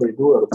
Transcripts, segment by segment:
they do.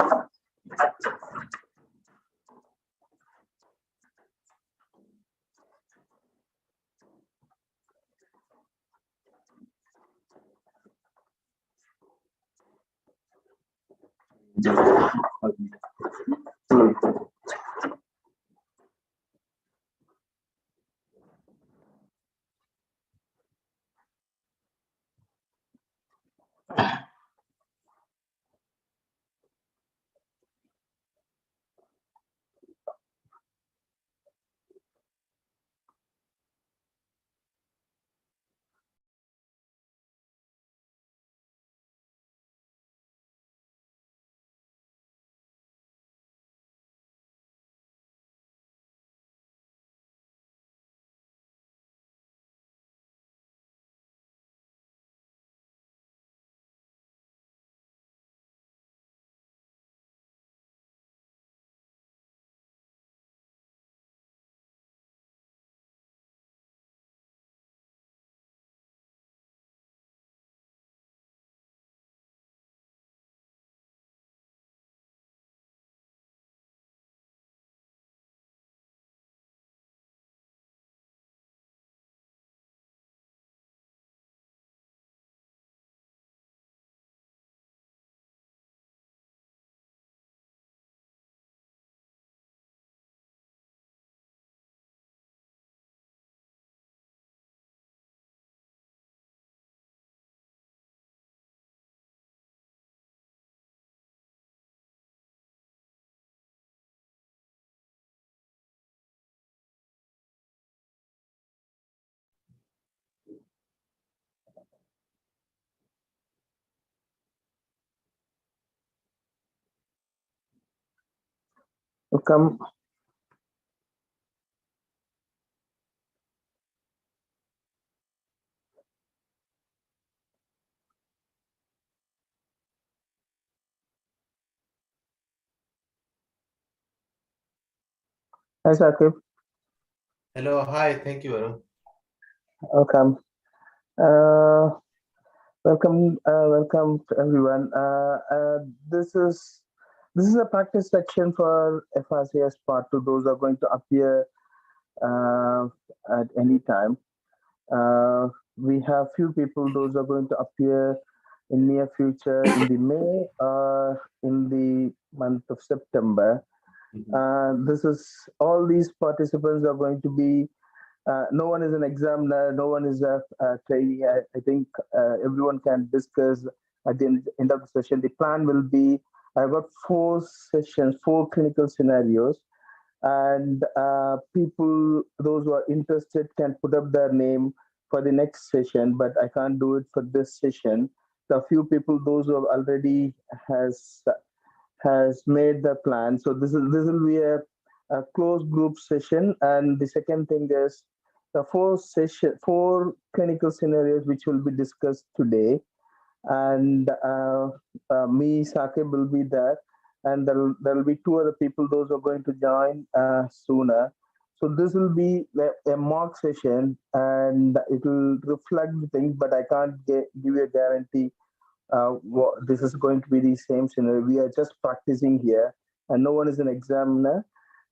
Welcome. Hi, Saqib. Hello, hi, thank you, Arun. Welcome. Welcome everyone. This is a practice section for FRCS Part 2. Those are going to appear at any time. We have few people. Those are going to appear in near future in the May or in the month of September. This is all these participants are going to be. No one is an examiner, no one is a trainee. I think everyone can discuss at the end of the session. The plan will be, I've got 4 sessions, 4 clinical scenarios, and people, those who are interested can put up their name for the next session, but I can't do it for this session. So a few people, those who have already has made the plan. So this will be a closed group session. And the second thing is the 4 clinical scenarios which will be discussed today. And me, Saqib will be there. And there'll be 2 other people, those are going to join sooner. So this will be a mock session and it will reflect the things, but I can't give you a guarantee this is going to be the same scenario. We are just practicing here and no one is an examiner.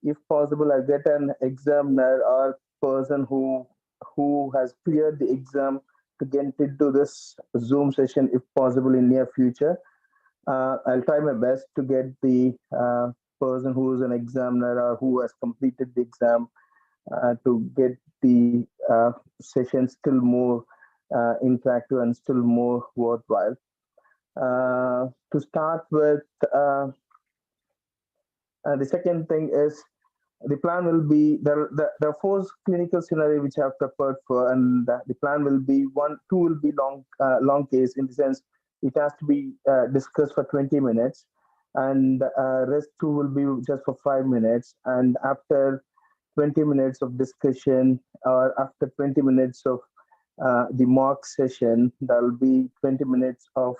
If possible, I get an examiner or person who has cleared the exam to get into this Zoom session if possible in near future. I'll try my best to get the person who is an examiner or who has completed the exam to get the session still more interactive and still more worthwhile. To start with, the second thing is the plan will be there are 4 clinical scenarios which I have prepared for, and the plan will be 2 will be long case, in the sense it has to be discussed for 20 minutes, and rest 2 will be just for 5 minutes. And after 20 minutes of discussion, or after 20 minutes of the mock session, there will be 20 minutes of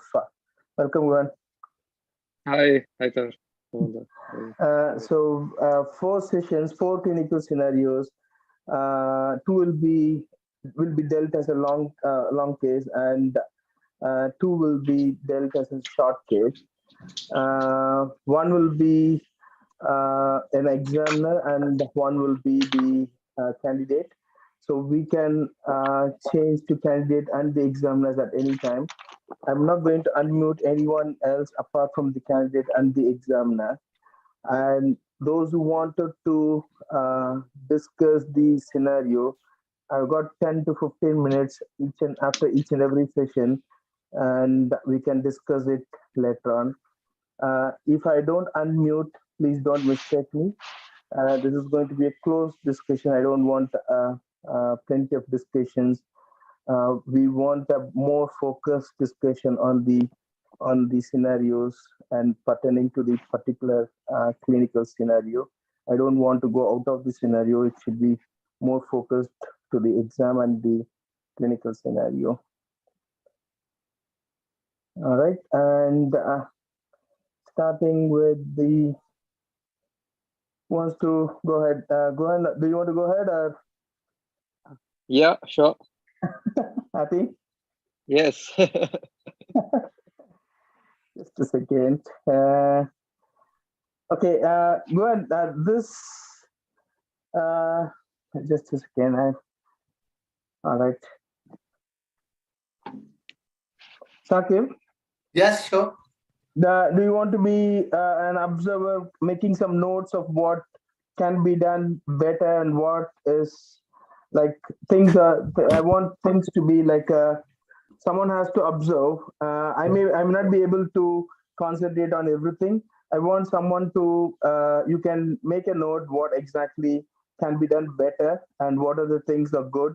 welcome everyone. Hi, sir. So 4 sessions, 4 clinical scenarios. 2 will be dealt as a long case, and 2 will be dealt as a short case. One will be an examiner and one will be the candidate. So we can change to candidate and the examiners at any time. I'm not going to unmute anyone else apart from the candidate and the examiner. And those who wanted to discuss the scenario, I've got 10 to 15 minutes after each and every session, and we can discuss it later on. If I don't unmute, please don't mistake me. This is going to be a closed discussion. I don't want plenty of discussions. We want a more focused discussion on the scenarios and pertaining to the particular clinical scenario. I don't want to go out of the scenario. It should be more focused to the exam and the clinical scenario. All right, and starting with the wants to go ahead. Go ahead. Do you want to go ahead or Yeah, sure. happy? Yes. Just a second. Okay, go ahead. Just a second. All right. Sakib, Yes, sure. do you want to be an observer, making some notes of what can be done better and what is like things are? I want things to be like someone has to observe. I may not be able to concentrate on everything. I want someone to you can make a note what exactly can be done better and what are the things are good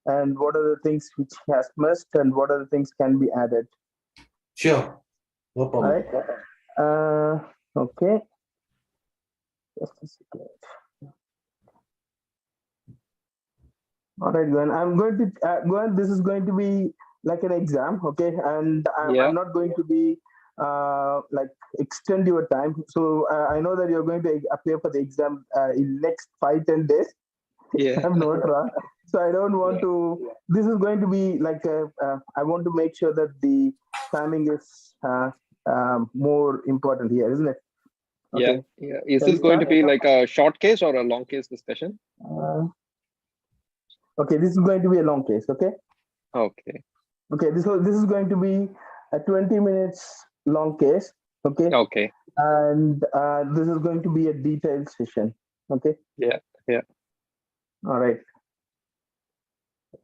and what are the things which has missed and what are the things can be added. Sure. No All problem. right. Okay. Just a second. All right, Gwen. I'm going to Gwen. This is going to be like an exam, okay? And Yeah. I'm not going to be like extend your time. So I know that you're going to appear for the exam in next 5-10 days. Yeah. I'm not wrong. So I don't want to. This is going to be like I want to make sure that the timing is more important here, isn't it? Yeah. Okay. Yeah. Is Shall this we going to start? be like a short case or a long case discussion? Okay, this is going to be a long case. Okay. Okay. Okay. This is going to be a 20 minutes long case. Okay. Okay. And this is going to be a detailed session. Okay. Yeah. Yeah. All right.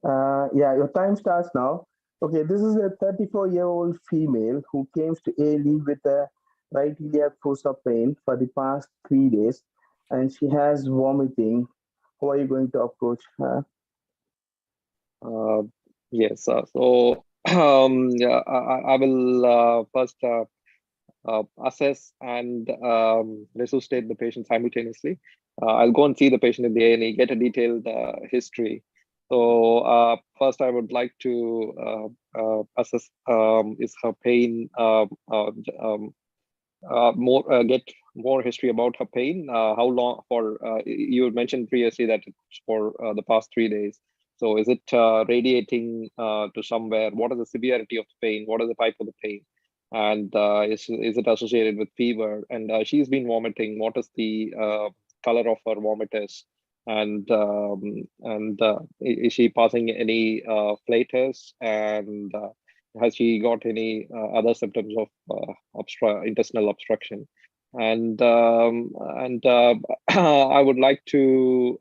Yeah, your time starts now. Okay, this is a 34-year-old female who came to A&E with a right iliac fossa pain for the past 3 days, and she has vomiting. How are you going to approach her? Yes. So yeah, I will first assess and resuscitate the patient simultaneously. I'll go and see the patient in the A&E, get a detailed history. So first, I would like to assess is her pain get more history about her pain. How long for you mentioned previously that it's for the past 3 days. So is it radiating to somewhere? What is the severity of the pain? What is the type of the pain? And is it associated with fever? And she's been vomiting. What is the color of her vomit is? And is she passing any flatus? And has she got any other symptoms of intestinal obstruction? And I would like to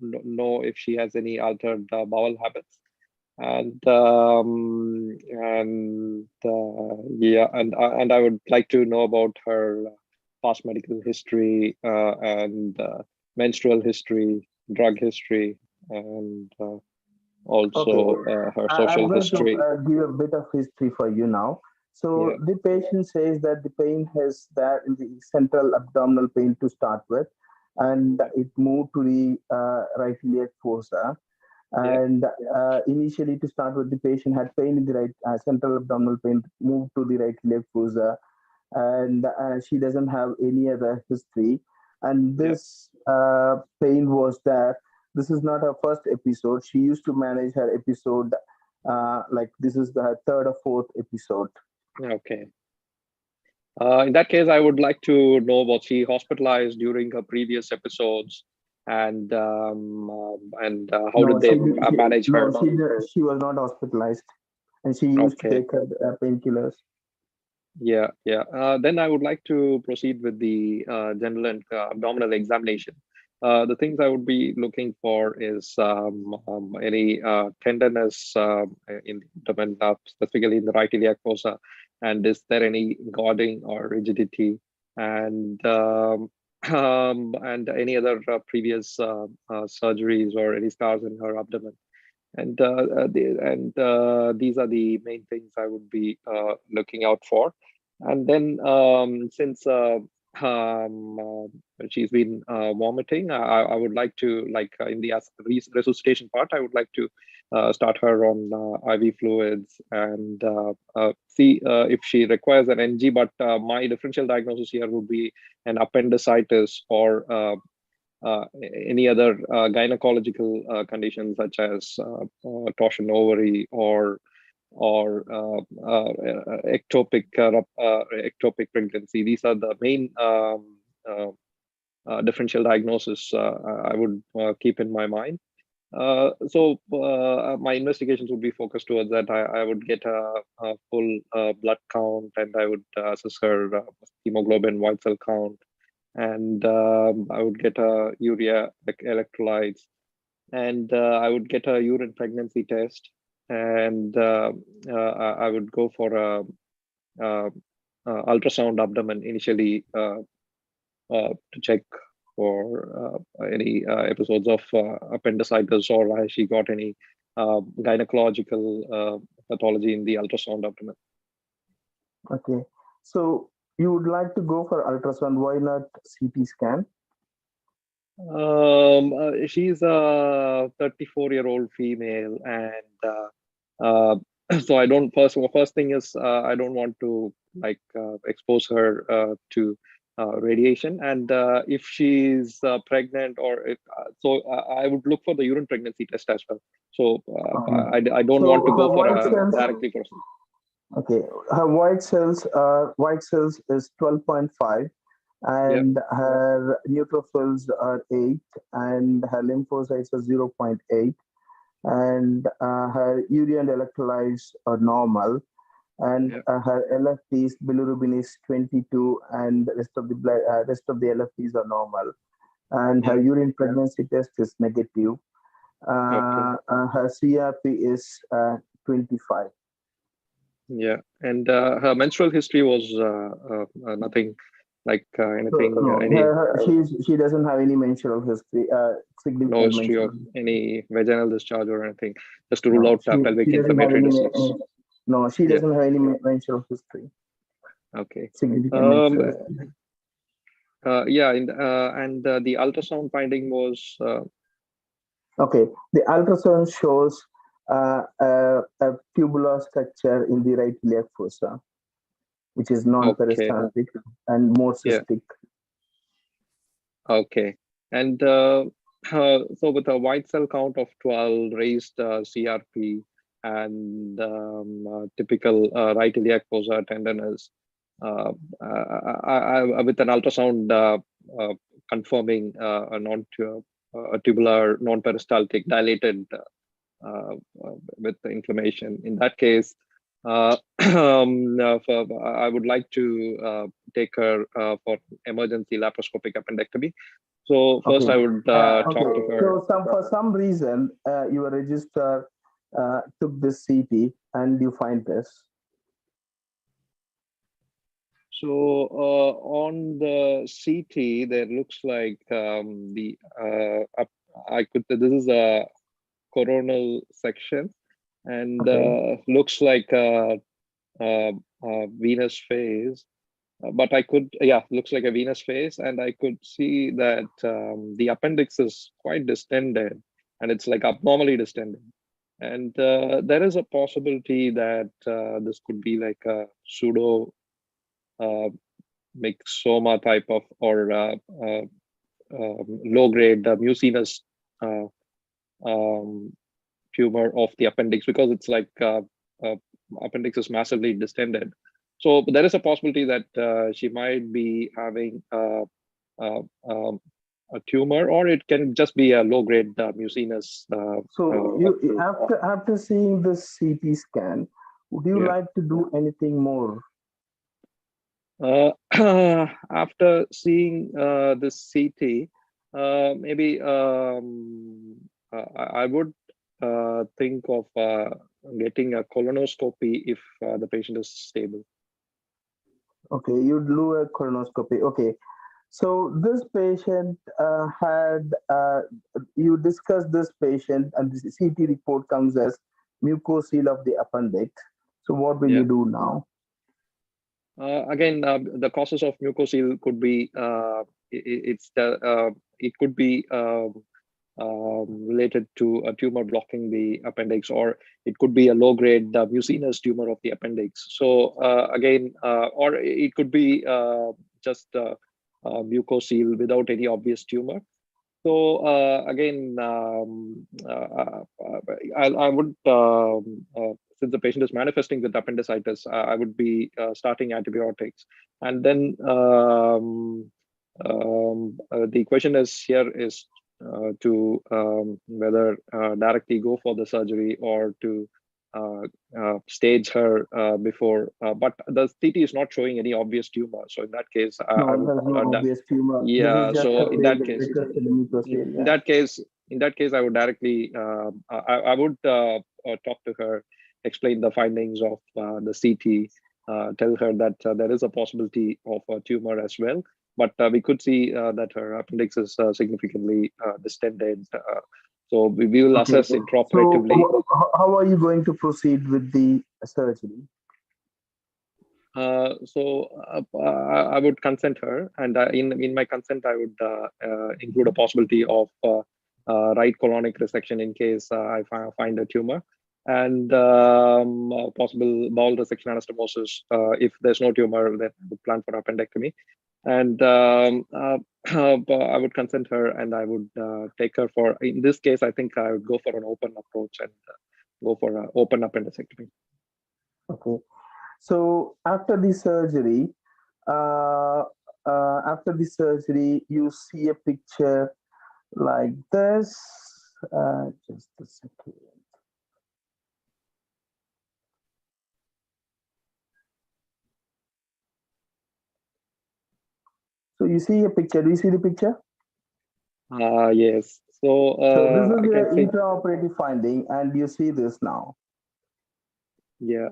know if she has any altered bowel habits. And yeah, and I would like to know about her past medical history and menstrual history, drug history, and also Okay, her I'm social going to history. give a bit of history for you now. So Yeah. the patient says that the pain has that in the central abdominal pain to start with, and it moved to the right iliac fossa. Yeah. And initially, to start with, the patient had pain in the right central abdominal pain, moved to the right iliac fossa, and she doesn't have any other history. And Yeah. this pain was there. This is not her first episode. She used to manage her episode like this is the third or fourth episode. Okay. In that case, I would like to know, was she hospitalized during her previous episodes, and how No, did they manage her? she was not hospitalized, and she used to Okay. take her painkillers. Yeah, yeah. Then I would like to proceed with the general and abdominal examination. The things I would be looking for is any tenderness in the abdomen, specifically in the right iliac fossa, and is there any guarding or rigidity, and and any other previous surgeries or any scars in her abdomen. These are the main things I would be looking out for. And then since she's been vomiting, I would like to, like in the resuscitation part, I would like to start her on IV fluids and see if she requires an NG. But my differential diagnosis here would be an appendicitis or any other gynecological conditions such as torsion ovary or ectopic pregnancy. These are the main differential diagnosis I would keep in my mind. My investigations would be focused towards that. I would get a full blood count, and I would assess her hemoglobin, white cell count, and I would get a urea electrolytes, and I would get a urine pregnancy test, and I would go for a ultrasound abdomen initially to check for any episodes of appendicitis, or has she got any gynecological pathology in the ultrasound abdomen. Okay, so you would like to go for ultrasound? Why not CT scan? She's a 34-year-old female, and so I don't first thing is I don't want to like expose her to radiation, and if she's pregnant, or if, I would look for the urine pregnancy test as well. So I don't So want to go her for white cells- directly for. Okay, her white cells is 12.5, and her neutrophils are 8, and her lymphocytes are 0.8, and her urea and electrolytes are normal, and her LFTs, bilirubin is 22, and rest of the LFTs are normal, and her urine pregnancy test is negative. Her CRP is 25. Yeah, and her menstrual history was nothing like anything. She doesn't have any menstrual history, No significant history of menstrual. any vaginal discharge or anything, just to rule No, out pelvic she doesn't have inflammatory any. disease. No, she doesn't have any menstrual history. Okay. Significant menstrual history. And the ultrasound finding was Okay, the ultrasound shows a tubular structure in the right iliac fossa, which is non-peristaltic and more cystic. Okay, and so with a white cell count of 12, raised CRP, and typical right iliac fossa tenderness, with an ultrasound confirming a tubular, non-peristaltic, dilated with the inflammation. In that case, I would like to take her for emergency laparoscopic appendectomy. So first, I would talk to her. So for some reason, your registrar took this CT, and you find this. So on the CT, there looks like this is a coronal section, and looks like a venous phase. But looks like a venous phase, and I could see that the appendix is quite distended, and it's like abnormally distended. And there is a possibility that this could be like a pseudo myxoma type of, or low-grade mucinous tumor of the appendix, because it's like appendix is massively distended. So there is a possibility that she might be having a tumor, or it can just be a low-grade mucinous. So you after seeing this CT scan, would you like to do anything more? After seeing this CT, maybe I would think of getting a colonoscopy if the patient is stable. Okay, you'd do a colonoscopy. Okay, so this patient you discussed this patient, and the CT report comes as mucosal of the appendix. So what will you do now? Again, the causes of mucosal could be it could be related to a tumor blocking the appendix, or it could be a low-grade mucinous tumor of the appendix. So again, or it could be just mucosal without any obvious tumor. So again, I would, since the patient is manifesting with appendicitis, I would be starting antibiotics. And then the question is to whether directly go for the surgery or to stage her before. But the CT is not showing any obvious tumor. So in that case, obvious tumor. Yeah. So in that case, I would directly, I would talk to her, explain the findings of the CT, tell her that there is a possibility of a tumor as well, but we could see that her appendix is significantly distended. So we will assess intraoperatively. So how are you going to proceed with the surgery? So I would consent her, and in my consent, I would include a possibility of right colonic resection in case I find a tumor, and possible bowel resection anastomosis. If there's no tumor, then I would plan for appendectomy. And I would consent her, and I would take her for, in this case, I think I would go for an open approach and go for an open appendicectomy. Okay. So after the surgery, you see a picture like this. Just a second. So you see a picture. Do you see the picture? Yes. So this is the intraoperative finding, and you see this now. Yeah.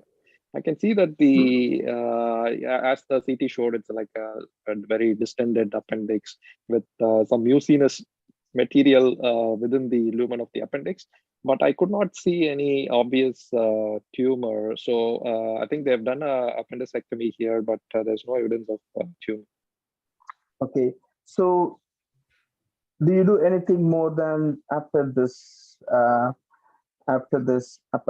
I can see that the as the CT showed, it's like a very distended appendix with some mucinous material within the lumen of the appendix, but I could not see any obvious tumor. So I think they've done a appendicectomy here, but there's no evidence of tumor. Okay. So do you do anything more than after this?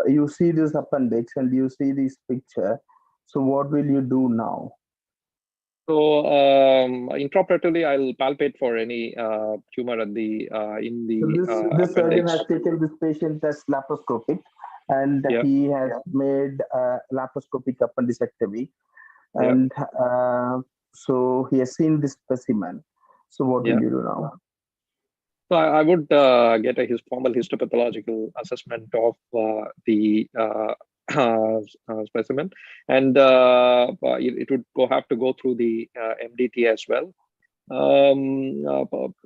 You see this appendix and you see this picture. So what will you do now? So intraoperatively, I'll palpate for any tumor at the in the this surgeon has taken this patient as laparoscopic, and he has made laparoscopic appendicectomy, and so he has seen this specimen. So what will you do now? So I would get a formal histopathological assessment of the specimen, and it would have to go through the MDT as well.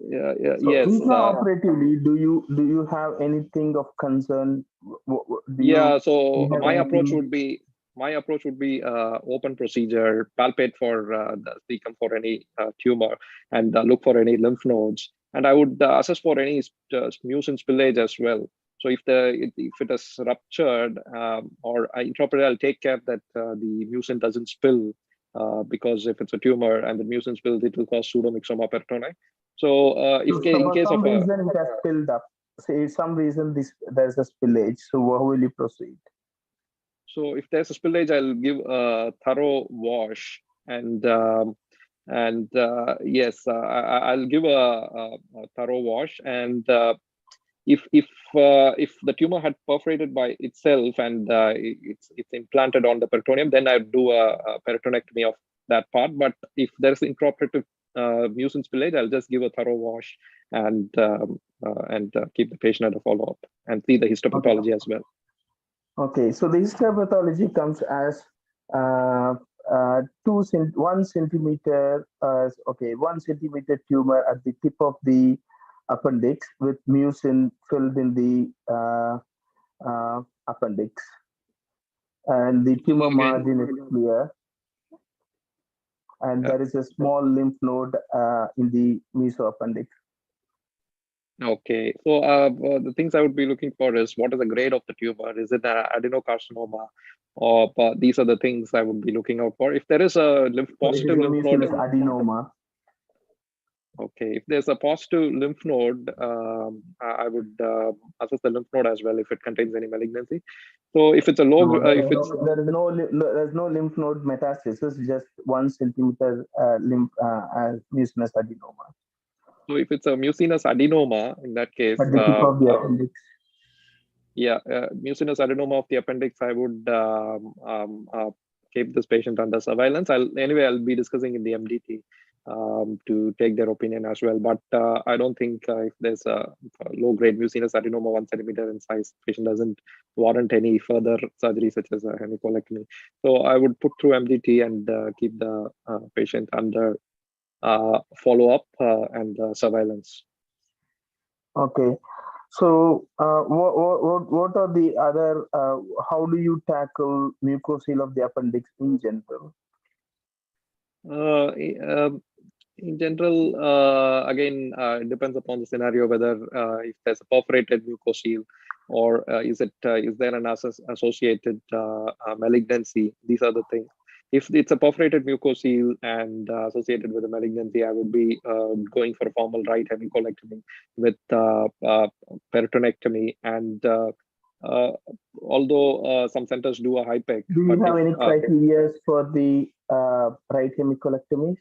Yes. Intraoperatively, do you have anything of concern? So my approach would be open procedure, palpate for for any tumor, and look for any lymph nodes. And I would assess for any mucin spillage as well. So if it is ruptured or intraoperatively, I'll take care that the mucin doesn't spill, because if it's a tumor and the mucin spills, it will cause pseudomyxoma peritoni. So in case of reason it has spilled up, say some reason there's a spillage, so how will you proceed? So if there's a spillage, I'll give a thorough wash, and yes, I'll give a thorough wash, and if the tumor had perforated by itself and it's implanted on the peritoneum, then I'd do a peritonectomy of that part. But if there's intraoperative mucin spillage, I'll just give a thorough wash and keep the patient at a follow-up and see the histopathology as well. Okay, so the histopathology comes as 1 centimeter, 1 centimeter tumor at the tip of the appendix with mucin filled in the appendix, and the tumor margin is clear, and there is a small lymph node in the mesoappendix. Okay, so the things I would be looking for is what is the grade of the tumor? Is it an adenocarcinoma? Or these are the things I would be looking out for. If there is a positive lymph node, adenoma. Okay, if there's a positive lymph node, I would assess the lymph node as well if it contains any malignancy. So if it's a low, there's no lymph node metastasis, just 1 centimeter mucinous adenoma. So if it's a mucinous adenoma, in that case, at the tip of the appendix. Yeah, mucinous adenoma of the appendix, I would keep this patient under surveillance. I'll be discussing in the MDT to take their opinion as well. But I don't think if there's a low-grade mucinous adenoma 1 centimeter in size, patient doesn't warrant any further surgery such as a hemicolectomy. So I would put through MDT and keep the patient under follow-up and surveillance. Okay. So what are the other, how do you tackle mucosal of the appendix in general? In general, again, it depends upon the scenario whether if there's a perforated mucosal or is there an associated malignancy. These are the things. If it's a perforated mucosal and associated with a malignancy, I would be going for a formal right hemicolectomy with peritonectomy. And although some centers do a HIPEC. Do you have any criteria for the right hemicolectomies?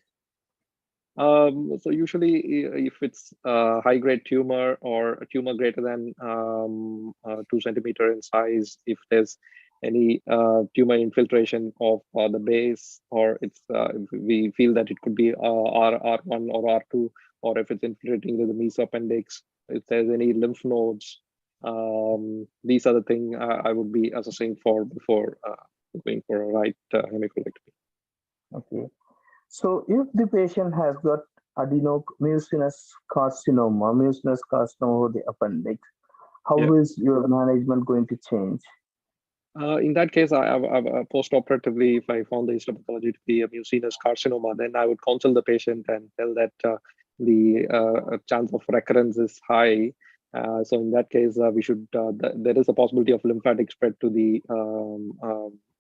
So usually if it's a high-grade tumor or a tumor greater than 2 centimeter in size, if there's any tumor infiltration of the base, or it's if we feel that it could be R1 or R2, or if it's infiltrating the mesoappendix, if there's any lymph nodes, these are the things I would be assessing for before going for a right hemicolectomy. Okay. So if the patient has got mucinous carcinoma of the appendix, how is your management going to change? In that case, I post-operatively, if I found the histopathology to be a mucinous carcinoma, then I would counsel the patient and tell that the chance of recurrence is high. So in that case, we should. There is a possibility of lymphatic spread to the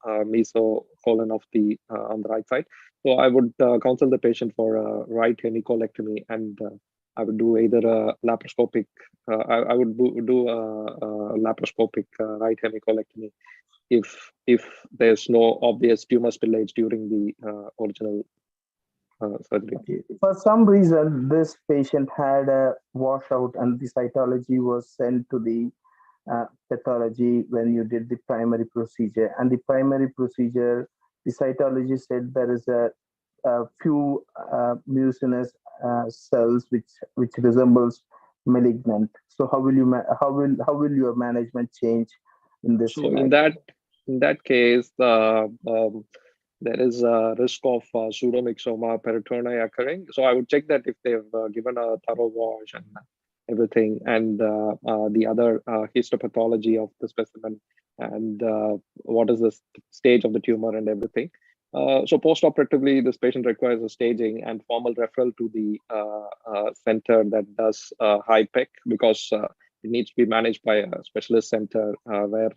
mesocolon of the on the right side. So I would counsel the patient for a right hemicolectomy, and I would do either a laparoscopic. I would do a laparoscopic right hemicolectomy if there's no obvious tumor spillage during the original surgery. Okay. For some reason, this patient had a washout, and the cytology was sent to the pathology when you did the primary procedure. And the primary procedure, the cytology said there is a few mucinous cells which resembles malignant. So how will your management change in this? So in that case, there is a risk of pseudomyxoma peritonei occurring. So I would check that if they've given a thorough wash and everything, and the other histopathology of the specimen, and what is the stage of the tumor and everything. So post-operatively, this patient requires a staging and formal referral to the center that does HIPEC, because it needs to be managed by a specialist center where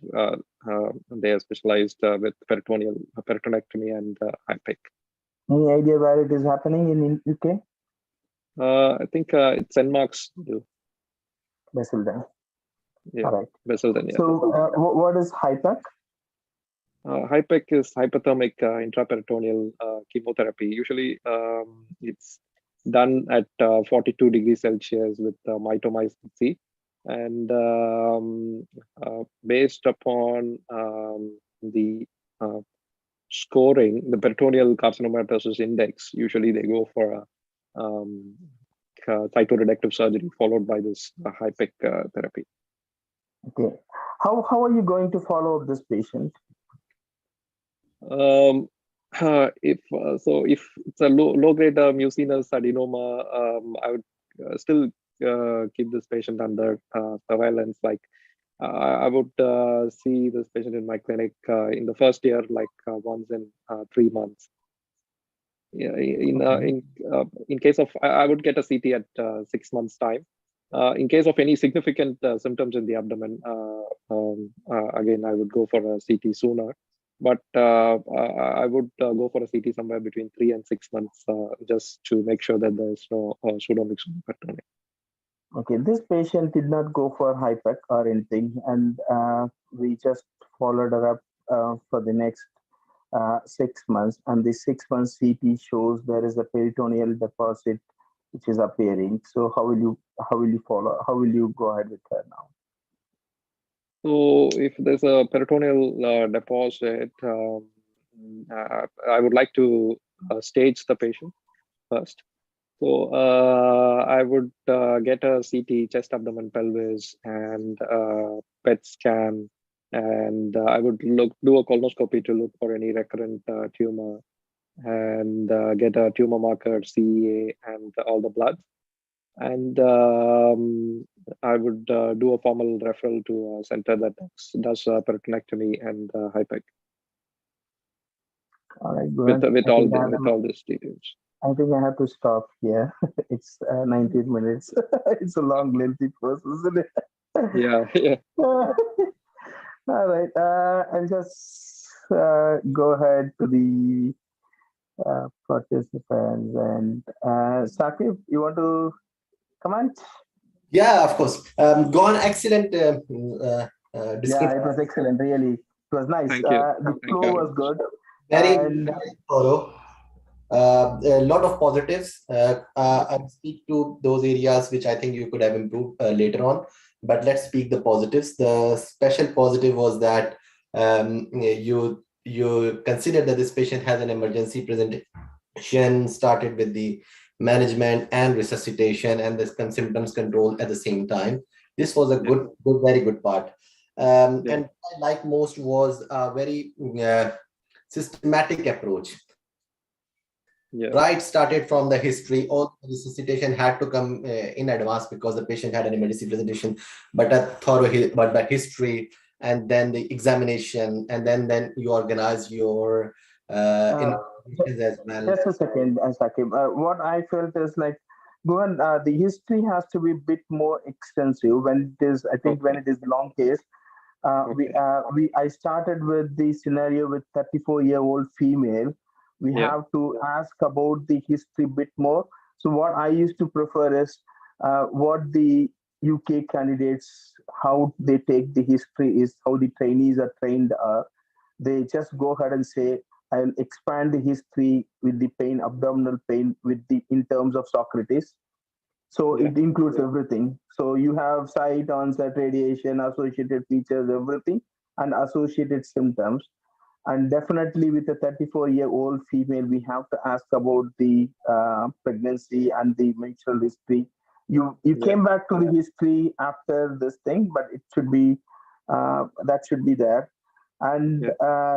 they are specialized with peritonectomy and HIPEC. Any idea where it is happening in UK? I think it's St. Mark's. Basildon. Yeah, all right. Basildon, yeah. So what is HIPEC? HIPEC is hypothermic intraperitoneal chemotherapy. Usually it's done at 42 degrees Celsius with mitomycin C. And based upon the scoring, the peritoneal carcinomatosis index, usually they go for a cytoreductive surgery followed by this HIPEC therapy. Okay. How are you going to follow up this patient? If it's a low grade mucinous adenoma, I would still keep this patient under surveillance. Like I would see this patient in my clinic in the first year, like once in 3 months. Yeah, in case of, I would get a CT at 6 months time. In case of any significant symptoms in the abdomen, again, I would go for a CT sooner. But I would go for a CT somewhere between 3 and 6 months, just to make sure that there's no pseudomyxoma peritoneum. Okay, this patient did not go for HIPEC or anything, and we just followed her up for the next 6 months, and the 6 months CT shows there is a peritoneal deposit which is appearing. So how will you follow? How will you go ahead with her now? So if there's a peritoneal deposit, I would like to stage the patient first. So I would get a CT, chest, abdomen, pelvis, and PET scan, and I would do a colonoscopy to look for any recurrent tumor, and get a tumor marker, CEA, and all the blood. And I would do a formal referral to a center that does peritonectomy and HIPEC. All right, good. With all these details. I think I have to stop here. It's 19 minutes. It's a long, lengthy process, isn't it? Yeah. All right. I'll just go ahead to the participants. And Saqib, you want to comment? Yeah, of course. Go on. Excellent Yeah, description. it was excellent. Really, it was nice. Thank you. The flow was good. Very thorough. A lot of positives. I'll speak to those areas which I think you could have improved later on. But let's speak the positives. The special positive was that you considered that this patient has an emergency presentation, started with the management and resuscitation and the symptoms control at the same time. This was a very good part. And what I like most was a very systematic approach. Right, started from the history. All the resuscitation had to come in advance because the patient had an emergency presentation, but a thorough history, and then the examination, and then you organize your investigations as well. Just a second, Saqib. What I felt is like, Gohan, the history has to be a bit more extensive when it is. I think when it is long case. I started with the scenario with 34-year-old female. We have to ask about the history a bit more. So what I used to prefer is what the UK candidates, how they take the history is how the trainees are trained. They just go ahead and say, I'll expand the history with the pain, abdominal pain, in terms of Socrates. So it includes everything. So you have site, onset, radiation, associated features, everything, and associated symptoms. And definitely with a 34-year-old female, we have to ask about the pregnancy and the menstrual history. You came back to the history after this thing, but it should be that should be there. And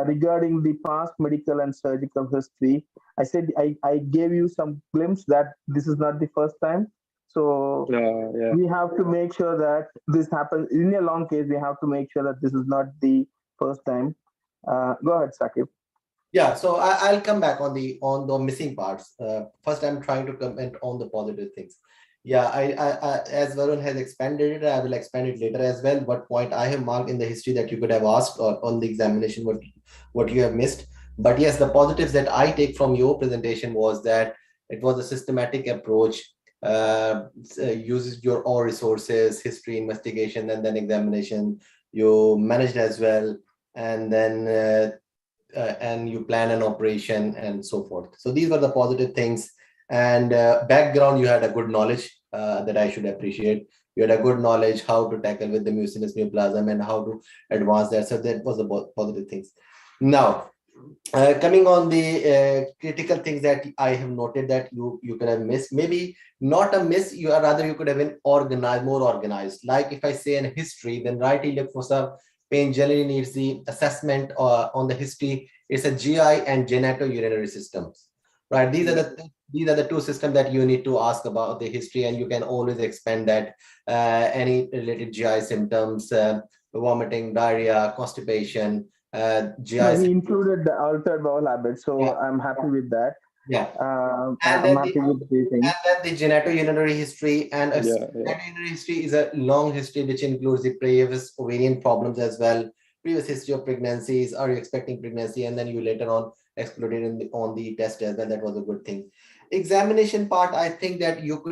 regarding the past medical and surgical history, I said I gave you some glimpse that this is not the first time. So we have to make sure that this happens in a long case. We have to make sure that this is not the first time. Go ahead, Saqib. Yeah, so I'll come back on the missing parts. First, I'm trying to comment on the positive things. Yeah, I as Varun has expanded it, I will expand it later as well. What point I have marked in the history that you could have asked, or on the examination what you have missed. But yes, the positives that I take from your presentation was that it was a systematic approach, uses your own resources, history, investigation, and then examination. You managed as well, and then and you plan an operation and so forth. So these were the positive things. And background, you had a good knowledge that I should appreciate. You had a good knowledge how to tackle with the mucinous neoplasm and how to advance that. So that was the positive things. Now, coming on the critical things that I have noted that you could have missed, maybe not a miss, you are rather you could have been organized, more organized. Like if I say in history, then right iliac fossa pain generally needs the assessment on the history. It's a GI and genitourinary systems, right? These are the two systems that you need to ask about the history, and you can always expand that any related GI symptoms, vomiting, diarrhea, constipation, GI. He included the altered bowel habits, so Yeah. I'm happy with that. Yeah. I'm happy with the things. And then the genitourinary history, and genitourinary history is a long history which includes the previous ovarian problems as well, previous history of pregnancies, are you expecting pregnancy, and then you later on excluded on the test as well. That was a good thing. Examination part, I think that you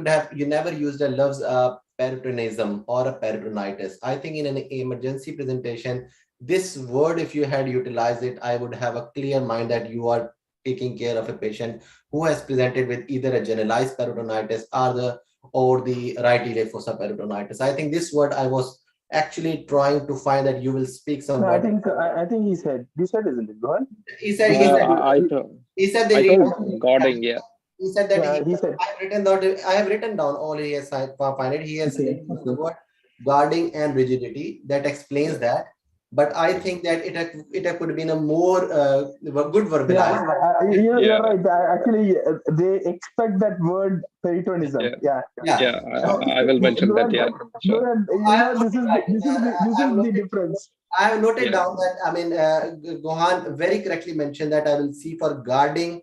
never used a Love's peritonism or a peritonitis. I think in an emergency presentation, this word, if you had utilized it, I would have a clear mind that you are taking care of a patient who has presented with either a generalized peritonitis or the right iliac fossa peritonitis. I think this word I was actually trying to find that you will speak some No, word. I think he said, you said, isn't it? Go on. He said he said I the told guarding, yeah. He said that Yeah, he said. I have written down all he has find it. He has Okay, used the word guarding and rigidity. That explains that. But I think that it could have been a more good verbalized. You're right. Actually, they expect that word peritonism. Yeah, I will mention that. Yeah, sure. This is the difference. I have noted down that, I mean, Gohan very correctly mentioned that I will see for guarding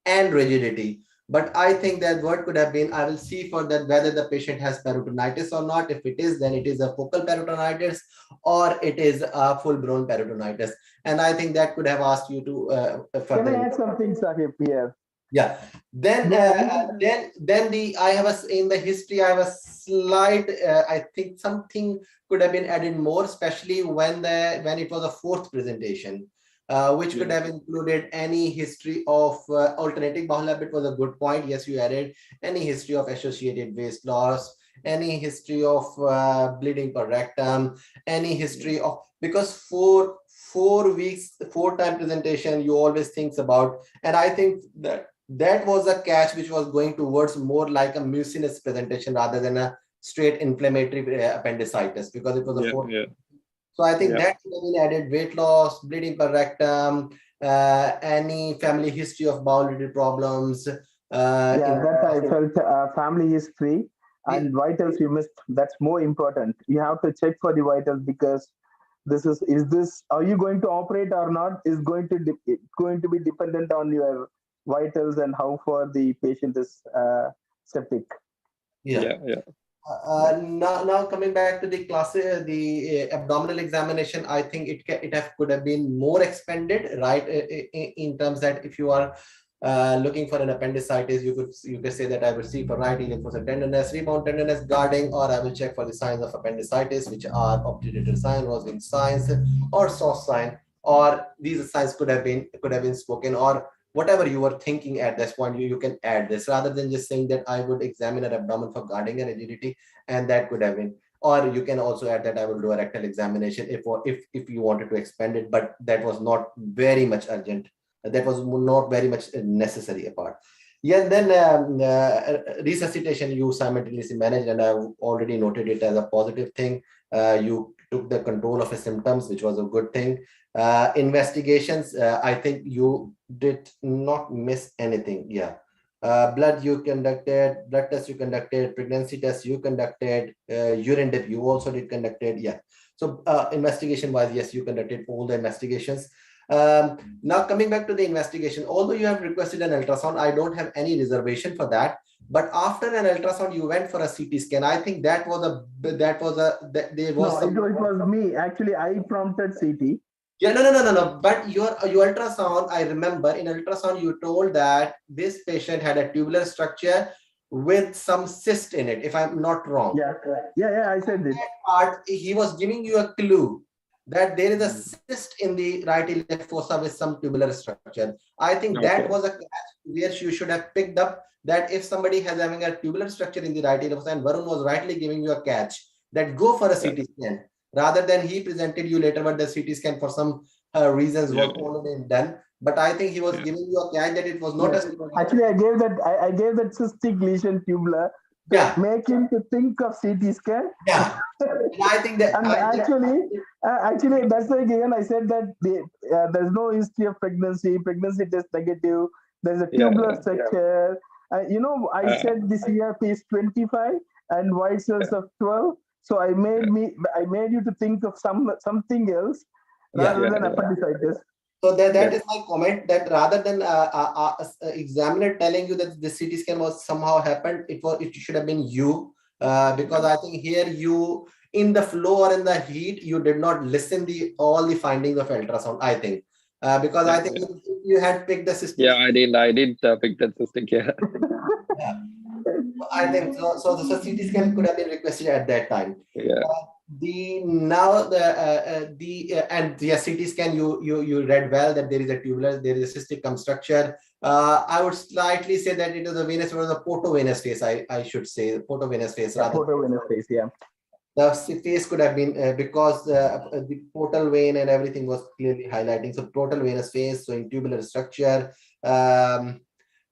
and rigidity. But I think that word could have been, I will see for that whether the patient has peritonitis or not. If it is, then it is a focal peritonitis or it is a full-blown peritonitis. And I think that could have asked you to further. Can I add something, Sahib, here? Yeah. Then I have in the history, I have a slide. I think something could have been added more, especially when it was a fourth presentation. Which could have included any history of alternating bowel habit was a good point. Yes, you added any history of associated waist loss, any history of bleeding per rectum, any history of, because 4 weeks, 4-time presentation, you always think about, and I think that was a catch which was going towards more like a mucinous presentation rather than a straight inflammatory appendicitis, because it was a 4. So I think that could have been added: weight loss, bleeding per rectum, any family history of bowel-related problems. That I felt family history and vitals you missed. That's more important. You have to check for the vitals, because are you going to operate or not is going to be dependent on your vitals and how far the patient is septic. Now coming back to the class, the abdominal examination, I think it could have been more expanded, right? In terms that if you are looking for an appendicitis, you could say that I will see for right iliac fossa tenderness, rebound tenderness, guarding, or I will check for the signs of appendicitis, which are obturator sign, Roswing signs, or soft sign, or these signs could have been spoken, or whatever you were thinking at this point, you can add this rather than just saying that I would examine an abdomen for guarding and rigidity, and that could have been. Or you can also add that I will do a rectal examination if you wanted to expand it, but that was not very much urgent. That was not very much necessary apart. Then resuscitation you simultaneously managed, and I've already noted it as a positive thing. You took the control of the symptoms, which was a good thing. Investigations, I think you did not miss anything. Blood you conducted, blood test you conducted, pregnancy test you conducted, urine dip you also did conducted. So investigation wise, yes, you conducted all the investigations. Now coming back to the investigation, although you have requested an ultrasound, I don't have any reservation for that. But after an ultrasound, you went for a CT scan. I think it was me. Actually, I prompted CT. No. But your ultrasound, I remember in ultrasound, you told that this patient had a tubular structure with some cyst in it, if I'm not wrong. Yeah, correct. Yeah, I said it. That part, he was giving you a clue that there is a cyst in the right iliac fossa with some tubular structure. I think that was a catch where you should have picked up that if somebody has having a tubular structure in the right iliac fossa, and Varun was rightly giving you a catch that go for a CT scan, rather than he presented you later, but the CT scan for some reasons was already been done. But I think he was giving you a catch that it was not a. Actually, I gave that cystic lesion tubular to make him to think of CT scan. Yeah, and I think that. And actually, that's why again I said that there's no history of pregnancy. Pregnancy test negative. There's a tubular structure. I said the CRP is 25 and white cells of 12. So I made you to think of something else rather than appendicitis. So that is my comment, that rather than examiner telling you that the CT scan was somehow happened, it should have been you, because I think here you, in the flow or in the heat, you did not listen all the findings of ultrasound, I think. Because I think if you had picked the system. Yeah, I did pick that system. Yeah. I think so. So the CT scan could have been requested at that time. Yeah. CT scan, you read well that there is a tubular, there is a cystic structure. I would slightly say that it is a venous, it was a portovenous face. I should say portovenous face rather. Portovenous face, yeah. The face could have been because the portal vein and everything was clearly highlighting. So portal venous face, so in tubular structure.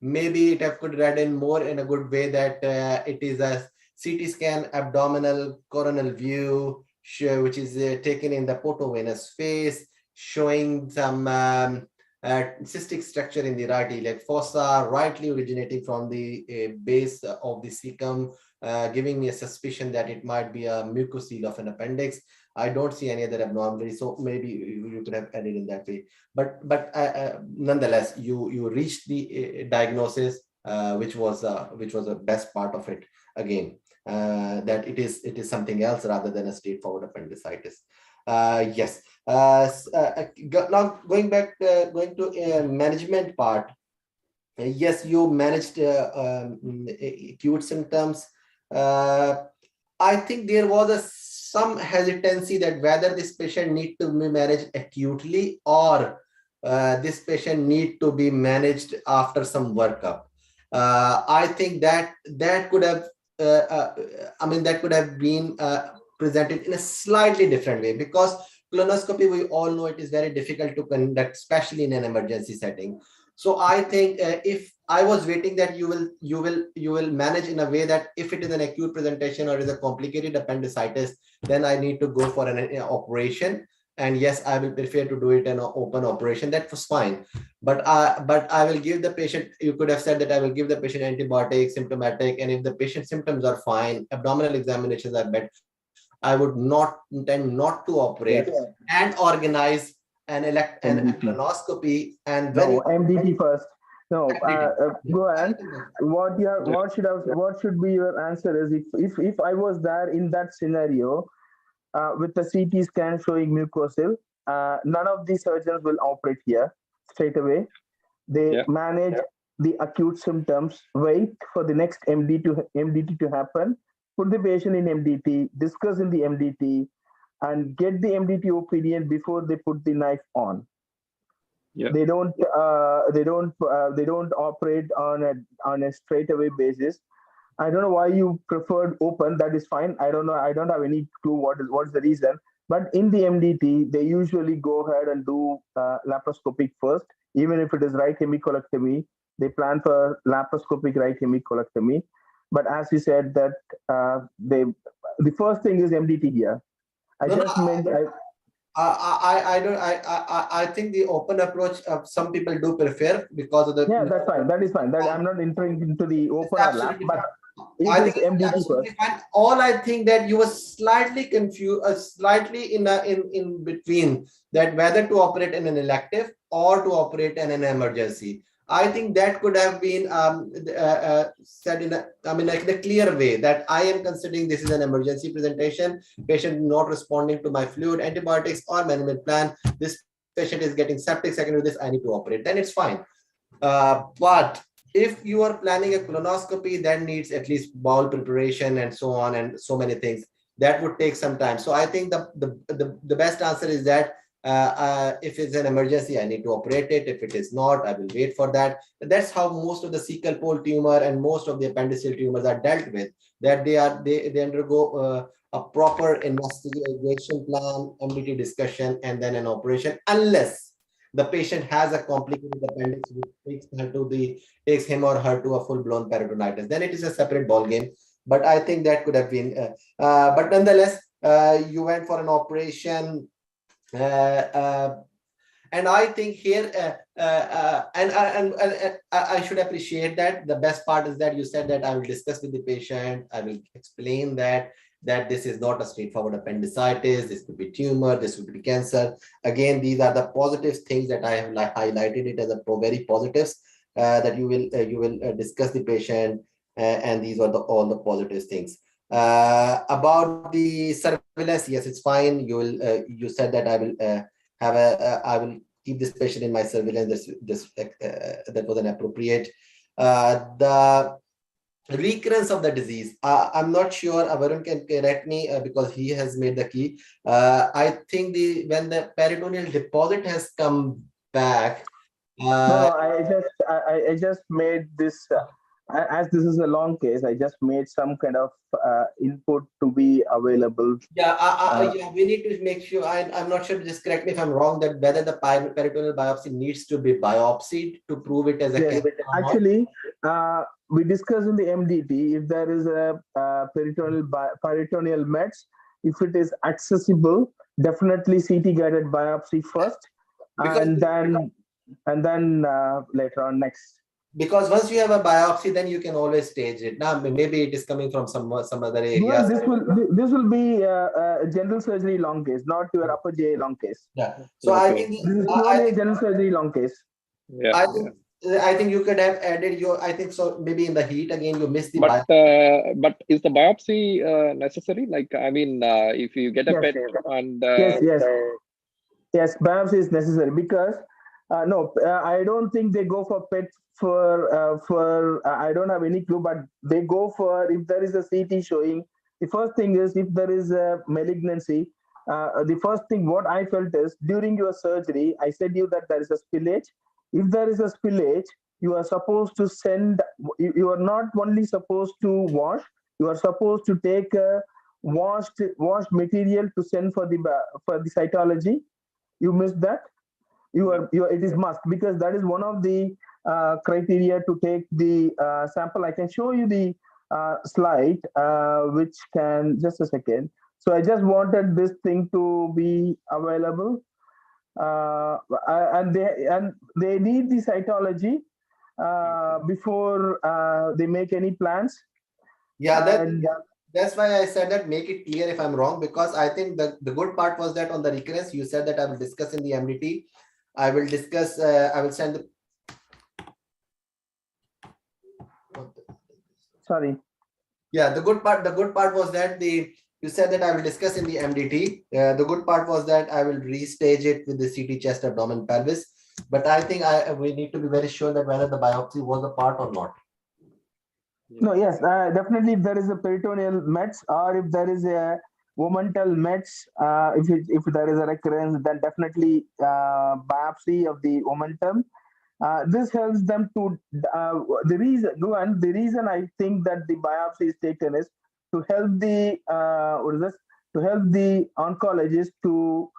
Maybe it could read in more in a good way that it is a CT scan abdominal coronal view, which is taken in the portovenous face, showing some cystic structure in the right iliac fossa, rightly originating from the base of the cecum, giving me a suspicion that it might be a mucosal of an appendix. I don't see any other abnormality, so maybe you could have added in that way. But nonetheless, you reached the diagnosis, which was the best part of it. Again, that it is something else rather than a straightforward appendicitis. Yes. Now going to management part. Yes, you managed acute symptoms. I think there was some hesitancy that whether this patient need to be managed acutely or this patient need to be managed after some workup. I think that could have, that could have been presented in a slightly different way, because colonoscopy, we all know it is very difficult to conduct, especially in an emergency setting. So I think if I was waiting that you will manage in a way that if it is an acute presentation or is a complicated appendicitis, then I need to go for an operation. And yes, I will prefer to do it in an open operation. That was fine. But I will give the patient, you could have said that I will give the patient antibiotics, symptomatic, and if the patient symptoms are fine, abdominal examinations are better, I would not intend not to operate and organize an colonoscopy and MDT first. No, go ahead. What should be your answer is if I was there in that scenario with the CT scan showing mucosal, none of the surgeons will operate here straight away. They manage the acute symptoms, wait for the next MDT to happen, put the patient in MDT, discuss in the MDT, and get the MDT opinion before they put the knife on. Yeah. They don't operate on a straightaway basis. I don't know why you preferred open. That is fine. I don't know. I don't have any clue what's the reason. But in the MDT, they usually go ahead and do laparoscopic first, even if it is right hemicolectomy. They plan for laparoscopic right hemicolectomy. But as you said, that the first thing is MDT here. I think the open approach some people do prefer because of the. Yeah, that's fine. That is fine. I'm not entering into the open or lap, but I think MDT first. All I think that you were slightly confused, slightly in between that whether to operate in an elective or to operate in an emergency. I think that could have been said in a clear way that I am considering this is an emergency presentation, patient not responding to my fluid, antibiotics or management plan. This patient is getting septic, secondary to this, I need to operate. Then it's fine. But if you are planning a colonoscopy that needs at least bowel preparation and so on and so many things, that would take some time. So I think the best answer is that If it's an emergency, I need to operate it. If it is not, I will wait for that. That's how most of the cecal pole tumor and most of the appendiceal tumors are dealt with. That they undergo a proper investigation plan, MDT discussion, and then an operation, unless the patient has a complicated appendix which takes him or her to a full-blown peritonitis. Then it is a separate ball game. But I think that could have been. But nonetheless, you went for an operation. And I think here, and I should appreciate that. The best part is that you said that I will discuss with the patient. I will explain that this is not a straightforward appendicitis. This could be tumor. This could be cancer. Again, these are the positive things that I have highlighted it as a very positives that you will discuss the patient, and these are all the positive things. About the surveillance, yes, it's fine. You said that I will I will keep this patient in my surveillance. That was an appropriate. The recurrence of the disease, I'm not sure. Varun can correct me because he has made the key. I think when the peritoneal deposit has come back. No, I just made this. As this is a long case, I just made some kind of input to be available. Yeah, we need to make sure. I'm not sure. Just correct me if I'm wrong. That whether the peritoneal biopsy needs to be biopsied to prove it as a cancer. Actually, we discussed in the MDT if there is a peritoneal mets, if it is accessible, definitely CT guided biopsy first, and then later on next. Because once you have a biopsy, then you can always stage it. Now, maybe it is coming from some other area. Well, this will be a general surgery long case, not your upper GI long case. Yeah. So okay. I think this is purely a general surgery long case. Yeah. I think you could have added your. I think so. Maybe in the heat again, you missed the. But is the biopsy necessary? Like, I mean, if you get a PET and yes, biopsy is necessary because. No, I don't think they go for PET for I don't have any clue, but they go for if there is a CT showing. The first thing is if there is a malignancy. The first thing what I felt is during your surgery, I said you that there is a spillage. If there is a spillage, you are supposed to send. You are not only supposed to wash. You are supposed to take a washed material to send for the cytology. You missed that. It is must because that is one of the criteria to take the sample. I can show you the slide, which can just a second. So I just wanted this thing to be available, and they need the cytology before they make any plans. Yeah, that's why I said that make it clear if I'm wrong, because I think the good part was that on the recurrence, you said that I will discuss in the MDT. I will discuss, I will send the... Sorry. Yeah, the good part was that you said that I will discuss in the MDT. The good part was that I will restage it with the CT chest, abdomen, pelvis. But I think we need to be very sure that whether the biopsy was a part or not. No, yes, definitely if there is a peritoneal mets or if there is a omental mets, if there is a recurrence, then definitely biopsy of the omentum. This helps them to the reason I think that the biopsy is taken is to help the oncologist to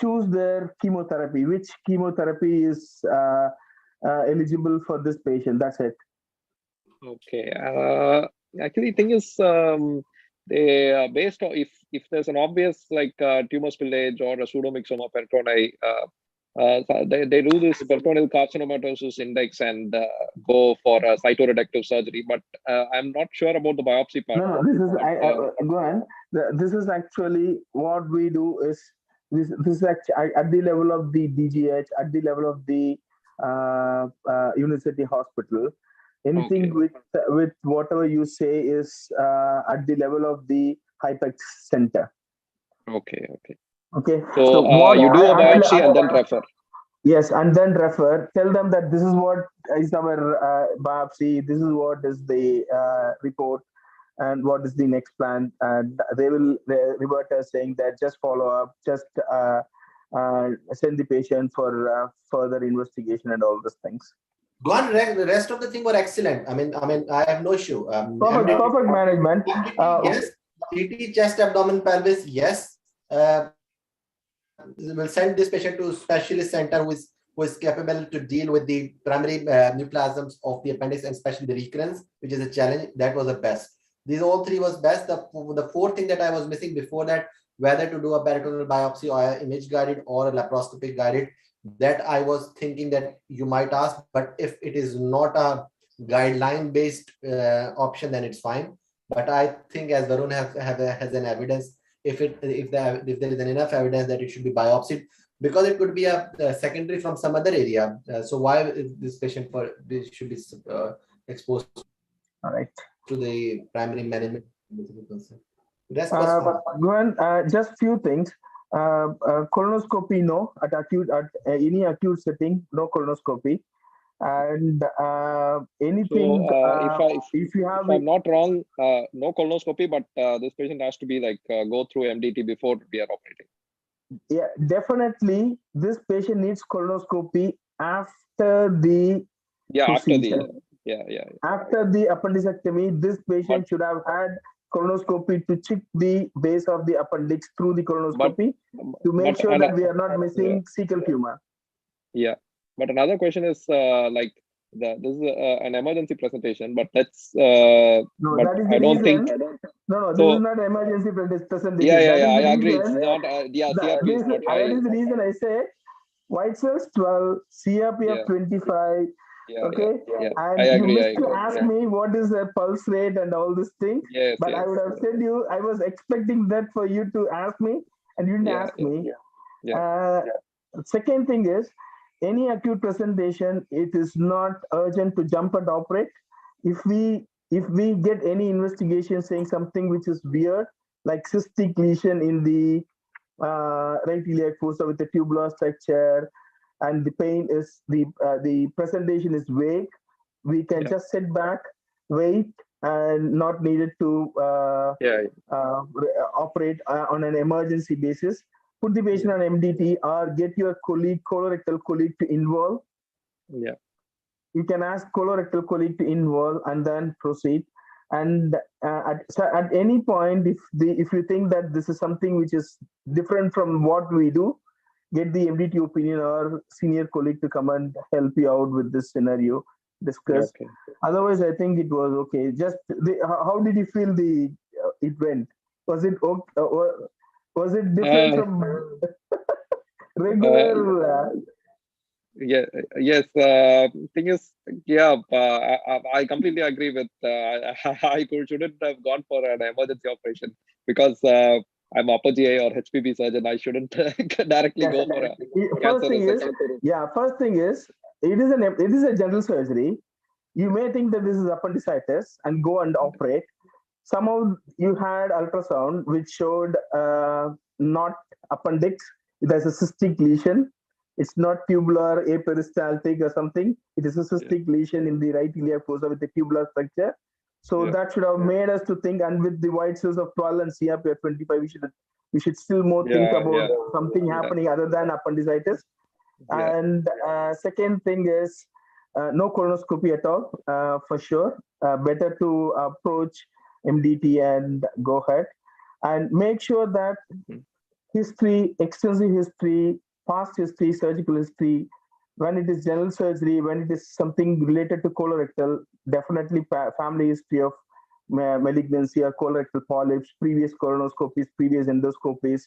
choose their chemotherapy, which chemotherapy is eligible for this patient. That's it. Okay. Actually, thing is, they based on if there's an obvious like tumor spillage or a pseudomyxoma peritoni, they do this peritoneal carcinomatosis index and go for a cytoreductive surgery. But I'm not sure about the biopsy part. No, this is go on. This is actually what we do is this is actually at the level of the DGH, at the level of the university hospital. Anything with whatever you say is at the level of the HIPEX center. Okay. So what you do a biopsy and then refer. Yes, and then refer. Tell them that this is what is our biopsy. This is what is the report, and what is the next plan. And they will revert us saying that just follow up, just send the patient for further investigation and all those things. The rest of the thing were excellent. I mean, I have no issue. Perfect management. Yes. CT, chest, abdomen, pelvis. Yes. We'll send this patient to a specialist center who is capable to deal with the primary neoplasms of the appendix and especially the recurrence, which is a challenge. That was the best. These all three was best. The fourth thing that I was missing before that, whether to do a peritoneal biopsy or image guided or a laparoscopic guided, that I was thinking that you might ask, but if it is not a guideline based option, then it's fine. But I think as Varun has an evidence, if there is enough evidence that it should be biopsied, because it could be a secondary from some other area. So why is this patient should be exposed all right. to the primary management? Just few things. Colonoscopy, no. At any acute setting, no colonoscopy. And anything. So, if I'm not wrong, no colonoscopy, but this patient has to be like go through MDT before we are operating. Yeah, definitely. This patient needs colonoscopy after the procedure. After the appendicectomy, this patient should have had colonoscopy to check the base of the appendix through the colonoscopy to make sure that we are not missing cecal tumor. Yeah, but another question is this is an emergency presentation, but let's. No, but that is the I don't reason. think. No, this is not emergency presentation. I agree. It's not. CRP is not high. That is the reason I say white cells 12, CRP of 25. Okay, and I agree, you missed to ask me what is the pulse rate and all these things. But I would have said you. I was expecting that for you to ask me, and you didn't ask me. Second thing is, any acute presentation, it is not urgent to jump and operate. If we get any investigation saying something which is weird, like cystic lesion in the right iliac fossa with a tubular structure, and the pain is the presentation is vague, we can just sit back, wait, and not needed to operate on an emergency basis. Put the patient on MDT or get your colorectal colleague to involve. You can ask colorectal colleague to involve and then proceed. And at any point, if you think that this is something which is different from what we do, get the MDT opinion or senior colleague to come and help you out with this scenario, discuss. Otherwise, I think it was okay. Just how did you feel it went? Was it okay? Was it different from regular? Yes. Thing is, I completely agree with. I shouldn't have gone for an emergency operation because I'm upper GI or HPB surgeon. I shouldn't directly go for a cancer resection. First thing is, it is a general surgery. You may think that this is appendicitis and go and operate. Somehow you had ultrasound which showed not appendix. There's a cystic lesion. It's not tubular, aperistaltic or something. It is a cystic lesion in the right iliac fossa with a tubular structure. So that should have made us to think, and with the white cells of 12 and CRP of 25, we should still more think about something happening other than appendicitis. And second thing is no colonoscopy at all, for sure. Better to approach MDT and go ahead. And make sure that history, extensive history, past history, surgical history, when it is general surgery, when it is something related to colorectal, definitely family history of malignancy or colorectal polyps, previous colonoscopies, previous endoscopies.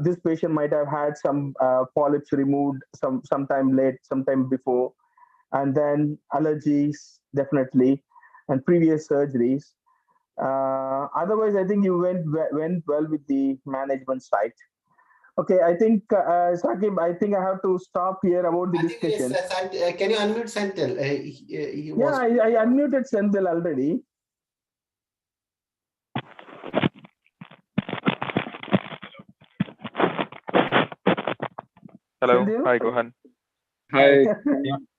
This patient might have had some polyps removed sometime late, sometime before, and then allergies, definitely, and previous surgeries. Otherwise, I think you went well with the management side. Okay, I think, Saqib, I think I have to stop here about the discussion. Can you unmute Senthil? I unmuted Senthil already. Hello. Senthil? Hi, Gohan. Hi.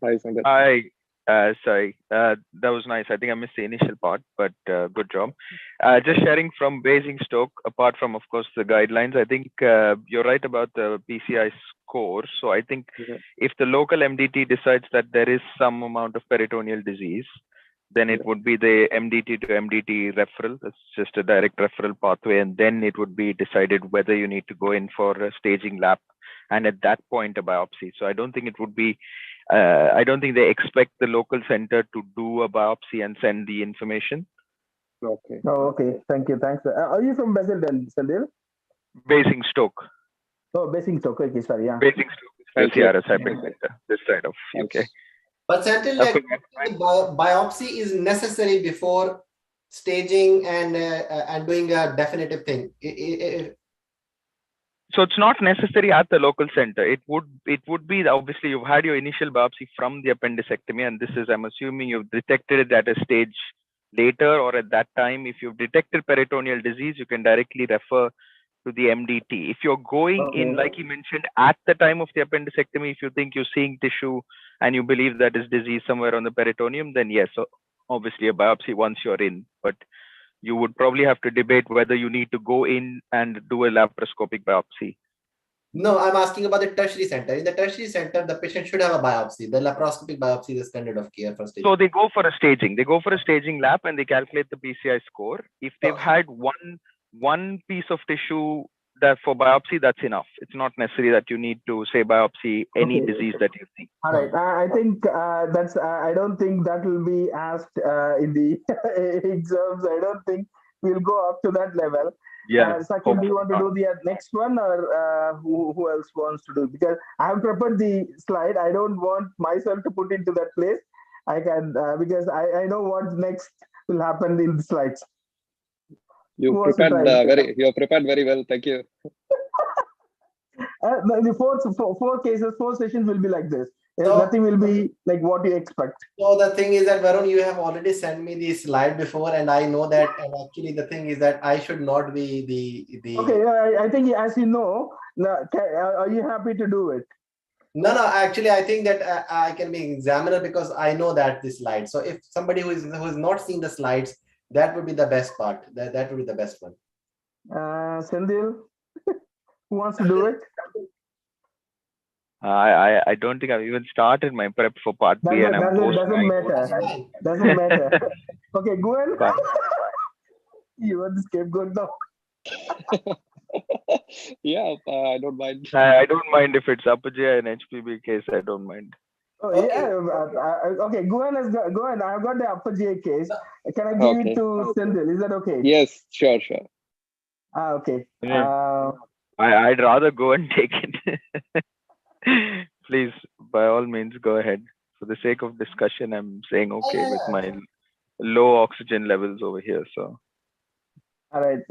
Hi, Senthil. Hi. Sorry, that was nice. I think I missed the initial part, but good job. Just sharing from Basingstoke, apart from, of course, the guidelines, I think you're right about the PCI score. So I think if the local MDT decides that there is some amount of peritoneal disease, then it would be the MDT to MDT referral. That's just a direct referral pathway. And then it would be decided whether you need to go in for a staging lap. And at that point, a biopsy. So I don't think it would be, I don't think they expect the local center to do a biopsy and send the information. Okay. Oh, okay. Thank you. Thanks. Are you from Basildon, Sandil? Basingstoke. Oh, Basingstoke. Okay, sorry. Yeah. Basingstoke is Thank you. FRCS Appendix Center, this side of UK. But Santil, like, biopsy is necessary before staging and doing a definitive thing. So it's not necessary at the local center. It would be, obviously you've had your initial biopsy from the appendicectomy, and this is, I'm assuming you've detected it at a stage later or at that time. If you've detected peritoneal disease, you can directly refer to the MDT. If you're going in, like you mentioned, at the time of the appendicectomy, if you think you're seeing tissue and you believe that is disease somewhere on the peritoneum, then yes, so obviously a biopsy once you're in. But you would probably have to debate whether you need to go in and do a laparoscopic biopsy. No, I'm asking about the tertiary center. In the tertiary center, the patient should have a biopsy. The laparoscopic biopsy is the standard of care for staging. So they go for a staging. They go for a staging lap and they calculate the PCI score. If they've had one piece of tissue that for biopsy, that's enough. It's not necessary that you need to say biopsy any disease that you see. All right. I think that's. I don't think that will be asked in the exams. I don't think we'll go up to that level. Yeah. Sakin, do you want to do the next one, or who else wants to do? Because I have prepared the slide. I don't want myself to put into that place. I can because I know what next will happen in the slides. You prepared prepared very well. Thank you. The four sessions will be like this. So, nothing will be like what you expect. So the thing is that, Varun, you have already sent me the slide before, and I know that. And actually, the thing is that I should not be the. Okay, I think as you know, are you happy to do it? No. Actually, I think that I can be examiner because I know that the slide. So if somebody who is not seeing the slides, that would be the best part. That would be the best one. Sandil, who wants to do it? I don't think I've even started my prep for part B, and I'm doesn't matter. Okay, go ahead. You are the scapegoat now. Yeah, I don't mind. I don't mind if it's upper GI and HPB case. I don't mind. Oh, okay. Yeah. Okay, go ahead. I've got the upper GI case. Can I give it to Sandil? Is that okay? Yes, sure. Okay. I'd rather go and take it. Please, by all means, go ahead. For the sake of discussion, I'm saying okay with my low oxygen levels over here. So, all right.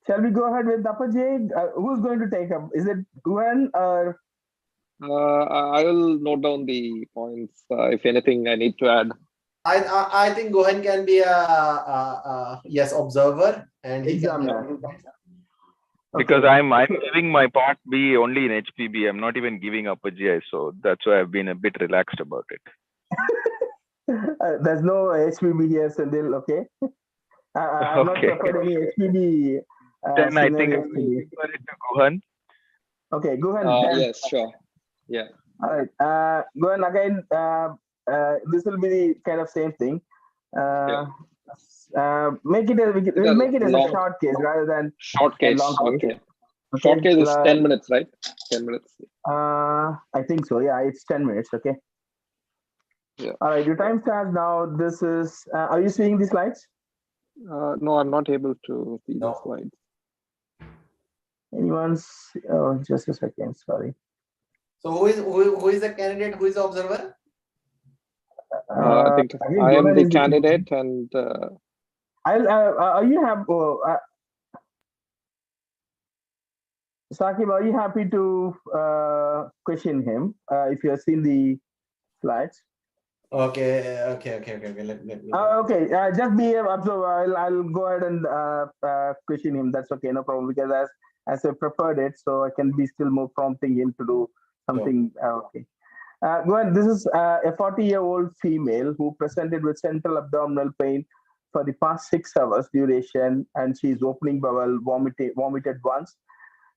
Shall we go ahead with upper GI? Who's going to take up? Is it Gwen or? I will note down the points. If anything, I need to add. I think Gohan can be a observer and examiner. Because I'm giving my part B only in HPB. I'm not even giving upper GI, so that's why I've been a bit relaxed about it. There's no HPB here, Sandil. Okay. I'm not prepared any HPB. Then I think I'm going to refer it to Gohan. Okay, Gohan. Yes, sure. Yeah. All right. Gohan, again, this will be the kind of same thing. Make it as a short case rather than short case. Long case. Short case is 10 minutes, right? 10 minutes. I think so. Yeah, it's 10 minutes. Okay. Yeah. All right. Your time starts now. This is. Are you seeing the slides? No, I'm not able to see the slides. Anyone's? Oh, just a second. Sorry. So who is the candidate? Who is the observer? I think I am the candidate, and you have Saqib, are you happy to question him if you have seen the slides? Okay. Let me. Okay, just be an observer. I'll go ahead and question him. That's okay, no problem. Because as I prepared it, so I can be still more prompting him to do something. Okay. Go ahead. This is a 40-year-old female who presented with central abdominal pain for the past 6 hours duration, and she's opening bowel, vomited once.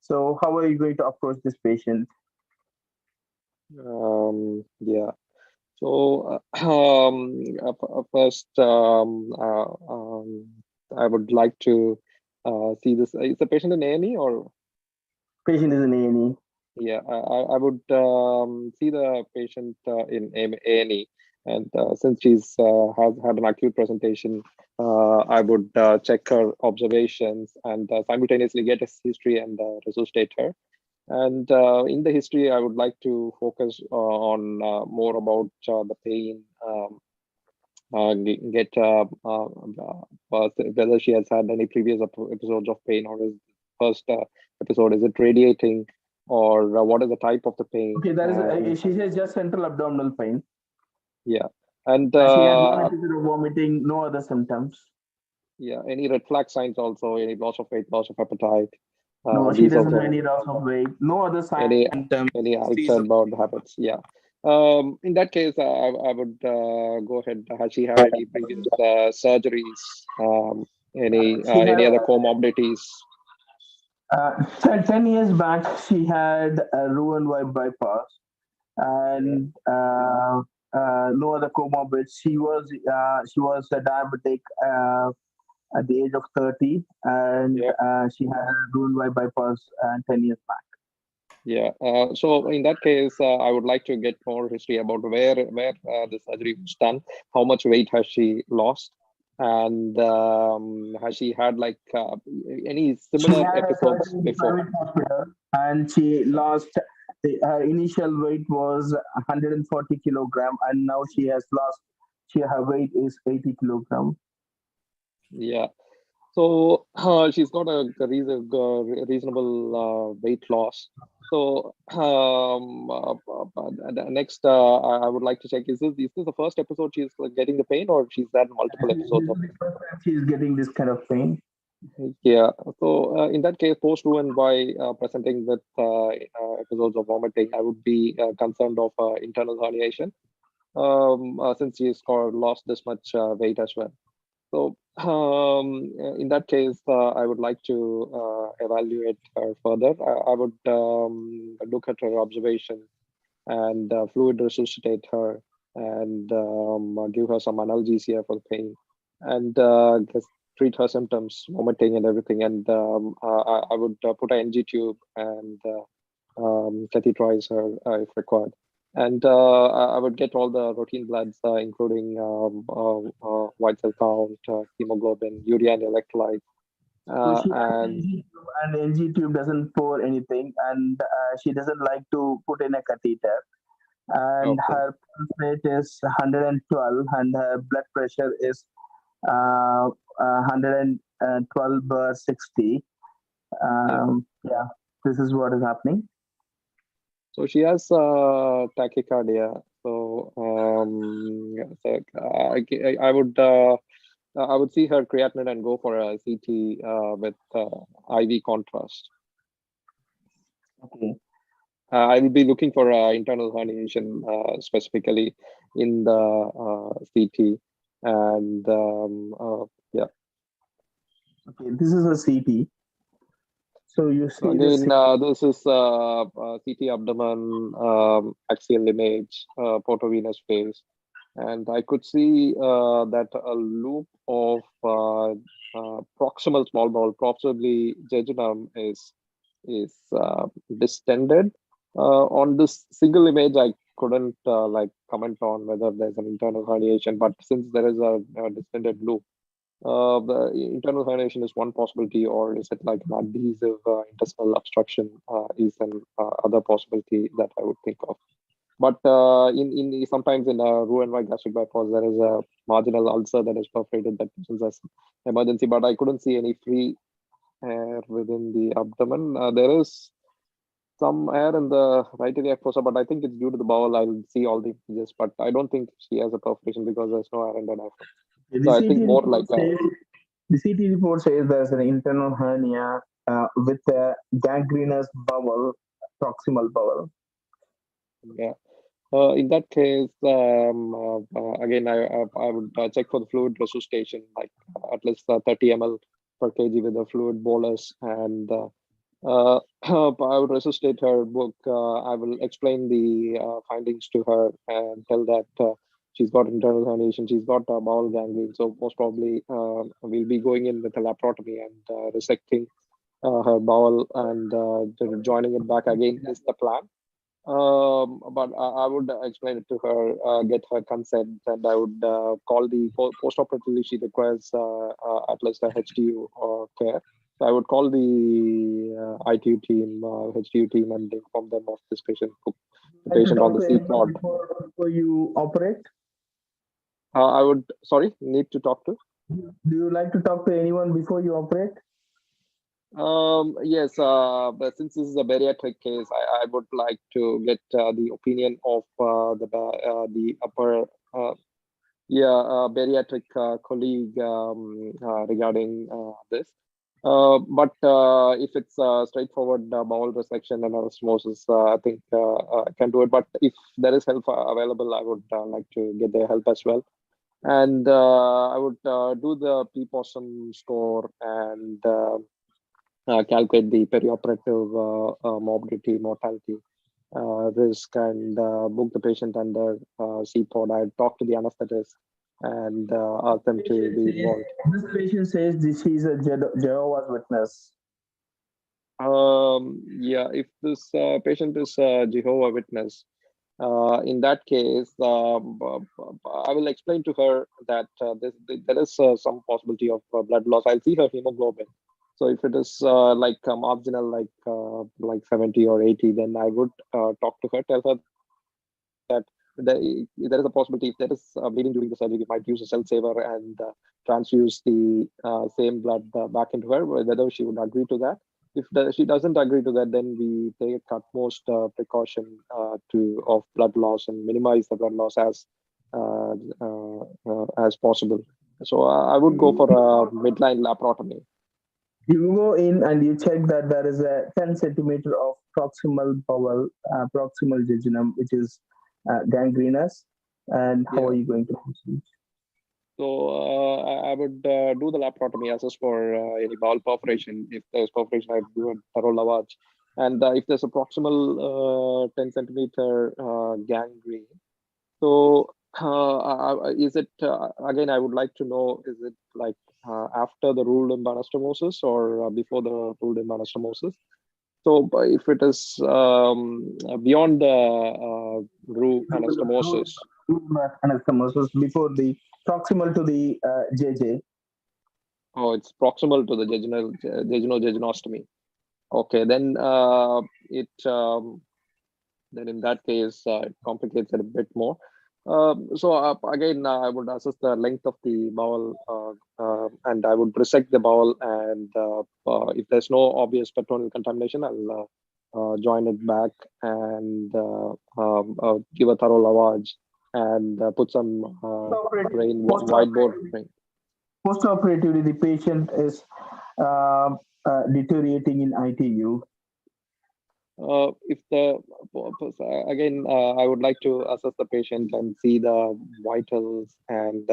So, how are you going to approach this patient? Yeah. So first, I would like to see this. Is the patient in A&E or? Patient is in A&E. Yeah, I would see the patient in A&E, and since she's has had an acute presentation, I would check her observations and simultaneously get a history and resuscitate her. And in the history, I would like to focus on more about the pain, get whether she has had any previous episodes of pain, or is first episode, is it radiating, or what is the type of the pain? Okay, that is. She says just central abdominal pain. Yeah, and she has one episode of vomiting, no other symptoms. Yeah, any red flag signs also, any loss of weight, loss of appetite. No, she doesn't have any loss of weight. No other signs. Any outside bowel habits. Yeah. In that case, I would go ahead. Has she had any previous surgeries? Any other comorbidities? 10 years back, she had a Roux-en-Y bypass, and no other comorbids. She was a diabetic at the age of 30, and she had a Roux-en-Y bypass 10 years back. Yeah. So in that case, I would like to get more history about where the surgery was done, how much weight has she lost, and has she had like any similar episodes before? Hospital, and she lost. Her initial weight was 140 kilogram, and now she has lost. Her weight is 80 kilogram. Yeah. So she's got a reasonable weight loss. So next, I would like to check: is this the first episode she's getting the pain, or she's had multiple episodes of? She's getting this kind of pain. Yeah. So in that case, post Roux-en-Y presenting with episodes of vomiting, I would be concerned of internal herniation, since she's lost this much weight as well. So in that case, I would like to evaluate her further. I would look at her observation and fluid resuscitate her, and give her some analgesia for the pain, and treat her symptoms, vomiting and everything. And I would put an NG tube and catheterize her if required. And I would get all the routine bloods, including white cell count, hemoglobin, urea, and electrolytes. And NG tube doesn't pour anything, and she doesn't like to put in a catheter. And her pulse rate is 112, and her blood pressure is 112/60. Yeah, this is what is happening. So she has tachycardia. So, I would see her creatinine and go for a CT with IV contrast. Okay. I will be looking for internal herniation specifically in the CT, and yeah. Okay, this is a CT. So you see again, this is CT abdomen, axial image, portovenous phase, and I could see that a loop of proximal small bowel, possibly jejunum, is distended. On this single image, I couldn't like comment on whether there's an internal herniation, but since there is a distended loop, the internal herniation is one possibility, or is it like an adhesive intestinal obstruction is an other possibility that I would think of. But in sometimes in a Roux-en-Y gastric bypass, there is a marginal ulcer that is perforated that presents as emergency, but I couldn't see any free air within the abdomen. There is some air in the right iliac fossa, but I think it's due to the bowel. I'll see all the images, but I don't think she has a perforation because there's no air in the diaphragm. So I think more like the CT report says there's an internal hernia with a gangrenous bowel, proximal bowel. Yeah. In that case, again, I would check for the fluid resuscitation, like at least 30 ml per kg with a fluid bolus, and I would resuscitate her book. I will explain the findings to her and tell that she's got internal herniation, she's got bowel gangrene, so most probably we'll be going in with a laparotomy and resecting her bowel and joining it back again is the plan. But I would explain it to her, get her consent, and I would call the post-operatively she requires at least a HTU care. So I would call the ITU team, HTU team, and inform them of this patient, put the patient on the seat pod. Before you operate, I would, sorry, need to talk to? do you like to talk to anyone before you operate? Yes, but since this is a bariatric case, I would like to get the opinion of the upper bariatric colleague regarding this. But if it's straightforward bowel resection and anastomosis, I think I can do it. But if there is help available, I would like to get their help as well. And I would do the PPOSM score and calculate the perioperative morbidity, mortality risk, and book the patient under CPOD. I talk to the anesthetist and ask them to be involved. This patient says this is a Jehovah's Witness. Yeah, if this patient is a Jehovah Witness, in that case, I will explain to her that there is some possibility of blood loss. I'll see her hemoglobin. So if it is like marginal, like 70 or 80, then I would talk to her, tell her that there is a possibility if there is bleeding during the surgery, we might use a cell saver and transfuse the same blood back into her, whether she would agree to that. If she doesn't agree to that, then we take utmost precaution of blood loss and minimize the blood loss as possible. So I would go for a midline laparotomy. You go in and you check that there is a 10 centimeter of proximal bowel, proximal jejunum, which is gangrenous. And how are you going to proceed? So I would do the laparotomy, assess for any bowel perforation. If there's perforation, I would do a thorough lavage. And if there's a proximal 10 centimeter gangrene, so is it, again, I would like to know, is it like after the ruled limb anastomosis or before the ruled limb anastomosis? So if it is beyond the rule anastomosis. Anastomosis before the proximal to the JJ. Oh, it's proximal to the jejunal-jejunostomy. Okay, then then in that case, it complicates it a bit more. So again, I would assess the length of the bowel and I would resect the bowel, and if there's no obvious peritoneal contamination, I'll join it back and give a thorough lavage and put some whiteboard drain. Post-operatively, the patient is deteriorating in ITU. If the again, I would like to assess the patient and see the vitals, and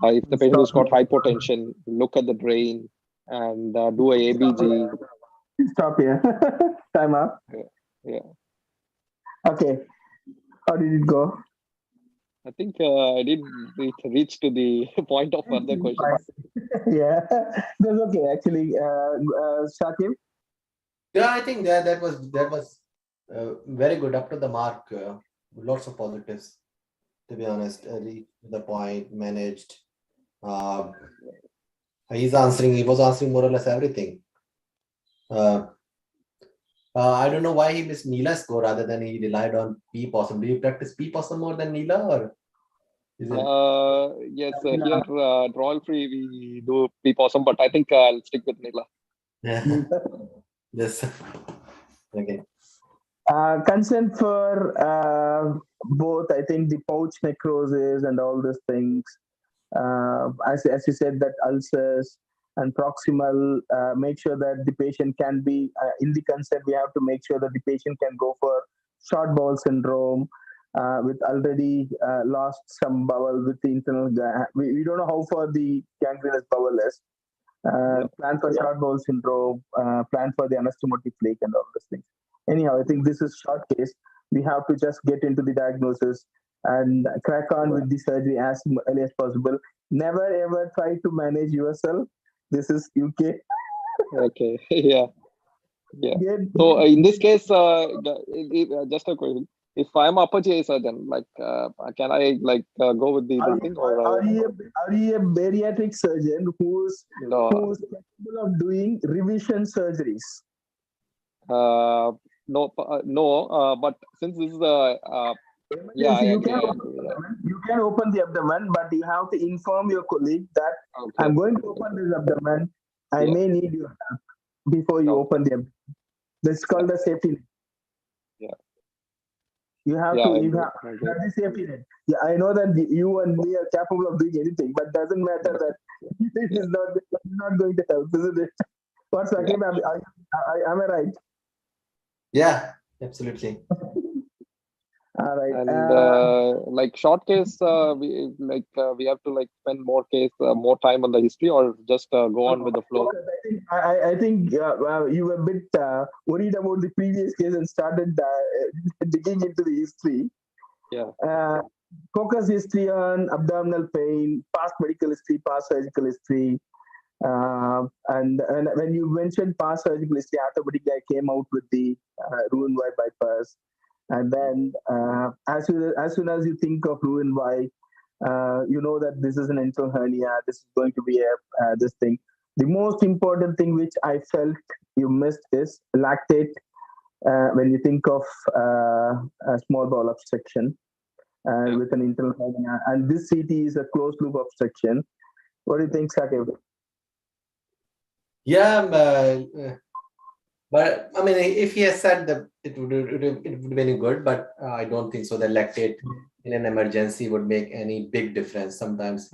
if the patient has got hypotension, look at the drain and do a ABG. Stop here. Time up. Yeah. Okay. How did it go? I think I didn't reach to the point of further questions. Yeah, that's okay. Actually, Shakib. Yeah, I think that was very good, up to the mark. Lots of positives, to be honest. Reached the point, managed. He was answering more or less everything. I don't know why he missed Neela's score rather than he relied on PPOSM. Do you practice PPOSM more than Neela, or is it? Yes, here trial free we do PPOSM, but I think I'll stick with Neela. Yeah. Yes. Okay. Consent for both, I think, the pouch necrosis and all these things. As you said, that ulcers and proximal, make sure that the patient can be, in the consent, we have to make sure that the patient can go for short bowel syndrome with already lost some bowel with the internal. We don't know how far the gangrenous bowel is. Plan for short bowel syndrome, plan for the anastomotic leak and all those things. Anyhow, I think this is short case. We have to just get into the diagnosis and crack on with the surgery as early as possible. Never ever try to manage yourself. This is UK. Okay. Yeah. So in this case, just a question. If I'm upper GI surgeon, like, can I go with the Are thing you, or are you a bariatric surgeon who's no? capable of doing revision surgeries? No, but since this is yeah, I you agree. You can open the abdomen, but you have to inform your colleague that Okay. I'm going to open this abdomen. I may need your help before you open the abdomen. This is called a safety net. Yeah. You have the safety net. Yeah, I know that you and me are capable of doing anything, but doesn't matter that it is not going to help, isn't it? What's Sakib? Am I right? Yeah, absolutely. All right. And like short case, we have to spend more time on the history, or just go on with the flow. I think you were a bit worried about the previous case and started digging into the history. Yeah. Focus history on abdominal pain, past medical history, past surgical history. And when you mentioned past surgical history, automatically I came out with the Roux-en-Y bypass. And then as soon as you think of Roux-en-Y, you know that this is an internal hernia. This is going to be this thing. The most important thing which I felt you missed is lactate. When you think of a small bowel obstruction with an internal hernia, and this CT is a closed loop obstruction. What do you think, Sakib? Yeah, but I mean, if he has said that it would be very good, but I don't think so. The lactate in an emergency would make any big difference. Sometimes,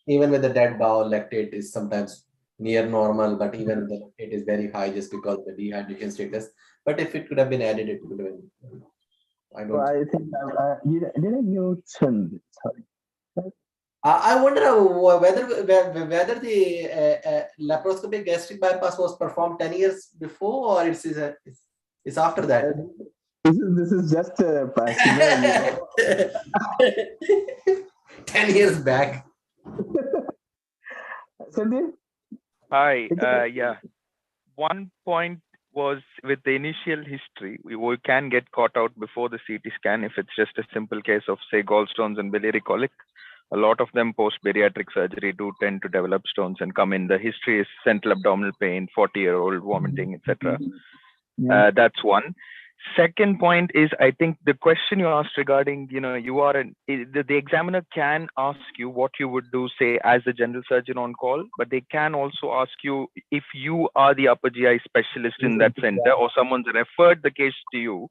even with the dead bowel, lactate is sometimes near normal, but even the lactate is very high just because of the dehydration status. But if it could have been added, it would have been. I think didn't Newton. Sorry. I wonder whether the laparoscopic gastric bypass was performed 10 years before, or it's after that. This is just a pass. 10 years back. Sandeep? Hi. Yeah. One point was with the initial history, we can get caught out before the CT scan if it's just a simple case of, say, gallstones and biliary colic. A lot of them post-bariatric surgery do tend to develop stones and come in. The history is central abdominal pain, 40-year-old vomiting, etc. That's one. Second point is, I think the question you asked regarding, the examiner can ask you what you would do, say, as a general surgeon on call, but they can also ask you if you are the upper GI specialist in that center, or someone's referred the case to you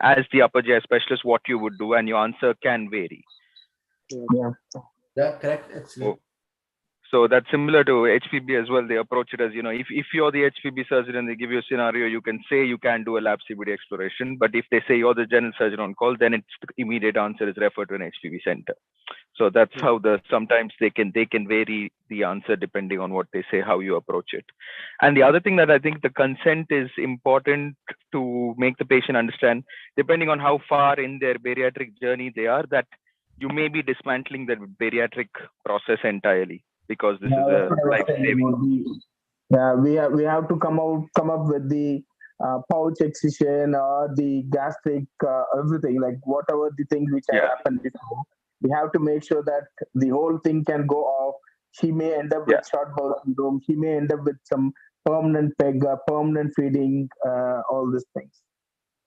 as the upper GI specialist, what you would do, and your answer can vary. Yeah, correct. Absolutely. So that's similar to HPB as well. They approach it as, if you're the HPB surgeon and they give you a scenario, you can say you can do a lap CBD exploration. But if they say you're the general surgeon on call, then its immediate answer is refer to an HPB center. So that's how sometimes they can vary the answer depending on what they say, how you approach it. And the other thing that I think the consent is important to make the patient understand, depending on how far in their bariatric journey they are, that you may be dismantling the bariatric process entirely, because this is a life-saving. Yeah, we have to come up with the pouch excision or the gastric everything, like whatever the things which have happened before. We have to make sure that the whole thing can go off. She may end up with short bowel syndrome. She may end up with some permanent peg, permanent feeding, all these things.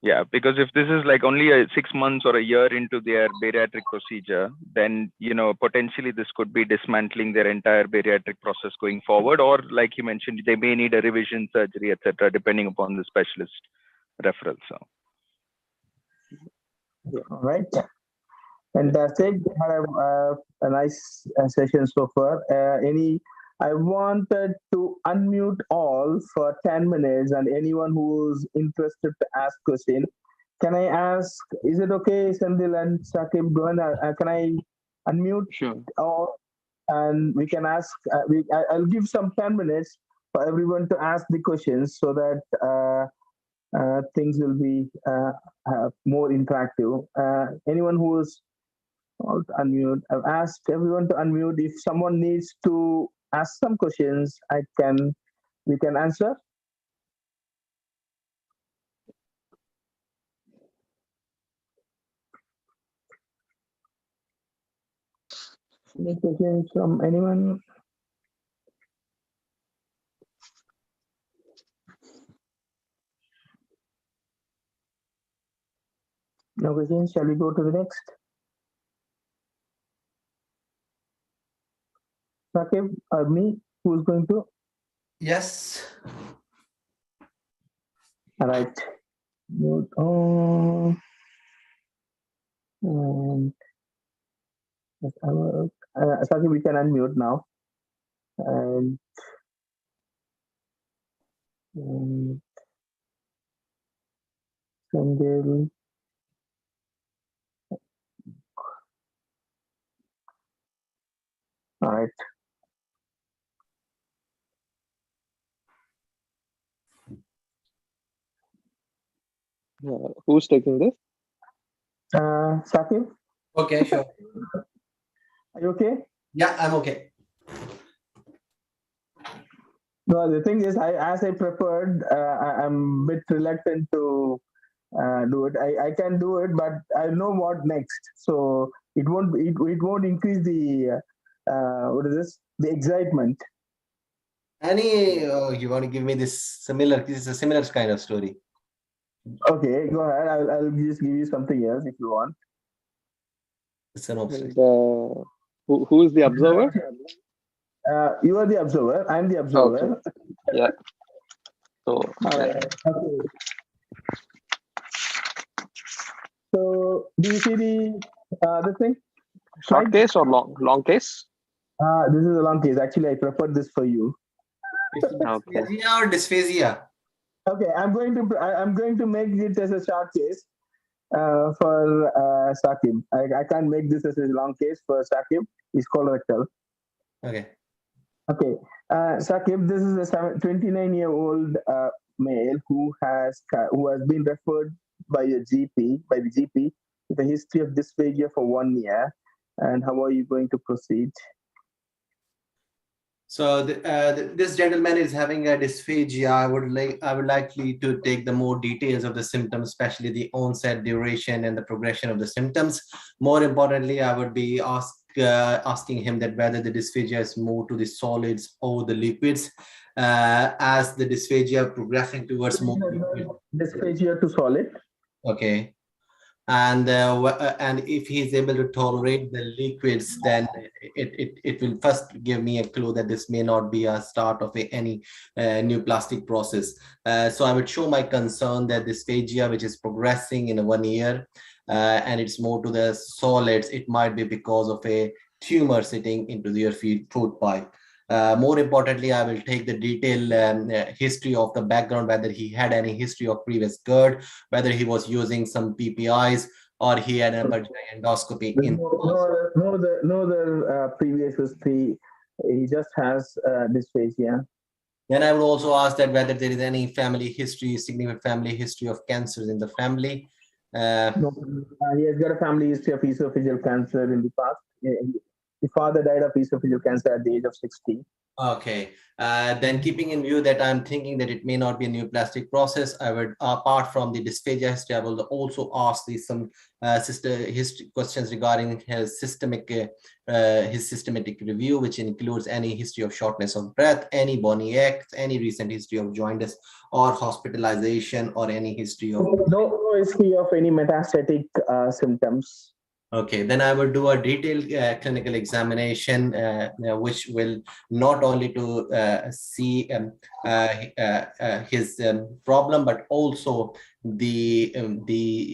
Yeah, because if this is like only 6 months or a year into their bariatric procedure, then, potentially this could be dismantling their entire bariatric process going forward. Or like you mentioned, they may need a revision surgery, etc., depending upon the specialist referral. So. All right. Fantastic. A nice session so far. I wanted to unmute all for 10 minutes, and anyone who's interested to ask question can I ask, is it okay, Sandil and Sakib, go ahead, can I unmute Sure. or, and we can ask, I'll give some 10 minutes for everyone to ask the questions so that things will be more interactive. Anyone who is not unmute, I've asked everyone to unmute. If someone needs to ask some questions, we can answer. Any questions from anyone? No questions. Shall we go to the next? Sakib or me? Who's going to? Yes. All right. Mute on. And Sakib, we can unmute now. And Sandil. All right. Who's taking this? Sakib, Okay, sure. are you okay? Yeah, I'm okay. No, the thing is, as I prepared, I'm a bit reluctant to do it. I can do it, but I know what next. So it won't increase the what is this? The excitement. You want to give me this similar? This is a similar kind of story. Okay, go ahead. I'll just give you something else if you want. It's an option. And, who is the observer? You are the observer. I'm the observer. Okay. Yeah. So, All right. Okay. So, do you see the thing? short case or long case? This is a long case. Actually, I prepared this for you. Dysphagia or dysphagia? Okay, I'm going to make it as a short case for Sakib. I can't make this as a long case for Sakib. It's colorectal. Okay. Okay, Sakib, this is a 29-year-old male who has been referred by the GP with a history of dysphagia for 1 year. And how are you going to proceed? So this gentleman is having a dysphagia. I would likely to take the more details of the symptoms, especially the onset, duration, and the progression of the symptoms. More importantly, I would be asking him that whether the dysphagia is more to the solids or the liquids. As the dysphagia progressing towards more liquid. Dysphagia to solid. Okay. And if he's able to tolerate the liquids, then it will first give me a clue that this may not be a start of any new plastic process. So I would show my concern that dysphagia, which is progressing in 1 year, and it's more to the solids, it might be because of a tumor sitting into your food pipe. More importantly, I will take the detailed history of the background, whether he had any history of previous GERD, whether he was using some PPIs, or he had an endoscopy. No other previous history. He just has dysphagia. Then I would also ask that whether there is any family history, significant family history of cancers in the family. No, he has got a family history of esophageal cancer in the past. The father died of esophageal cancer at the age of 60. Okay. Then keeping in view that I'm thinking that it may not be a new plastic process, I would, apart from the dysphagia history, I will also ask some history questions regarding his systemic review, which includes any history of shortness of breath, any bony aches, any recent history of jaundice or hospitalization, or any history of no history of any metastatic symptoms. Okay, then I will do a detailed clinical examination, which will not only to see his problem, but also the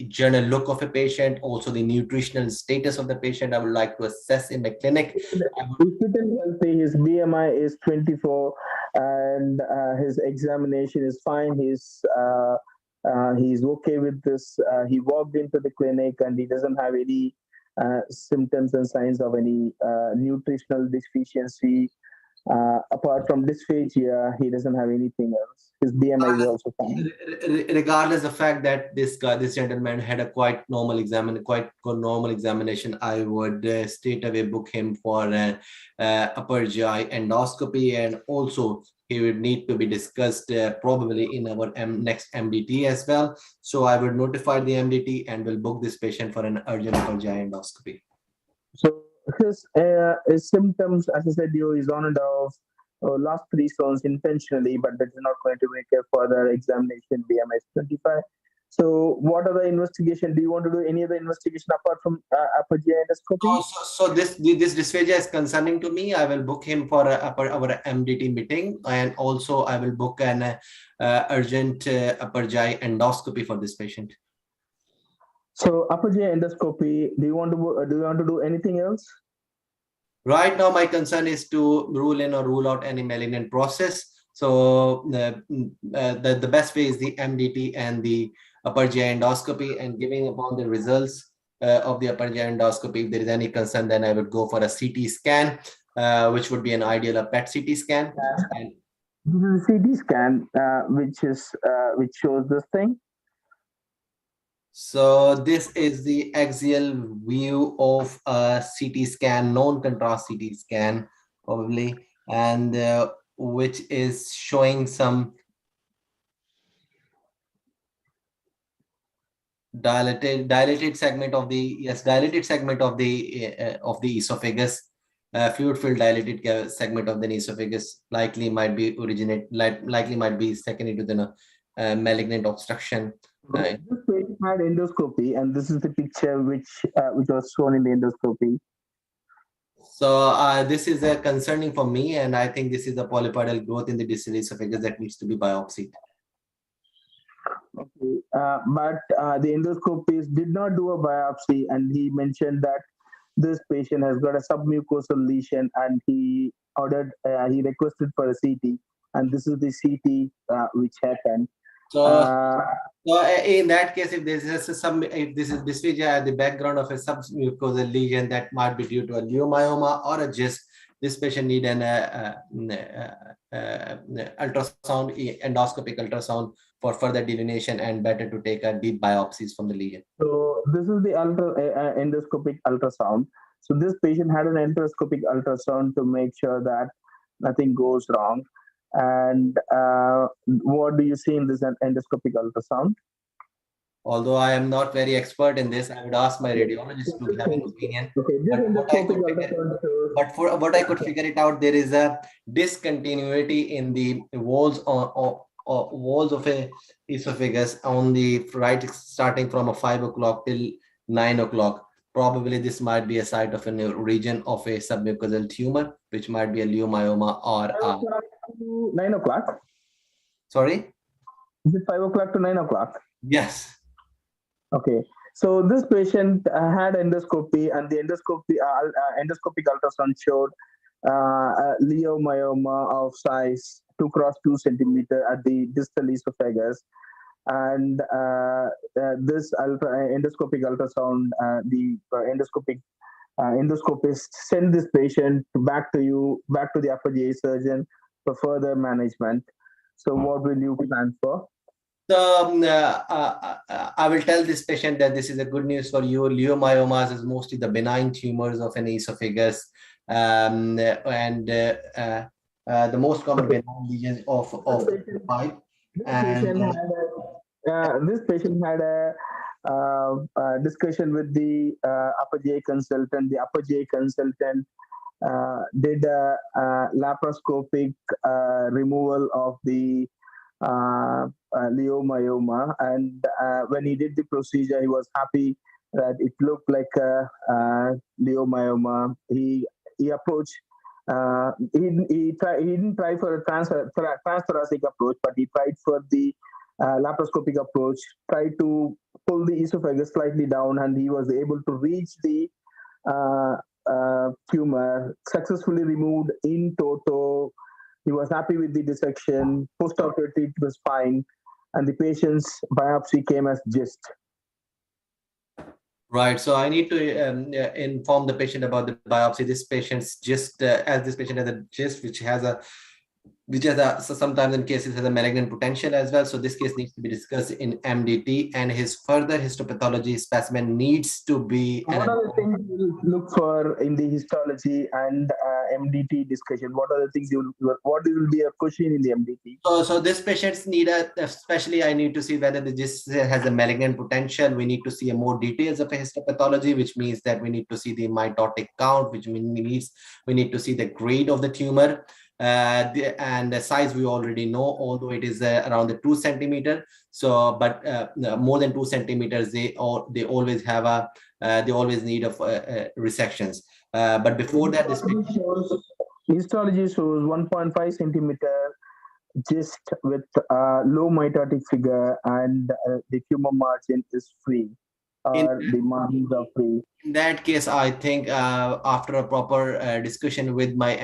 general look of a patient, also the nutritional status of the patient. I would like to assess in the clinic. He's healthy. His BMI is 24, and his examination is fine. His He's okay with this. He walked into the clinic and he doesn't have any symptoms and signs of any nutritional deficiency. Apart from dysphagia, he doesn't have anything else. His BMI is also fine. Regardless of the fact that this gentleman had a quite normal examination, I would straight away book him for upper GI endoscopy, and also he would need to be discussed probably in our next MDT as well. So I would notify the MDT and will book this patient for an urgent upper GI endoscopy. So his symptoms, as I said, is on and off. Last 3 stones intentionally, but that is not going to make a further examination. BMI is 25. So, what other investigation? Do you want to do any other investigation apart from upper GI endoscopy? So this dysphagia is concerning to me. I will book him for our MDT meeting, and also I will book an urgent upper GI endoscopy for this patient. So upper GI endoscopy. Do you want to do anything else? Right now, my concern is to rule in or rule out any malignant process. So the best way is the MDT and the upper GI endoscopy, and giving upon the results of the upper GI endoscopy, if there is any concern, then I would go for a CT scan, which would be an ideal a PET CT scan. And this is a CT scan, which shows this thing. so this is the axial view of a CT scan, non-contrast CT scan, probably, and which is showing some dilated segment of the esophagus, fluid filled dilated segment of the esophagus, likely might be secondary to the malignant obstruction. This patient had endoscopy, and this is the picture which was shown in the endoscopy. So this is concerning for me, and I think this is a polypoidal growth in the distal esophagus that needs to be biopsied. Okay, but the endoscopist did not do a biopsy, and he mentioned that this patient has got a submucosal lesion, and he requested for a CT, and this is the CT which happened. So in that case, if this is dysphagia at the background of a submucosal lesion, that might be due to a leiomyoma or a GIST. This patient need an ultrasound, endoscopic ultrasound for further delineation, and better to take a deep biopsies from the lesion. So this is the endoscopic ultrasound. So this patient had an endoscopic ultrasound to make sure that nothing goes wrong. And what do you see in this endoscopic ultrasound? Although I am not very expert in this, I would ask my radiologist to have an opinion. Okay, but for what I could figure it out, there is a discontinuity in the walls walls of a esophagus on the right, starting from a 5 o'clock till 9 o'clock. Probably this might be a site of a region of a submucosal tumor, which might be a leiomyoma or 9 o'clock. Sorry? Is it 5 o'clock to 9 o'clock? Yes. Okay. So this patient had endoscopy, and the endoscopic ultrasound showed leiomyoma of size 2 cross 2 centimeter at the distal esophagus. And this endoscopic ultrasound, the endoscopist sent this patient back to the upper GI surgeon for further management. So what will you plan for? So I will tell this patient that this is a good news for you. Leiomyomas is mostly the benign tumors of an esophagus, and the most common benign lesions of the pipe. And this patient had a discussion with the upper GI consultant. The upper GI consultant did a laparoscopic removal of the leiomyoma, and when he did the procedure, he was happy that it looked like a leiomyoma. He approached. He didn't try for a transthoracic approach, but he tried for the laparoscopic approach. Tried to pull the esophagus slightly down, and he was able to reach the tumor. Successfully removed in toto. He was happy with the dissection. Post-operatively, it was fine. and the patient's biopsy came as GIST. Right. So I need to inform the patient about the biopsy. This patient's GIST, as this patient has a GIST, so sometimes in cases has a malignant potential as well. So this case needs to be discussed in MDT, and his further histopathology specimen needs to be. What are the things you look for in the histology and MDT discussion? What are the things what will be a question in the MDT? So this patients need especially I need to see whether the GIST has a malignant potential. We need to see more details of a histopathology, which means that we need to see the mitotic count, which means we need to see the grade of the tumor. And the size we already know, although it is around the 2 centimeter. So, but more than 2 centimeters, they always have they always need of resections. But before that, this histology shows 1.5 centimeter GIST with low mitotic figure, and the tumor margin is free. The margins are free. In that case, I think after a proper discussion with my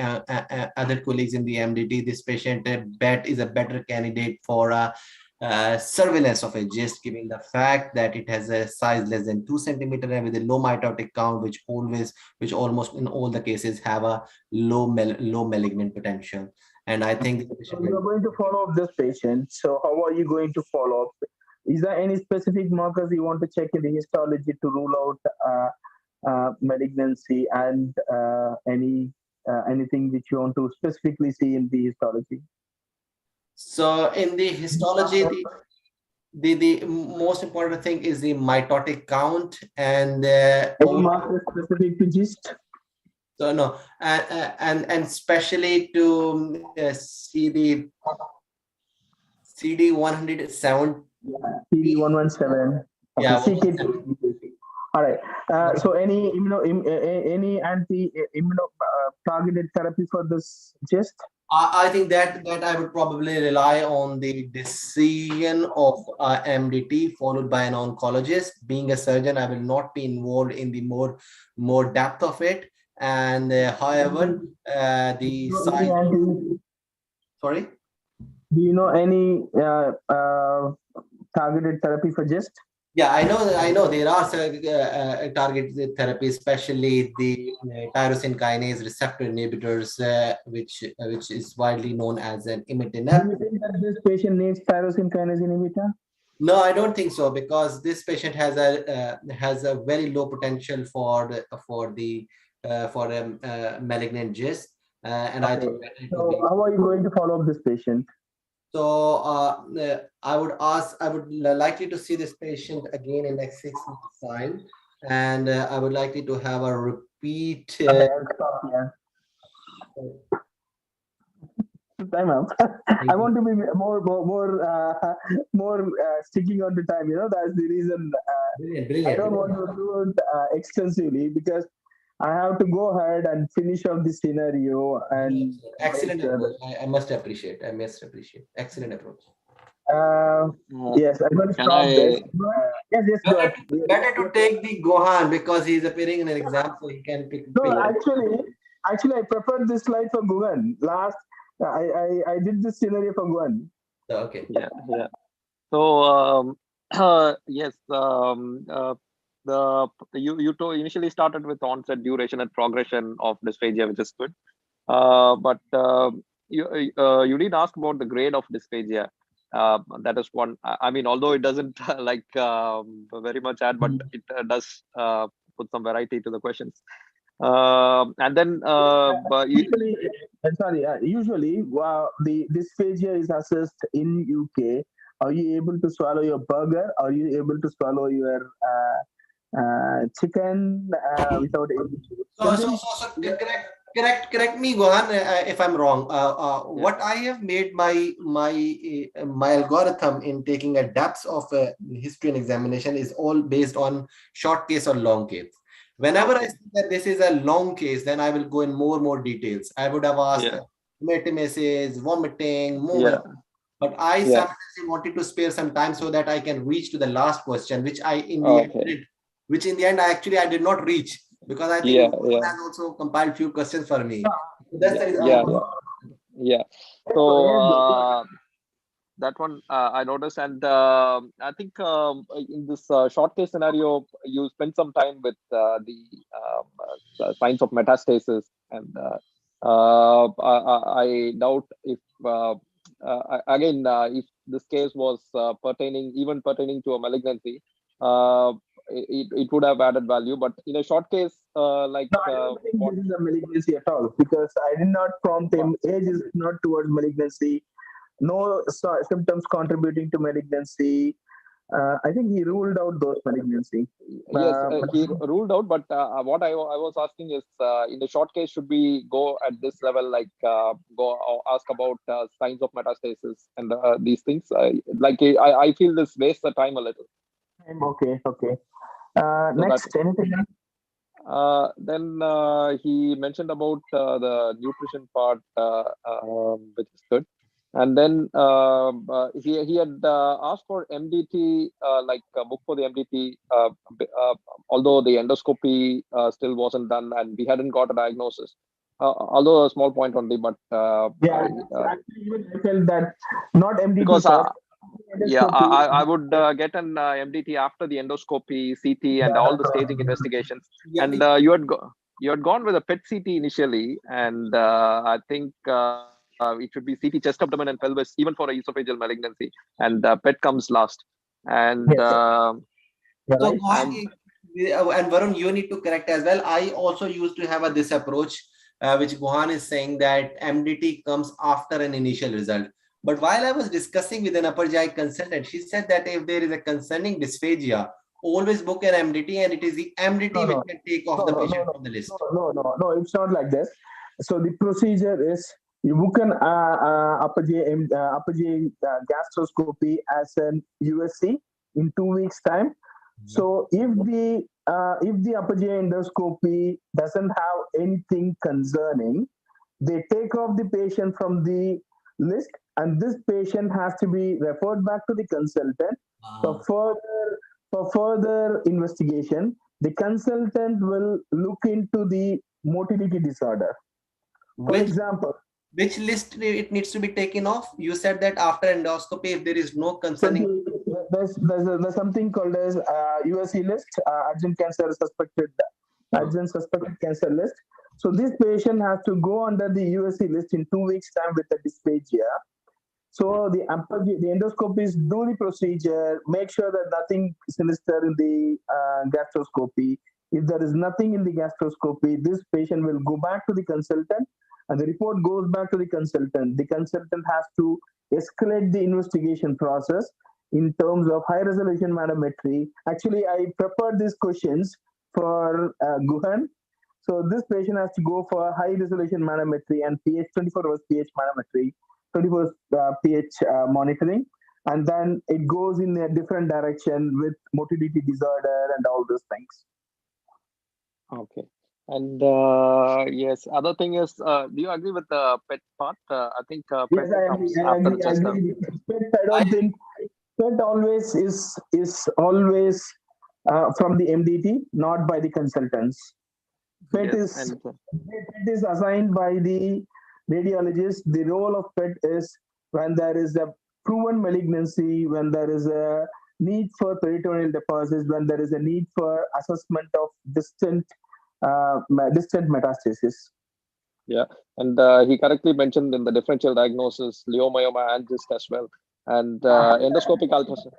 other colleagues in the MDT, this patient is a better candidate for surveillance of a GIST, given the fact that it has a size less than 2 centimeter and with a low mitotic count, which almost in all the cases have a low malignant potential. And I think you're going to follow up this patient. So how are you going to follow up? Is there any specific markers you want to check in the histology to rule out malignancy, and anything which you want to specifically see in the histology? So in the histology, the most important thing is the mitotic count, and any marker specific to GIST? So no, and especially to see the CD107. CD117. Okay, Yeah. CK2. All right. So any anti targeted therapy for this GIST? I think that I would probably rely on the decision of MDT followed by an oncologist. Being a surgeon, I will not be involved in the more depth of it. And however, the size. Sorry. Do you know any targeted therapy for GIST? Yeah, I know there are targeted therapy, especially the tyrosine kinase receptor inhibitors, which is widely known as an imatinib. Do you think that this patient needs tyrosine kinase inhibitor? No, I don't think so, because this patient has a very low potential for malignant GIST, and okay. I think that it so how are you going to follow up this patient? So I would likely to see this patient again in next 6 months' time, and I would likely to have a repeat. Time out. I want to be more sticking on the time. That's the reason. Brilliant. I don't want to do it extensively, because I have to go ahead and finish up the scenario. And excellent approach. I must appreciate. Excellent approach. Yes, I'm going to stop this. Yes, better to take the Gohan, because he's appearing in an exam, so he can pick. No, actually, I prepared this slide for Gohan. I did this scenario for Gohan. Okay. Yeah. So yes. You initially started with onset, duration, and progression of dysphagia, which is good. But you didn't ask about the grade of dysphagia. That is one. I mean, although it doesn't very much add, but it does put some variety to the questions. And then usually the dysphagia is assessed in UK. Are you able to swallow your burger? Are you able to swallow your chicken without able to? Correct me, Gohan, if I'm wrong. What I have made my algorithm in taking a depth of history and examination is all based on short case or long case. Whenever I see that this is a long case, then I will go in more details. I would have asked hematemesis, vomiting, movement. Yeah. But I simultaneously wanted to spare some time so that I can reach to the last question, which in the end I did not reach, because I think has also compiled few questions for me. So that's the reason. Yeah. So that one I noticed, and I think in this short case scenario, you spent some time with signs of metastasis, and I doubt if again if this case was pertaining to a malignancy, it would have added value. But in a short case, like No, I don't think what? this is a malignancy at all, because I did not prompt him. Age is not towards malignancy. No symptoms contributing to malignancy. I think he ruled out those malignancy. Yes, But he ruled out. But what I was asking is, in the short case, should we go at this level, like go ask about signs of metastasis and these things? Like I feel this wastes the time a little. okay. So Next, anything else? then he mentioned about the nutrition part, which is good. And then he had asked for MDT, like book for the MDT, although the endoscopy still wasn't done and we hadn't got a diagnosis. Although a small point only, but Actually, even I felt that not MDT because first. yeah, endoscopy. I would get an MDT after the endoscopy, CT, and all the staging investigations. And you had gone with a PET CT initially, and I think it should be CT chest, abdomen, and pelvis, even for a esophageal malignancy. And PET comes last. And Yes, you're So, right. and Varun, you need to correct as well. I also used to have this approach, which Guhan is saying that MDT comes after an initial result. But while I was discussing with an upper GI consultant, she said that if there is a concerning dysphagia, always book an MDT, and it is the MDT which can take off the patient from the list. No, it's not like this. So the procedure is you book an upper GI gastroscopy as an USC in 2 weeks time. So if the upper GI endoscopy doesn't have anything concerning, they take off the patient from the list, and this patient has to be referred back to the consultant for further investigation. The consultant will look into the motility disorder. For example, which list it needs to be taken off? You said that after endoscopy, if there is no concerning. There's something called as USC list, urgent suspected cancer list. So this patient has to go under the USC list in 2 weeks time with the dysphagia. So the endoscopists do the procedure, make sure that nothing sinister in the gastroscopy. If there is nothing in the gastroscopy, this patient will go back to the consultant, and the report goes back to the consultant. The consultant has to escalate the investigation process in terms of high resolution manometry. Actually, I prepared these questions for Guhan. So this patient has to go for high resolution manometry and pH 24 hours pH manometry, 24 pH monitoring, and then it goes in a different direction with motility disorder and all those things. Okay. And yes, other thing is, do you agree with the PET part? I think PET yes, I agree. I agree. I don't think PET always is always from the MDT, not by the consultants. PET is assigned by the radiologist. The role of PET is when there is a proven malignancy, when there is a need for peritoneal deposits, when there is a need for assessment of distant metastasis. Yeah, and he correctly mentioned in the differential diagnosis, leiomyoma and GIST as well, and endoscopic ultrasound.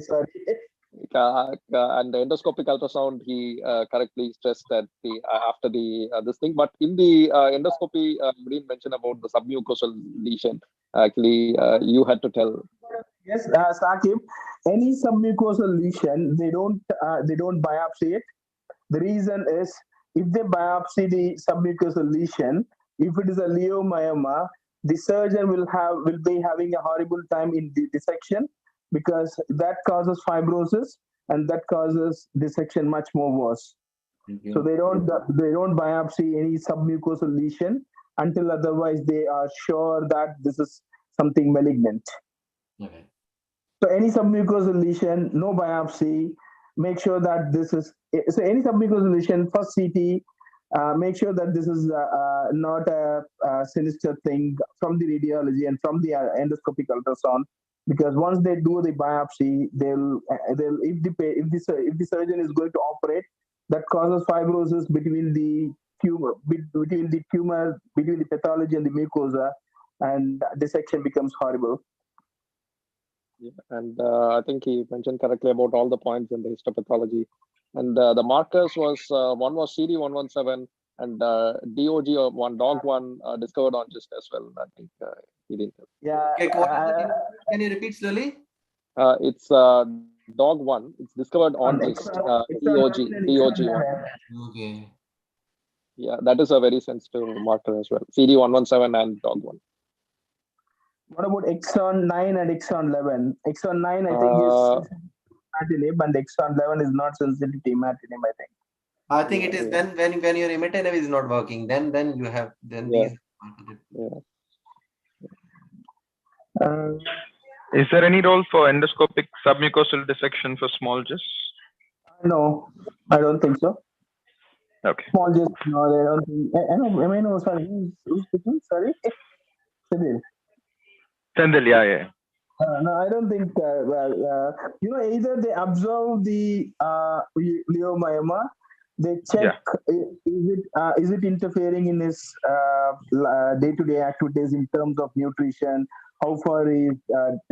Sorry. And the endoscopic ultrasound, he correctly stressed that after the this thing. But in the endoscopy, you didn't mention about the submucosal lesion. Actually, you had to tell. Yes, Saqib, any submucosal lesion, they don't biopsy it. The reason is, if they biopsy the submucosal lesion, if it is a leiomyoma, the surgeon will be having a horrible time in the dissection, because that causes fibrosis and that causes dissection much more worse. So they don't biopsy any submucosal lesion until otherwise they are sure that this is something malignant. Okay. So any submucosal lesion, no biopsy. Make sure that this is so. Any submucosal lesion, first CT, make sure that this is not a sinister thing from the radiology and from the endoscopic ultrasound, because once they do the biopsy, they'll if the surgeon is going to operate, that causes fibrosis between the tumor between the pathology and the mucosa, and dissection becomes horrible. Yeah. And I think he mentioned correctly about all the points in the histopathology. And the markers was one was CD117 and DOG1 discovered on GIST as well. I think he didn't. Yeah. Okay, can you repeat slowly? It's DOG1. It's discovered on GIST. DOG1. Okay. Yeah, that is a very sensitive marker as well. CD117 and DOG1. What about exon 9 and exon 11? Exon 9, I think, is imatinib, and exon 11 is not sensitive to imatinib, I think. I think it is then when your imatinib is not working, then you have these. Is there any role for endoscopic submucosal dissection for small GIST? No, I don't think so. Okay. Small GIST, no, they don't think. I know, sorry, who's speaking? Sorry? Sudhir. Sendil, yeah. No, I don't think. Either they observe the leiomyoma, they check is it interfering in his day-to-day activities in terms of nutrition, how far he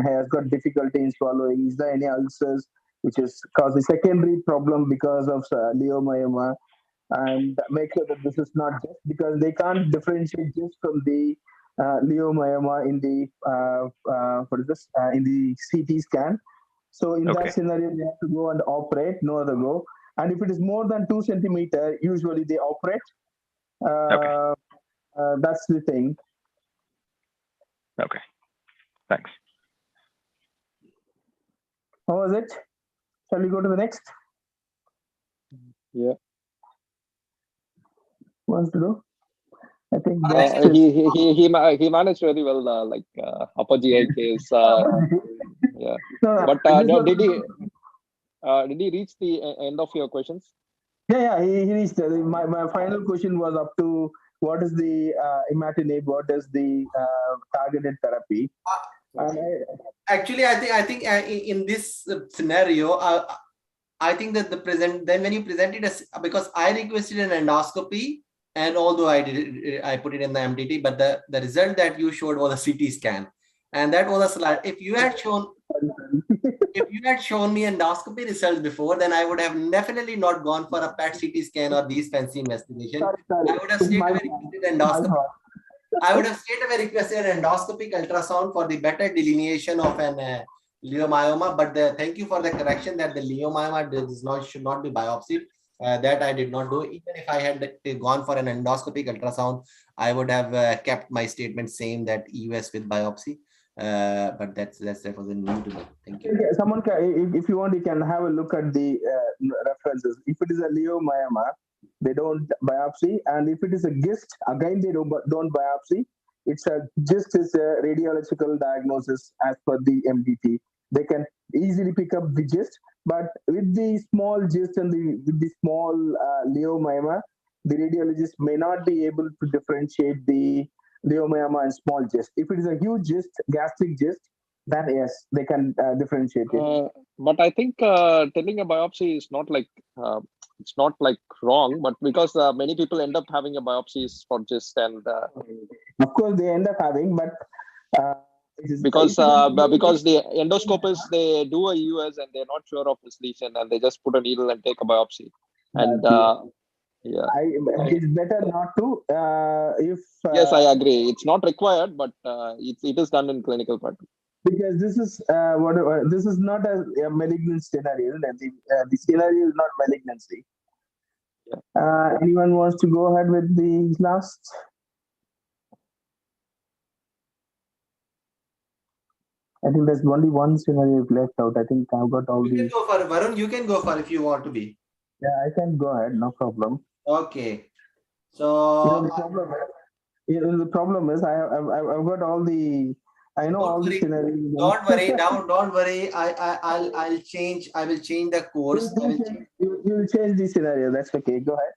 has got difficulty in swallowing, is there any ulcers which is cause a secondary problem because of leiomyoma, and make sure that this is not just because they can't differentiate just from the leiomyoma in the in the CT scan. So in that scenario, they have to go and operate, no other go. And if it is more than 2 centimeters, usually they operate. That's the thing. Okay, thanks. How was it? Shall we go to the next? Yeah. Wants to do? I think he managed very well, like upper GI case. Yeah. But did he reach the end of your questions? Yeah, he reached. My final question was up to what is the imatinib, what is the targeted therapy. Actually, I think in this scenario, I think that when you presented us, because I requested an endoscopy, and although I put it in the MDT, but the result that you showed was a CT scan, and that was a slide. If you had shown me endoscopy results before, then I would have definitely not gone for a PET CT scan or these fancy investigations. I would have straight away requested endoscopy. I would have straight away requested an endoscopic ultrasound for the better delineation of an leiomyoma. But thank you for the correction that the leiomyoma should not be biopsied. That I did not do. Even if I had gone for an endoscopic ultrasound, I would have kept my statement same that EUS with biopsy. But that was a new to me. Thank you. Someone if you want, you can have a look at the references. If it is a leiomyoma, they don't biopsy, and if it is a GIST, again they don't biopsy. It's a GIST is a radiological diagnosis as per the MDT. They can easily pick up the GIST, but with the small GIST and with the small leiomyoma, the radiologist may not be able to differentiate the leiomyoma and small GIST. If it is a huge GIST, gastric GIST, then yes, they can differentiate it. But I think telling a biopsy is not like it's not like wrong, but because many people end up having a biopsies for GIST, and of course they end up having, but because the endoscopists, they do a EUS and they're not sure of this lesion, and they just put a needle and take a biopsy, and it's better not to. Yes, I agree. It's not required, but it is done in clinical practice. Because this is this is not a malignant scenario. The scenario is not malignancy. Yeah. Anyone wants to go ahead with the last? I think there's only one scenario left out. I think I've got all You can go for it, Varun. You can go for it if you want to be. Yeah, I can go ahead. No problem. Okay. So the problem is I've got all the. I know all the scenarios. Don't worry. Now, don't worry. I'll change. I will change the course. You will change the scenario. That's okay. Go ahead.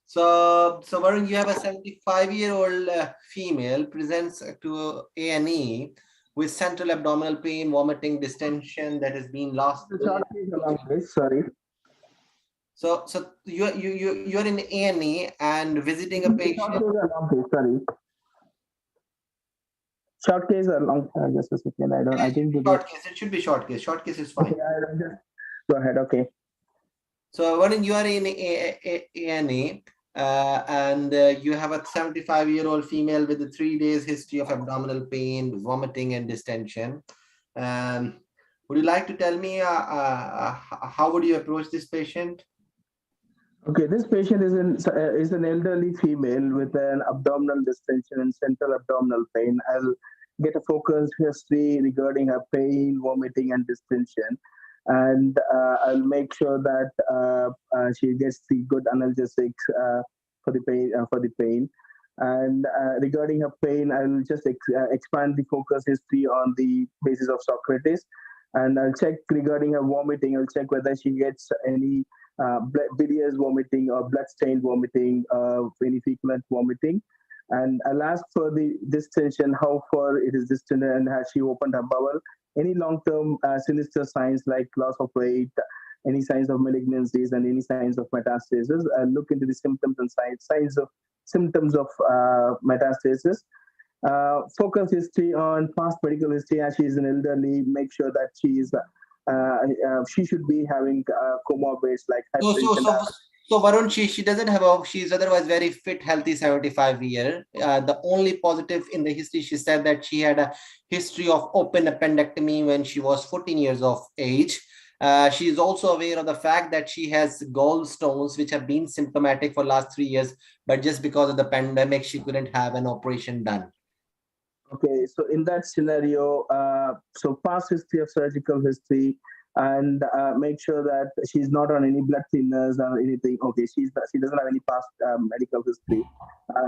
So Varun, you have a 75-year-old female presents to A&E with central abdominal pain, vomiting, distension that has been last. Sorry. So you're in A&E and visiting a patient. Sorry. Short case or long? Just a second. I think Short case. It should be short case. Short case is fine. Okay, go ahead. Okay. So when you are in A&E and you have a 75-year-old female with a 3 days history of abdominal pain, vomiting, and distension. Would you like to tell me how would you approach this patient? Okay, this patient is an elderly female with an abdominal distension and central abdominal pain. I'll get a focused history regarding her pain, vomiting, and distension, and I'll make sure that she gets the good analgesics for the pain. And regarding her pain, I'll just expand the focus history on the basis of Socrates, and I'll check regarding her vomiting. I'll check whether she gets any bilious vomiting or blood-stained vomiting, any frequent vomiting. And I'll ask for the distension, how far it is distant, and has she opened her bowel. Any long-term sinister signs like loss of weight, any signs of malignancies, and any signs of metastasis. I'll look into the symptoms and symptoms of metastasis. Focus history on past medical history, as she is an elderly. Make sure that she should be having comorbids like hypertension. So Varun, she doesn't have she's otherwise very fit, healthy 75-year. The only positive in the history, she said that she had a history of open appendectomy when she was 14 years of age. She is also aware of the fact that she has gallstones, which have been symptomatic for last 3 years, but just because of the pandemic, she couldn't have an operation done. Okay, so in that scenario, so past history of surgical history, and make sure that she's not on any blood thinners or anything. Okay, she doesn't have any past medical history,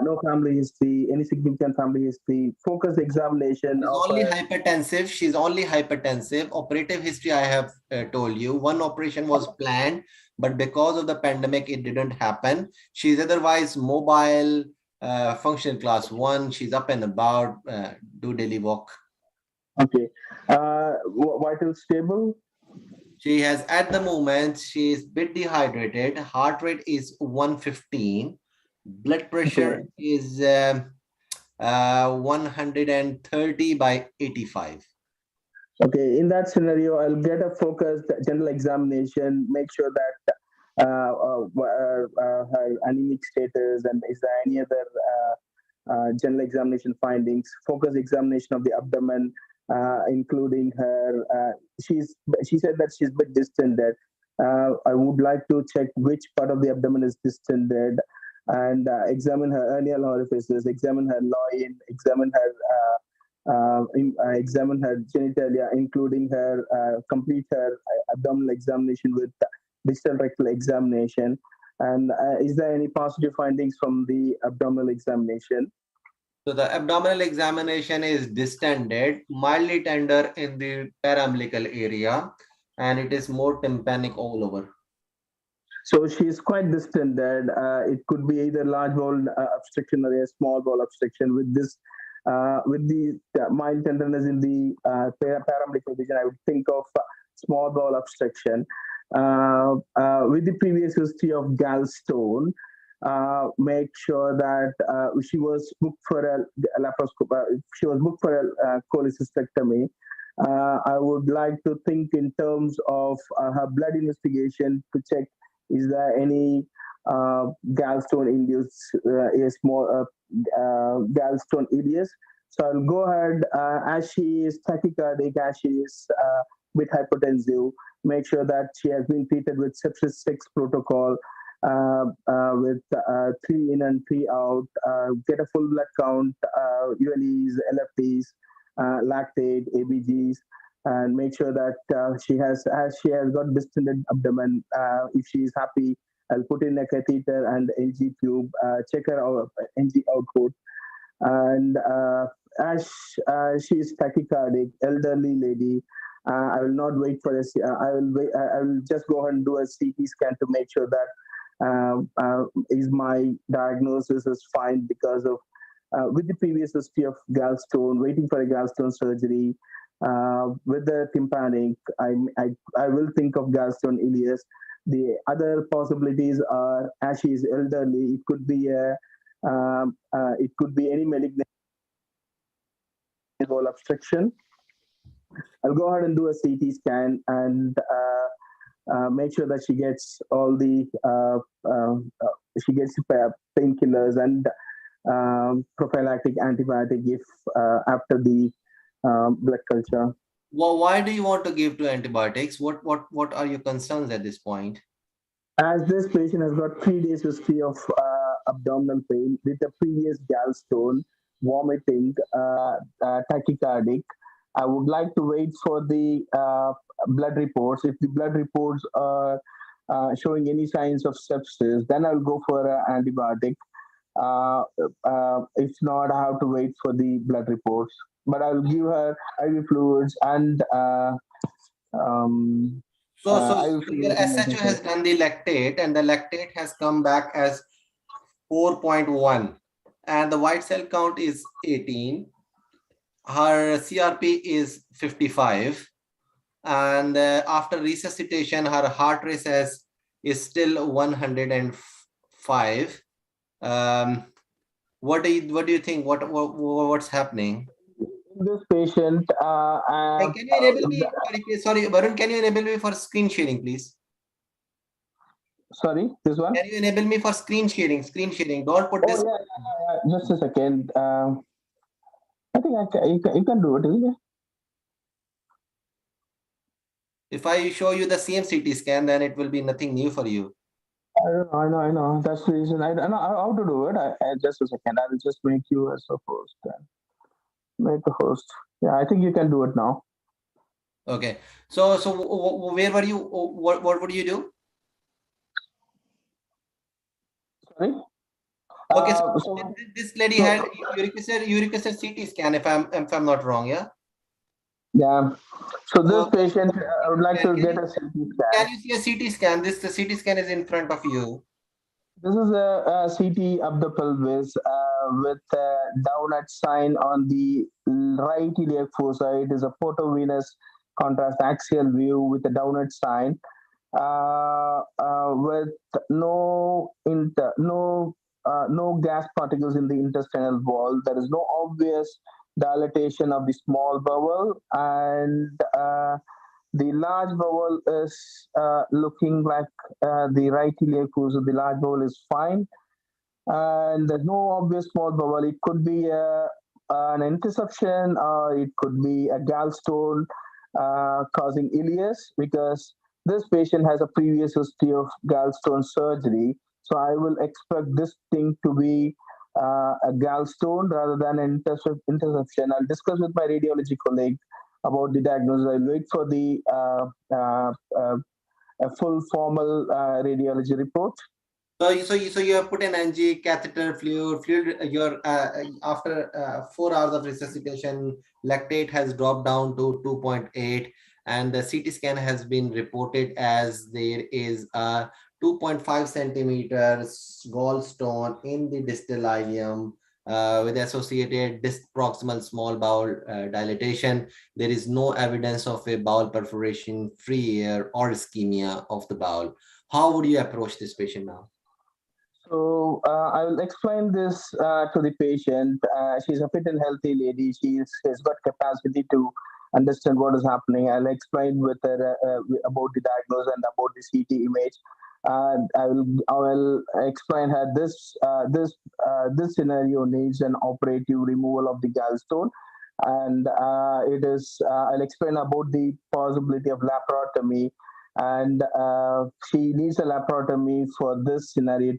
no family history, any significant family history. Focus examination. She's only hypertensive. Operative history, I have told you. One operation was planned, but because of the pandemic, it didn't happen. She's otherwise mobile. Function class 1, she's up and about, do daily walk. Okay. Vital stable? She has, at the moment, she is bit dehydrated. Heart rate is 115. Blood pressure is 130 by 85. Okay, in that scenario, I'll get a focused general examination, make sure that her anemic status, and is there any other general examination findings, focus examination of the abdomen, including her, she said that she's a bit distended. I would like to check which part of the abdomen is distended, and examine her hernial orifices, examine her loin, examine her genitalia, including complete her abdominal examination with distal rectal examination. And is there any positive findings from the abdominal examination? So the abdominal examination is distended, mildly tender in the paraumbilical area, and it is more tympanic all over. So she's quite distended. It could be either large bowel obstruction or a small bowel obstruction. With this, with the mild tenderness in the paraumbilical region, I would think of small bowel obstruction. With the previous history of gallstone, make sure that she was booked for a laparoscopy. She was booked for a cholecystectomy. I would like to think in terms of her blood investigation to check is there any gallstone induced small gallstone ileus. So I'll go ahead as she is tachycardic, as she is with hypertensive. Make sure that she has been treated with sepsis 6 protocol with 3 in and 3 out. Get a full blood count, ULEs, LFTs, lactate, ABGs, and make sure that she has got distended abdomen. If she is happy, I'll put in a catheter and NG tube, check her NG output. And as she is tachycardic, elderly lady, I will not wait for I will just go ahead and do a CT scan to make sure that is my diagnosis is fine because of with the previous history of gallstone, waiting for a gallstone surgery, with the tympanic, I will think of gallstone ileus. The other possibilities are, as she is elderly, it could be any malignant wall obstruction. I'll go ahead and do a CT scan and make sure that she gets all the she gets painkillers and prophylactic antibiotic if after the blood culture. Well, why do you want to give to antibiotics? What are your concerns at this point? As this patient has got 3 days history of abdominal pain with a previous gallstone, vomiting, tachycardic, I would like to wait for the blood reports. If the blood reports are showing any signs of sepsis, then I'll go for an antibiotic. If not, I have to wait for the blood reports. But I'll give her IV fluids and um, IV Your SHO has fluids. done the lactate, and the lactate has come back as 4.1, and the white cell count is 18. Her CRP is 55, and after resuscitation, her heart rate is still 105. What do you think? What's happening? This patient. Hey, can you enable me? Sorry, Varun, can you enable me for screen sharing, please? Sorry, this one? Can you enable me for screen sharing? Screen sharing. Don't put this. Yeah. Just a second. I think you can do it, isn't it? If I show you the same CT scan, then it will be nothing new for you. I know. That's the reason. I know how to do it. Just a second. I will just make you as a host. Make a host. Yeah, I think you can do it now. Okay. So where were you? What would you do? Sorry. Okay. So this lady had you requested CT scan. If I'm not wrong, yeah. Yeah. So this patient, I would like to get a CT scan. Can you see a CT scan? The CT scan is in front of you. This is a CT of the pelvis with a downward sign on the right iliac fossa. It is a photovenous contrast axial view with a downward sign with no gas particles in the intestinal wall. There is no obvious dilatation of the small bowel, and the large bowel is looking like the right iliac fossa. The large bowel is fine, and there's no obvious small bowel. It could be an interception, or it could be a gallstone causing ileus, because this patient has a previous history of gallstone surgery. So I will expect this thing to be a gallstone rather than an interception. I'll discuss with my radiology colleague about the diagnosis. I'll wait for the a full formal radiology report. So you have put an NG catheter fluid. Your after 4 hours of resuscitation, lactate has dropped down to 2.8, and the CT scan has been reported as there is a 2.5 centimeters gallstone in the distal ileum with associated disc proximal small bowel dilatation. There is no evidence of a bowel perforation, free air, or ischemia of the bowel. How would you approach this patient now? So I will explain this to the patient. She's a fit and healthy lady. She's got capacity to understand what is happening. I'll explain with her about the diagnosis and about the CT image. I will explain her this scenario needs an operative removal of the gallstone, and I'll explain about the possibility of laparotomy, and she needs a laparotomy for this scenario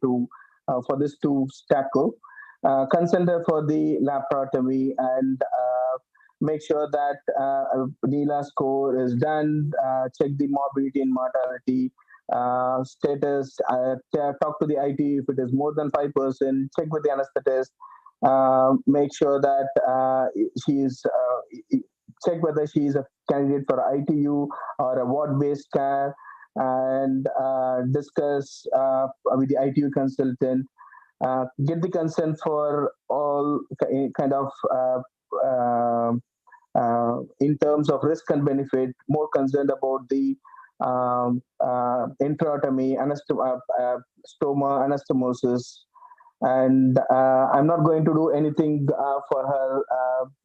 for this to tackle. Consent her for the laparotomy and make sure that NELA score is done. Check the morbidity and mortality status. Talk to the IT if it is more than 5%. Check with the anesthetist. Make sure that check whether she is a candidate for ITU or a ward-based care. and discuss with the ITU consultant, get the consent for all kind of in terms of risk and benefit, more concerned about the enterotomy, stoma, anastomosis. And I'm not going to do anything for her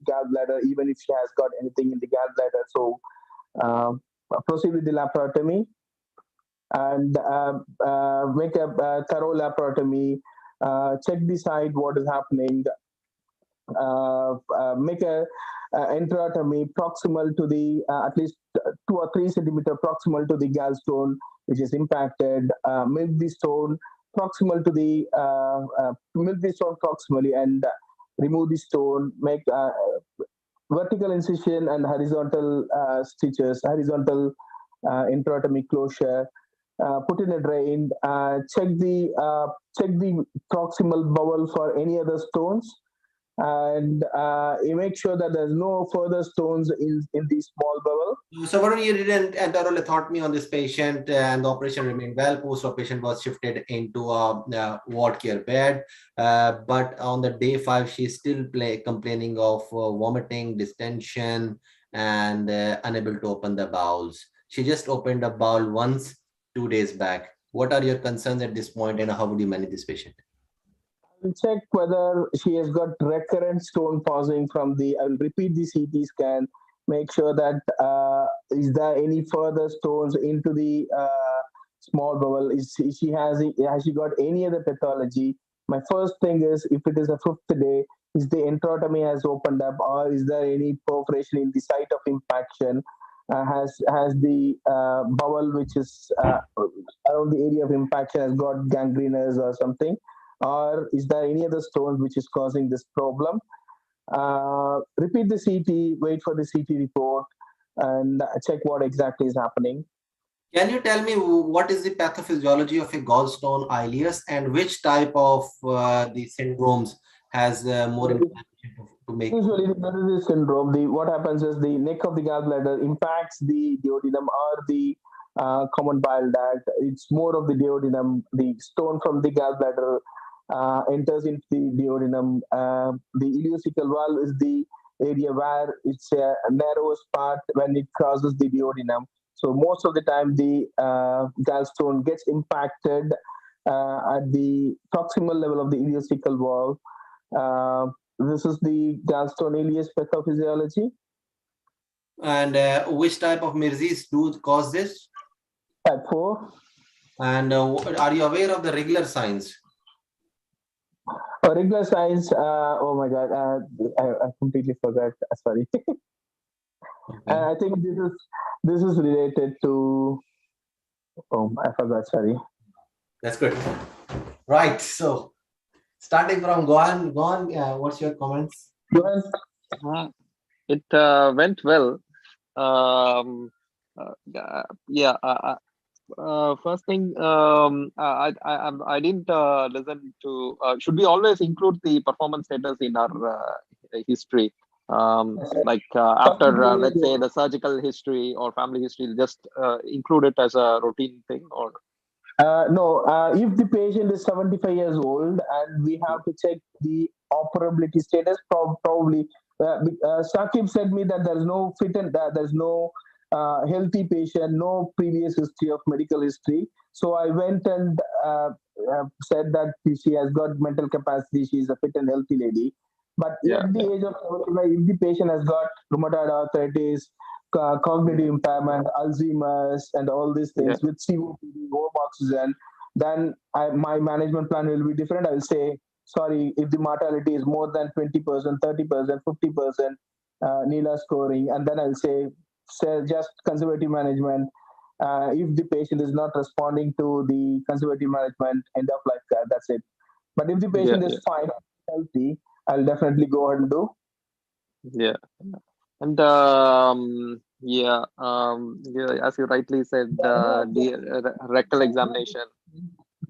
gallbladder, even if she has got anything in the gallbladder. So proceed with the laparotomy and make a thorough laparotomy, check the site, what is happening, make a enterotomy proximal to the at least 2 or 3 centimeter proximal to the gallstone which is impacted, milk the stone proximal to the milk the stone proximally and remove the stone, make vertical incision and horizontal stitches, horizontal enterotomy closure, put in a drain, check the proximal bowel for any other stones, and you make sure that there's no further stones in the small bowel. So Varun, you didn't enter a lithotomy on this patient and the operation remained well. Post-operation was shifted into a ward care bed. But on the day 5, she's still complaining of vomiting, distension, and unable to open the bowels. She just opened a bowel once 2 days back. What are your concerns at this point and how would you manage this patient? I'll check whether she has got recurrent stone pausing from the, I'll repeat the CT scan, make sure that is there any further stones into the small bowel, has she got any other pathology. My first thing is, if it is a 5th day, is the enterotomy has opened up or is there any perforation in the site of impaction, has the bowel which is around the area of impaction has got gangrenous or something, or is there any other stone which is causing this problem. Repeat the CT, wait for the CT report, and check what exactly is happening. Can you tell me what is the pathophysiology of a gallstone ileus and which type of the syndromes has more information to make? Usually, there is a syndrome. What happens is the neck of the gallbladder impacts the duodenum or the common bile duct. It's more of the duodenum. The stone from the gallbladder enters into the duodenum. The ileocecal valve is the area where it's a narrowest part when it crosses the duodenum. So most of the time, the gallstone gets impacted at the proximal level of the ileocecal valve. This is the gallstone ileus pathophysiology. And which type of Mirzis do cause this? Type 4. And are you aware of the regular signs? Regular signs, oh my God, I completely forgot. Sorry. Okay. I think this is related to, oh, I forgot, sorry. That's good. Right. So starting from Goan, what's your comments? It went well. First thing, I didn't listen to. Should we always include the performance status in our history? Like after, let's say, the surgical history or family history, just include it as a routine thing, or? No, if the patient is 75 years old and we have to check the operability status, probably. Saqib said me that there's no fit and there's no healthy patient, no previous history of medical history. So I went and said that she has got mental capacity, she's a fit and healthy lady. But at the age of 75, if the patient has got rheumatoid arthritis, cognitive impairment, Alzheimer's, and all these things with COPD, low oxygen, then my management plan will be different. I will say, sorry, if the mortality is more than 20%, 30%, 50%, NILA scoring, and then I'll say just conservative management. If the patient is not responding to the conservative management, end of life care, that's it. But if the patient is fine, healthy, I'll definitely go ahead and do. Yeah. And as you rightly said, the rectal examination.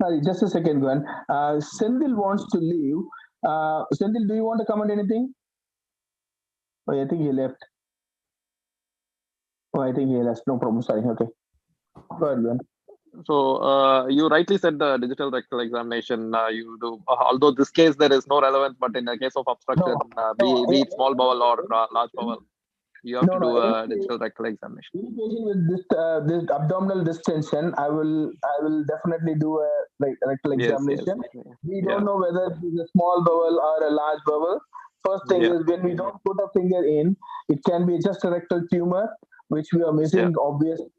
Sorry, just a second, Gwen. Sendil wants to leave. Sendil, do you want to comment anything? Oh, I think he left. Oh, I think he left. No problem. Sorry. Okay. Go ahead, Ben. So you rightly said the digital rectal examination you do. Although this case there is no relevance, but in the case of obstruction, be it small bowel or large bowel, you have to do a digital rectal examination. Any patient with this abdominal distension, I will definitely do a rectal examination. We don't know whether it is a small bowel or a large bowel. First thing is, when we don't put a finger in, it can be just a rectal tumor, which we are missing, obviously.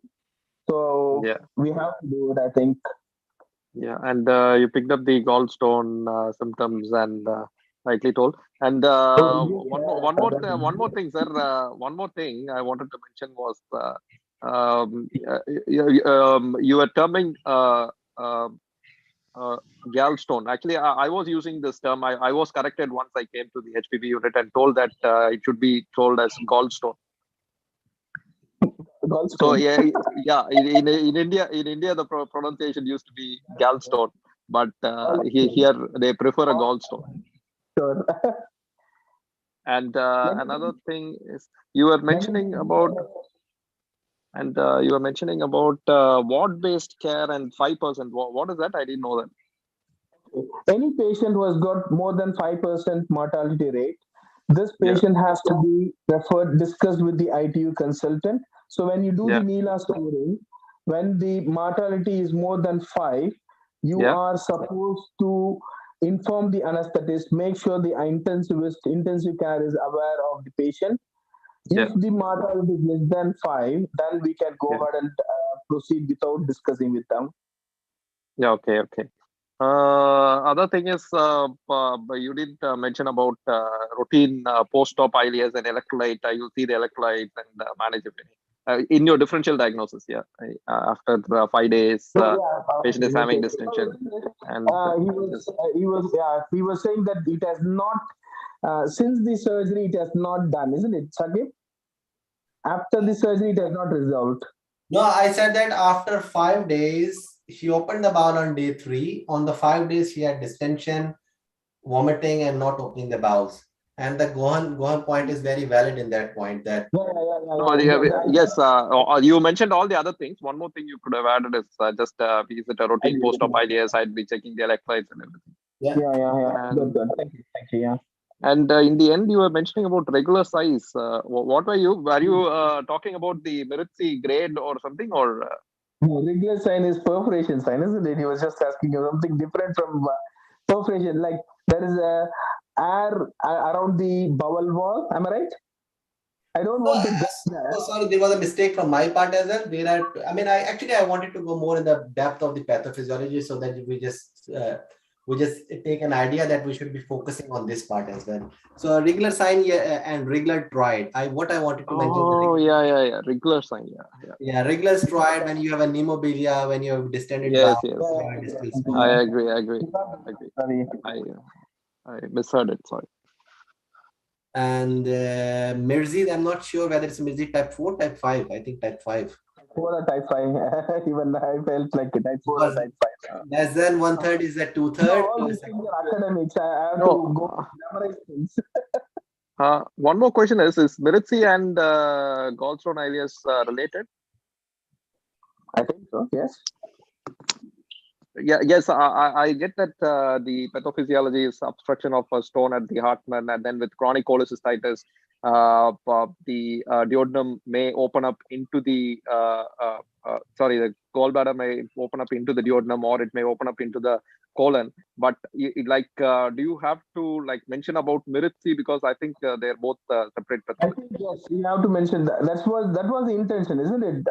So we have to do it, I think. Yeah, and you picked up the gallstone symptoms and rightly told. And one more thing, sir. One more thing I wanted to mention was you were terming gallstone. Actually, I was using this term. I was corrected once I came to the HPB unit and told that it should be told as gallstone. So in India the pronunciation used to be gallstone, but here they prefer a gallstone. Sure. And another thing is you were mentioning about ward-based care and 5%. What is that? I didn't know that. Any patient who has got more than 5% mortality rate, this patient has to be discussed with the ITU consultant. So when you do the NELA scoring, when the mortality is more than 5, you are supposed to inform the anesthetist, make sure the intensive care is aware of the patient. If the mortality is less than 5, then we can go ahead and proceed without discussing with them. Yeah, okay. Other thing is you did mention about routine post-op ILS and electrolyte. You'll see the electrolytes and manage it in your differential diagnosis. After 5 days, patient is having distension, and he was saying that it has not since the surgery it has not done, isn't it, Sakib? After the surgery, it has not resolved. No, I said that after 5 days, she opened the bowel on day 3. On the 5 days, she had distension, vomiting, and not opening the bowels. And the Gohan point is very valid in that point. That yes, you mentioned all the other things. One more thing you could have added is just is it a routine post-op IDS? I'd be checking the electrolytes and everything. And, good. Thank you. Yeah. And in the end, you were mentioning about regular size. What were you? Were you talking about the Miritzi grade or something, or? Regular sign is perforation sign, isn't it? He was just asking you something different from perforation. Like there is a air around the bowel wall. Am I right? I don't want to get there. Oh, sorry, there was a mistake from my part as well. I wanted to go more in the depth of the pathophysiology so that we just take an idea that we should be focusing on this part as well. So regular sign and regular troid. What I wanted to mention. Regular sign. Regular troid when you have a pneumobilia, when you have distended bowel. I agree. I misheard it. Sorry. And Mirzi, I'm not sure whether it's Mirzi type 4, type 5. I think type 5. 4 or type 5. Even I felt like type 4 or type 5. Less than 1/3 is that 2/3. All these things are academics. I have to go memorize things. One more question is Miritzi and gallstone ILS related? I think so, yes. Yes, I get that the pathophysiology is obstruction of a stone at the Hartmann, and then with chronic cholecystitis, the duodenum may open up into the the gallbladder may open up into the duodenum, or it may open up into the colon. But do you have to mention about Miritzi, because I think they're both separate pathologies? I think yes, you have to mention that. That was the intention, isn't it?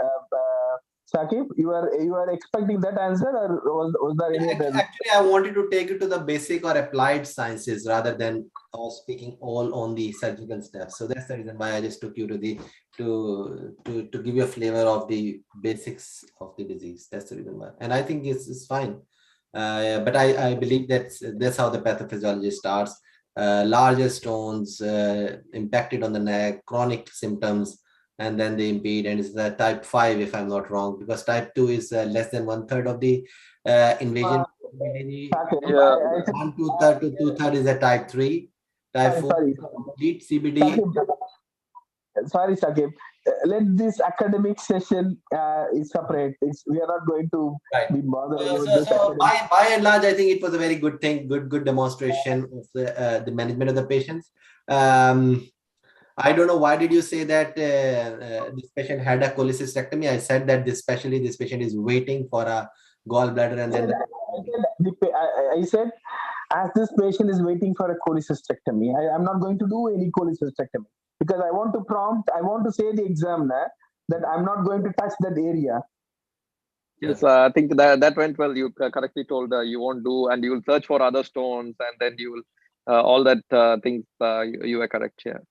Sakib, you are expecting that answer, or was there any other? Actually, I wanted to take you to the basic or applied sciences rather than speaking all on the surgical steps. So that's the reason why I just took you to give you a flavor of the basics of the disease. That's the reason why, and I think it's fine. But I believe that's how the pathophysiology starts. Larger stones impacted on the neck, chronic symptoms. And then they impede, and it's the type 5, if I'm not wrong, because type 2 is less than 1/3 of the invasion. 1/2 to 2/3 is a type 3. Type 4 complete CBD. Sorry, Sakib. let this academic session is separate. We are not going to Right. be bothered about So, this. by and large, I think it was a very good thing, good demonstration of the management of the patients. I don't know, why did you say that this patient had a cholecystectomy? I said that this patient is waiting for a gallbladder, and then I said, as this patient is waiting for a cholecystectomy, I'm not going to do any cholecystectomy because I want to say the examiner that I'm not going to touch that area. Yes, I think that went well. You correctly told you won't do, and you will search for other stones, and then you will all that things. You were correct here.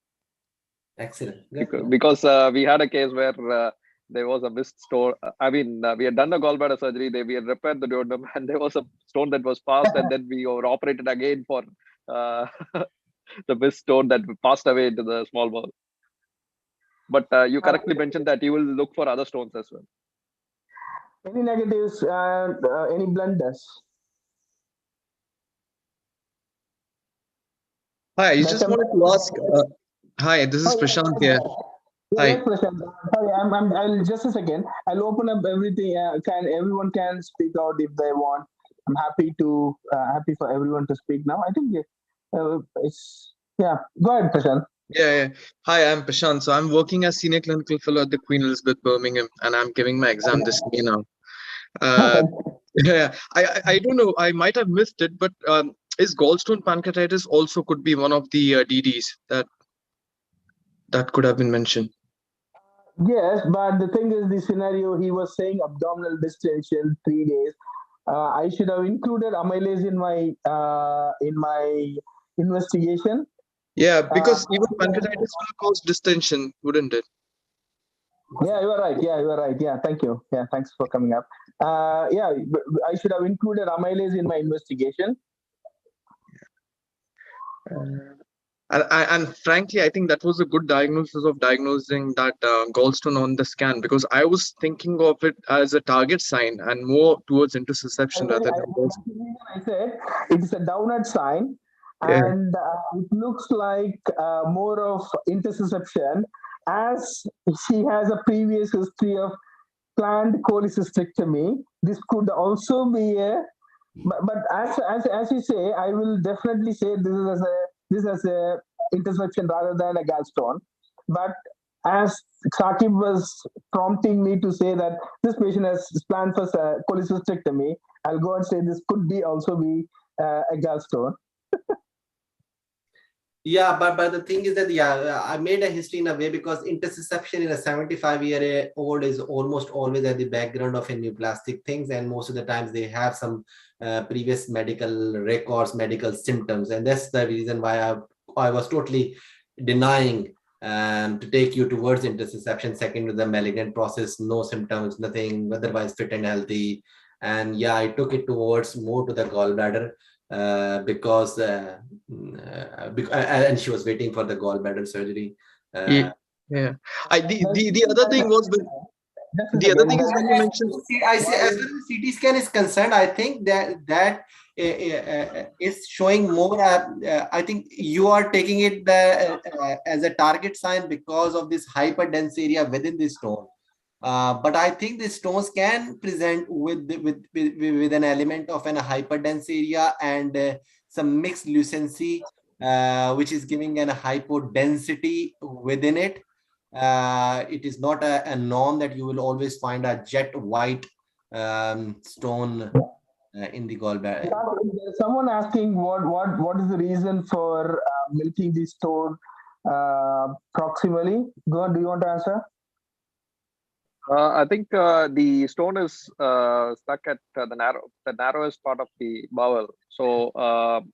excellent. Because we had a case where there was a missed stone. I mean, we had done the gallbladder surgery. We had repaired the duodenum, and there was a stone that was passed, and then we were operated again for the missed stone that passed away into the small bowel. But you correctly mentioned that you will look for other stones as well. Any negatives and any blunders? Hi, I just wanted to ask. Hi, this is Prashant here. Hi. Yes, Prashant. Sorry, I'll just a second. I'll open up everything. Everyone can speak out if they want. I'm happy for everyone to speak now. I think it's Go ahead, Prashant. Yeah. Hi, I'm Prashant. So I'm working as senior clinical fellow at the Queen Elizabeth, Birmingham, and I'm giving my exam this May now. Yeah, I don't know. I might have missed it, but is gallstone pancreatitis also could be one of the DDs that could have been mentioned? Yes, but the thing is, the scenario he was saying abdominal distension 3 days. I should have included amylase in my investigation. Yeah, because even pancreatitis will cause distension, wouldn't it? Yeah, you are right. Yeah, thank you. Yeah, thanks for coming up. Yeah, I should have included amylase in my investigation. And frankly, I think that was a good diagnosis of diagnosing that gallstone on the scan, because I was thinking of it as a target sign and more towards intussusception rather than gallstone. I said it's a downward sign, Yeah. and it looks like more of intussusception, as she has a previous history of planned cholecystectomy. This could also be a, but as you say, I will definitely say this as a intersection rather than a gallstone. But as Saqib was prompting me to say that this patient has planned for cholecystectomy, I'll go and say this could be also be a gallstone. Yeah, but the thing is that I made a history in a way because intussusception in a 75-year-old is almost always at the background of a neoplastic things, and most of the times they have some previous medical records, medical symptoms, and that's the reason why I was totally denying to take you towards intussusception second to the malignant process, no symptoms, nothing, otherwise fit and healthy, and yeah, I took it towards more to the gallbladder. Because and she was waiting for the gallbladder surgery. Yeah. The other thing was the other thing is when you mentioned. I see, as far as CT scan is concerned, I think that is showing more. I think you are taking it as a target sign because of this hyperdense area within the stone. But I think the stones can present with an element of an hyperdense area and some mixed lucency, which is giving an hypodensity within it. It is not a norm that you will always find a jet white stone in the gallbladder. There's someone asking what is the reason for milking the stone proximally? Go on, do you want to answer? I think the stone is stuck at the narrowest part of the bowel. So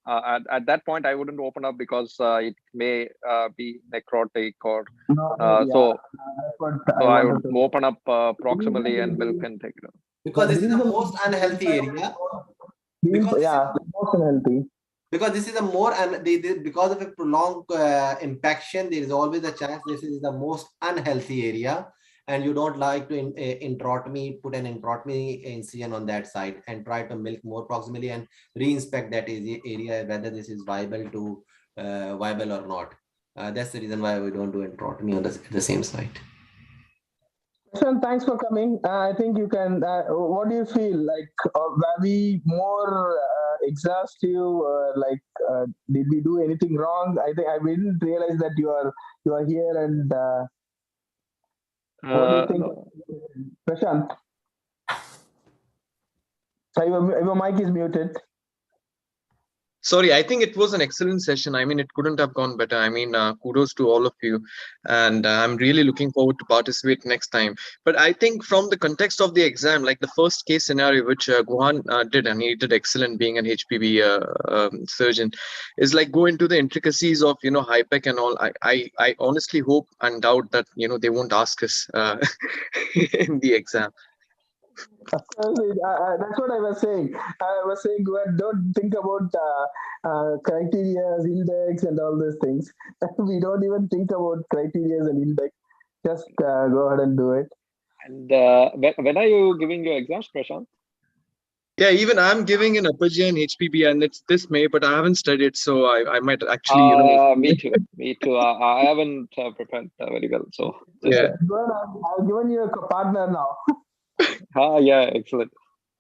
at that point, I wouldn't open up because it may be necrotic or so I would open up proximally and milk and take it out. Because this is the most unhealthy area. Most unhealthy. Because this is a more, and because of a prolonged impaction, there is always a chance this is the most unhealthy area, and you don't like to put an introtomy incision on that side and try to milk more proximally and re-inspect that area whether this is viable or not. That's the reason why we don't do introtomy on the same site. Sean, thanks for coming. I think you can. What do you feel like? Were we more exhaustive? Did we do anything wrong? I think I didn't realize that you are here. And what do you think, No. Prashant? Your mic is muted. Sorry, I think it was an excellent session. I mean, it couldn't have gone better. I mean, kudos to all of you. And I'm really looking forward to participate next time. But I think from the context of the exam, like the first case scenario, which Guhan did, and he did excellent being an HPB surgeon, is like go into the intricacies of, HIPEC and all. I honestly hope and doubt that, they won't ask us in the exam. That's what I was saying. I was saying, don't think about criteria, index, and all these things. We don't even think about criteria and index. Just go ahead and do it. And when are you giving your exams, Prashant? Yeah, even I'm giving an upper GI and HPB, and it's this May, but I haven't studied, so I might actually, Me too. Me too. I haven't prepared very well, so yeah. I've given you a partner now. Yeah, excellent.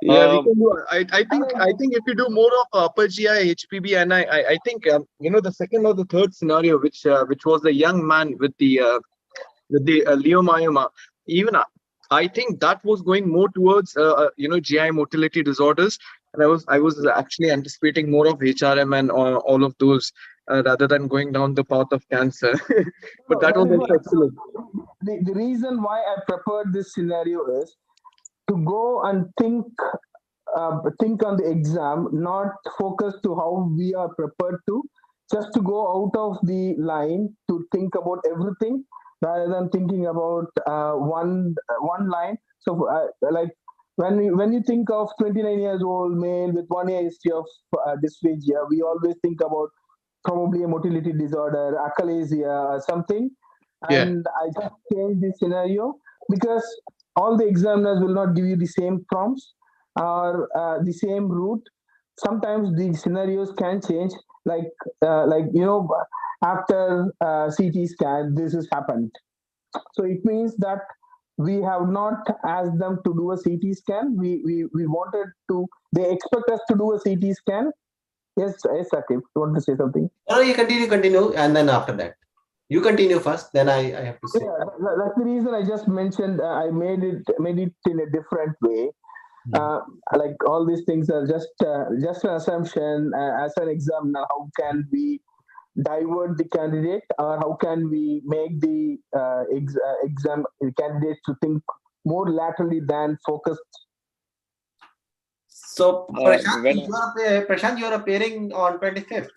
Yeah, we can do. I think if you do more of upper GI, HPB, and I think the second or the third scenario, which was the young man with the leiomyoma, even I think that was going more towards GI motility disorders, and I was actually anticipating more of HRM and all of those rather than going down the path of cancer. But that was also excellent. The reason why I prepared this scenario is to go and think on the exam, not focus to how we are prepared to, just to go out of the line to think about everything rather than thinking about one line. So, like when you think of 29 years old male with 1 year history of dysphagia, we always think about probably a motility disorder, achalasia, or something. And I just changed the scenario because all the examiners will not give you the same prompts or the same route. Sometimes the scenarios can change. After CT scan, this has happened. So it means that we have not asked them to do a CT scan. We wanted to. They expect us to do a CT scan. Yes, Sakib, you want to say something? No, you continue, and then after that. You continue first, then I have to say. Yeah, that's the reason I just mentioned. I made it in a different way. Like all these things are just an assumption. As an examiner, how can we divert the candidate, or how can we make the exam candidates to think more laterally than focused? So, Prashant, you are appearing on 25th.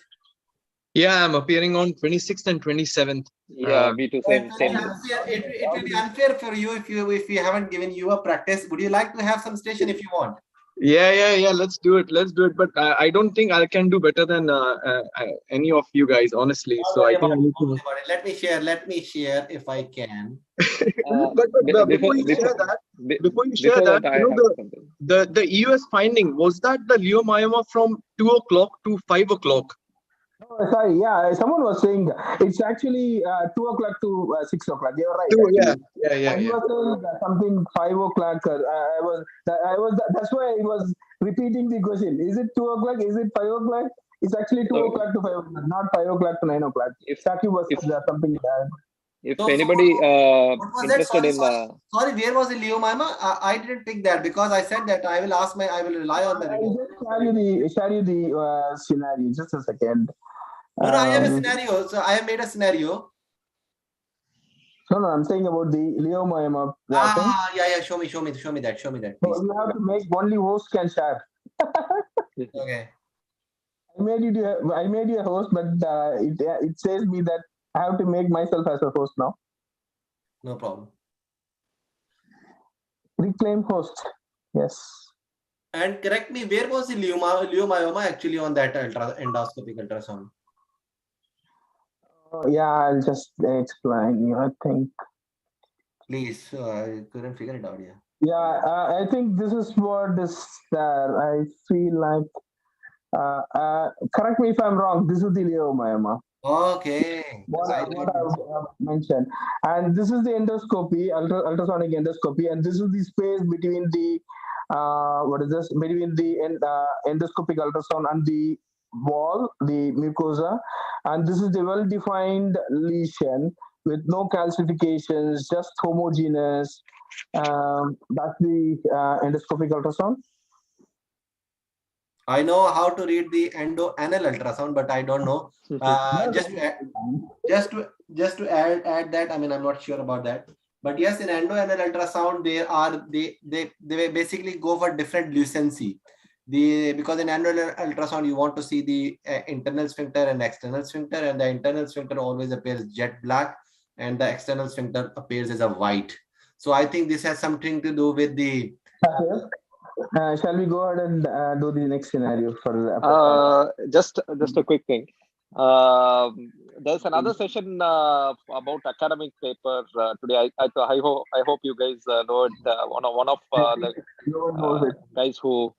Yeah, I'm appearing on 26th and 27th. Yeah, me too. Same. It will be unfair for you if we haven't given you a practice. Would you like to have some station if you want? Yeah. Let's do it. But I don't think I can do better than any of you guys, honestly. So I think I need to. Let me share if I can. But before you share that, the EUS finding, was that the leiomyoma from 2 o'clock to 5 o'clock? Oh, sorry, yeah, someone was saying it's actually 2 o'clock to 6 o'clock. You're right. Yeah. He was saying something 5 o'clock. That's why I was repeating the question. Is it 2 o'clock? Is it 5 o'clock? It's actually 2 o'clock to 5 o'clock, not 5 o'clock to 9 o'clock. Saki was something like that. If anybody interested in sorry, where was the leiomyoma? I didn't pick that because I said that I will rely on the I'll just share you the scenario. Just a second. No, I have a scenario. So I have made a scenario. No, I'm saying about the leiomyoma. Yeah. Show me that. So you have to make only host can share. Okay. I made you a host, but it says me that I have to make myself as a host now. No problem. Reclaim host. Yes. And correct me, where was the leiomyoma actually on that endoscopic ultrasound? Yeah, I'll just explain you. I think. Please, I couldn't figure it out. Yeah, I think this is what is there. I feel like. Correct me if I'm wrong. This is the leiomyoma. Okay. What, I what didn't know. I've mentioned. And this is the endoscopy, ultrasonic endoscopy, and this is the space between the what is this? Between the endoscopic ultrasound and the wall, the mucosa, and this is the well-defined lesion with no calcifications, just homogeneous. That's the endoscopic ultrasound. I know how to read the endo-anal ultrasound, but I don't know. Just to add that, I mean, I'm not sure about that. But yes, in endo-anal ultrasound, they basically go for different lucency. Because in endo-anal ultrasound, you want to see the internal sphincter and external sphincter, and the internal sphincter always appears jet black, and the external sphincter appears as a white. So I think this has something to do with the. Shall we go ahead and do the next scenario for just a quick thing. There's another session about academic paper today. I hope you guys know it. One of the guys who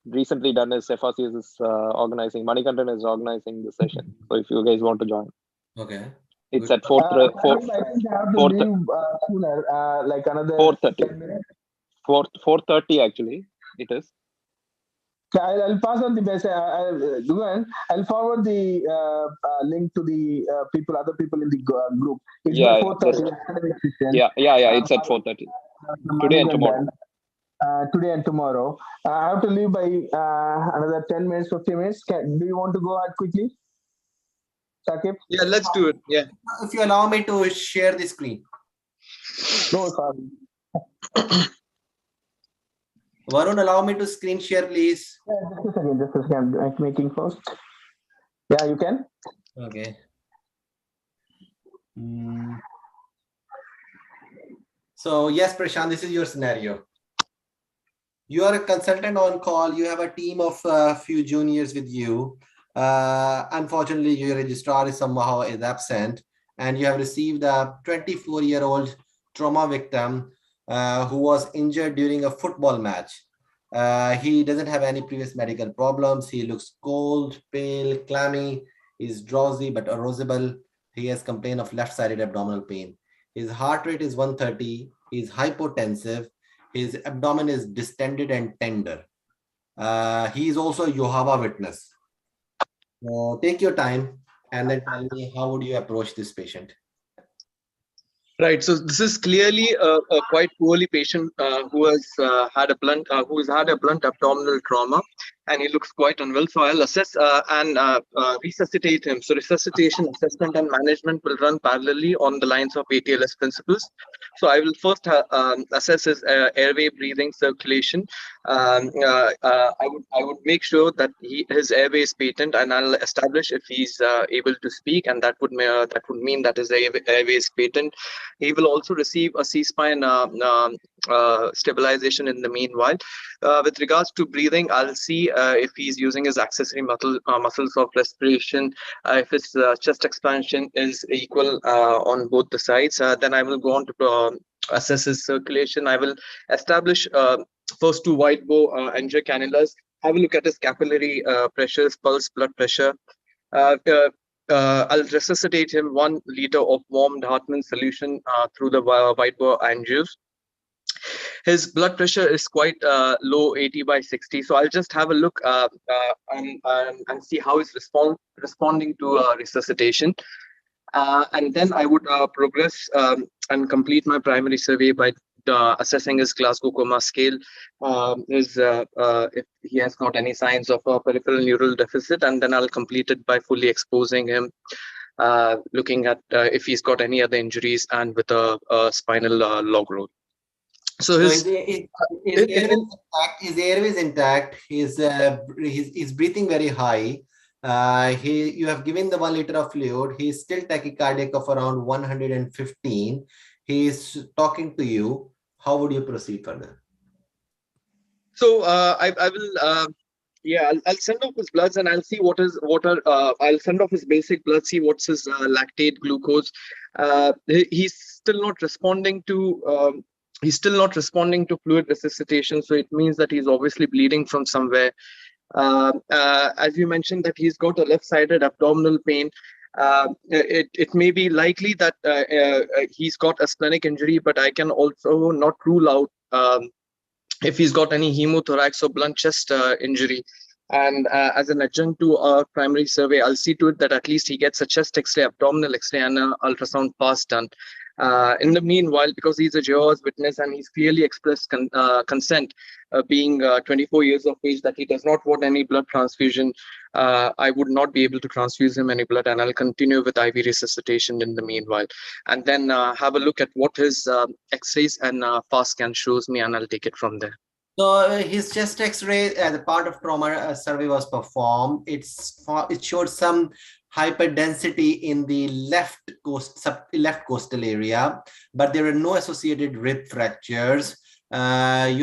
recently done his FRCS is organizing. Manikandan is organizing the session. So if you guys want to join, Okay. It's at 4:30. Like another 4:30. 4:30 actually. It is. I'll pass on the message. I'll forward the link to the other people in the group. It's Yeah, 4:30. Yeah. It's at 4:30 today and tomorrow. Today and tomorrow. I have to leave by another 10 minutes, 15 minutes. Do you want to go ahead quickly, Sakib? Yeah, let's do it. Yeah. If you allow me to share the screen. No, sorry. Varun, allow me to screen share, please. Yeah, just a second. I'm making first. Yeah, you can. Okay. So yes, Prashant, this is your scenario. You are a consultant on call. You have a team of few juniors with you. Unfortunately, your registrar is somehow absent, and you have received a 24-year-old trauma victim who was injured during a football match. He doesn't have any previous medical problems. He looks cold, pale, clammy. He's drowsy but arousable. He has complaint of left-sided abdominal pain. His heart rate is 130. He's hypotensive. His abdomen is distended and tender. He is also a Jehovah's Witness. Take your time and then tell me how would you approach this patient. Right. So this is clearly a quite poorly patient who has had a blunt abdominal trauma, and he looks quite unwell. So I'll assess and resuscitate him. So resuscitation, assessment, and management will run parallelly on the lines of ATLS principles. So I will first assess his airway, breathing, circulation. I would make sure that his airway is patent, and I'll establish if he's able to speak, and that would mean that his airway is patent. He will also receive a C-spine stabilization in the meanwhile. With regards to breathing, I'll see if he's using his accessory muscles of respiration, if his chest expansion is equal on both the sides. Then I will go on to assess his circulation. I will establish first two wide bow angio cannulas, have a look at his capillary pressures, pulse, blood pressure. I'll resuscitate him 1 liter of warmed Hartmann solution through the wide bore angios. His blood pressure is quite low, 80/60. So I'll just have a look and see how he's responding to resuscitation. And then I would progress and complete my primary survey by assessing his Glasgow Coma scale, if he has got any signs of a peripheral neural deficit, and then I'll complete it by fully exposing him, looking at if he's got any other injuries, and with a spinal log roll. So his airway is intact. He's breathing very high. You have given the 1 liter of fluid. He's still tachycardic of around 115. He's talking to you. How would you proceed further? So I will I'll send off his bloods, and I'll see I'll send off his basic blood, see what's his lactate, glucose. He's still not responding to fluid resuscitation, so it means that he's obviously bleeding from somewhere. As you mentioned, that he's got a left-sided abdominal pain. it may be likely that he's got a splenic injury, but I can also not rule out if he's got any hemothorax or blunt chest injury. And as an adjunct to our primary survey, I'll see to it that at least he gets a chest X-ray, abdominal X-ray, and an ultrasound pass done. In the meanwhile, because he's a Jehovah's Witness and he's clearly expressed consent, being 24 years of age, that he does not want any blood transfusion, I would not be able to transfuse him any blood, and I'll continue with IV resuscitation in the meanwhile. And then have a look at what his X-rays and FAST scan shows me, and I'll take it from there. So his chest X-ray as a part of trauma survey was performed. It showed some hyperdensity in the left coastal area, but there were no associated rib fractures. You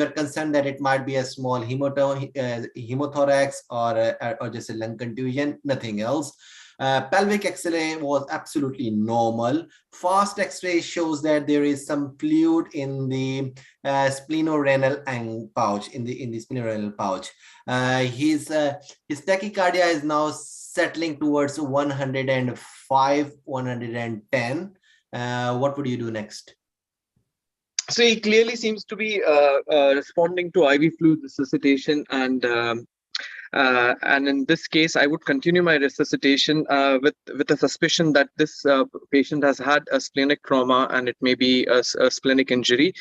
are concerned that it might be a small hemothorax or just a lung contusion, nothing else. Pelvic X-ray was absolutely normal. Fast X-ray shows that there is some fluid in the splenorenal pouch, in the splenorenal pouch. His tachycardia is now settling towards 105, 110. What would you do next? So he clearly seems to be responding to IV fluid resuscitation, and in this case, I would continue my resuscitation with a suspicion that this patient has had a splenic trauma and it may be a splenic injury.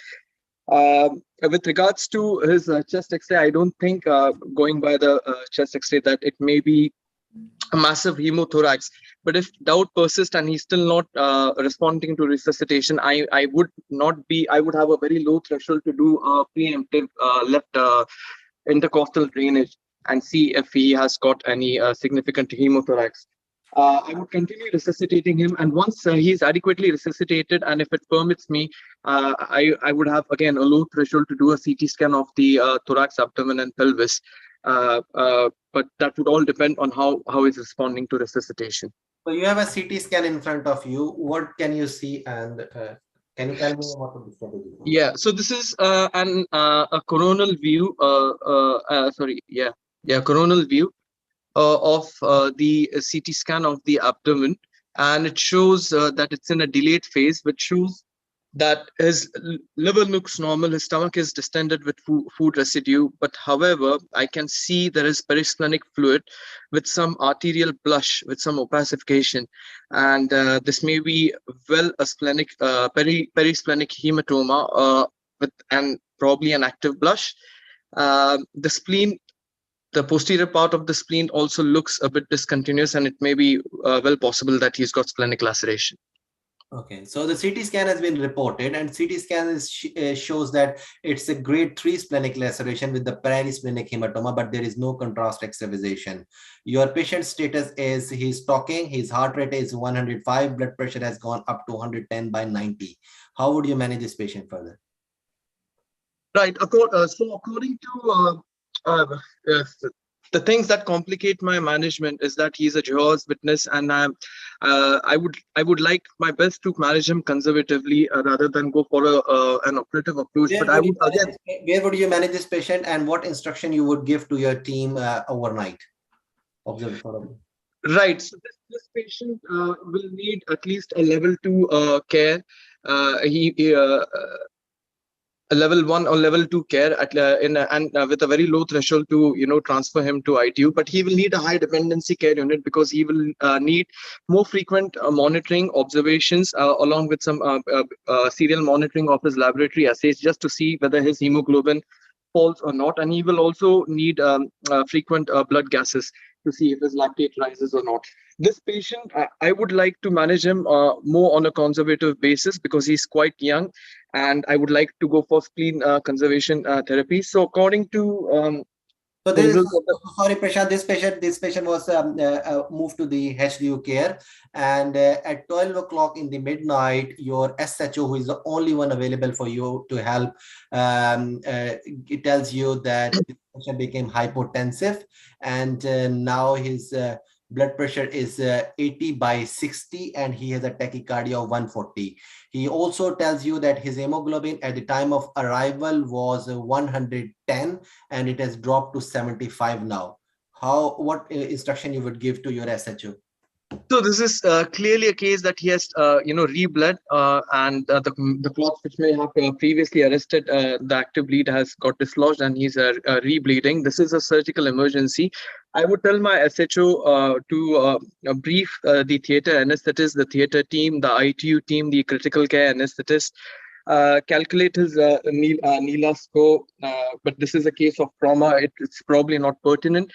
With regards to his chest X-ray, I don't think, going by the chest X-ray, that it may be a massive hemothorax. But if doubt persists and he's still not responding to resuscitation, I would have a very low threshold to do a preemptive left intercostal drainage and see if he has got any significant hemothorax. I would continue resuscitating him, and once he's adequately resuscitated, and if it permits me, I would have again a low threshold to do a CT scan of the thorax, abdomen, and pelvis. But that would all depend on how he's responding to resuscitation. So you have a CT scan in front of you. What can you see, and can you tell me what the strategy? Yeah, so this is a coronal view. Coronal view of the CT scan of the abdomen, and it shows that it's in a delayed phase, which shows that his liver looks normal, his stomach is distended with food residue, but however, I can see there is perisplenic fluid with some arterial blush, with some opacification, and this may be a splenic, perisplenic hematoma and probably an active blush. The spleen, the posterior part of the spleen also looks a bit discontinuous, and it may be well possible that he's got splenic laceration. Okay, so the CT scan has been reported, and CT scan shows that it's a grade 3 splenic laceration with the perisplenic hematoma, but there is no contrast extravasation. Your patient status is he's talking, his heart rate is 105, blood pressure has gone up to 110/90. How would you manage this patient further? Right. So according to the things that complicate my management is that he's a Jehovah's Witness, and I would like my best to manage him conservatively rather than go for an operative approach. Where would you manage this patient, and what instruction you would give to your team overnight? Right. So this patient will need at least a level 2 care. A level 1 or level 2 care with a very low threshold to transfer him to ITU, but he will need a high dependency care unit because he will need more frequent monitoring, observations, along with some serial monitoring of his laboratory assays, just to see whether his hemoglobin falls or not, and he will also need frequent blood gases to see if his lactate rises or not. This patient, I would like to manage him more on a conservative basis because he's quite young, and I would like to go for spleen conservation therapy. So according to sorry, Prashant, this patient was moved to the HDU care, and at 12 o'clock in the midnight, your SHO, who is the only one available for you to help, it tells you that the patient became hypotensive, and now his blood pressure is 80/60, and he has a tachycardia of 140. He also tells you that his hemoglobin at the time of arrival was 110, and it has dropped to 75 now. What instruction you would give to your SHO? So this is clearly a case that he has, rebled, and the clots which may have previously arrested the active bleed has got dislodged, and he's rebleeding. This is a surgical emergency. I would tell my SHO to brief the theater anesthetist, the theater team, the ITU team, the critical care anesthetist, calculate his NELA score, but this is a case of trauma. It's probably not pertinent.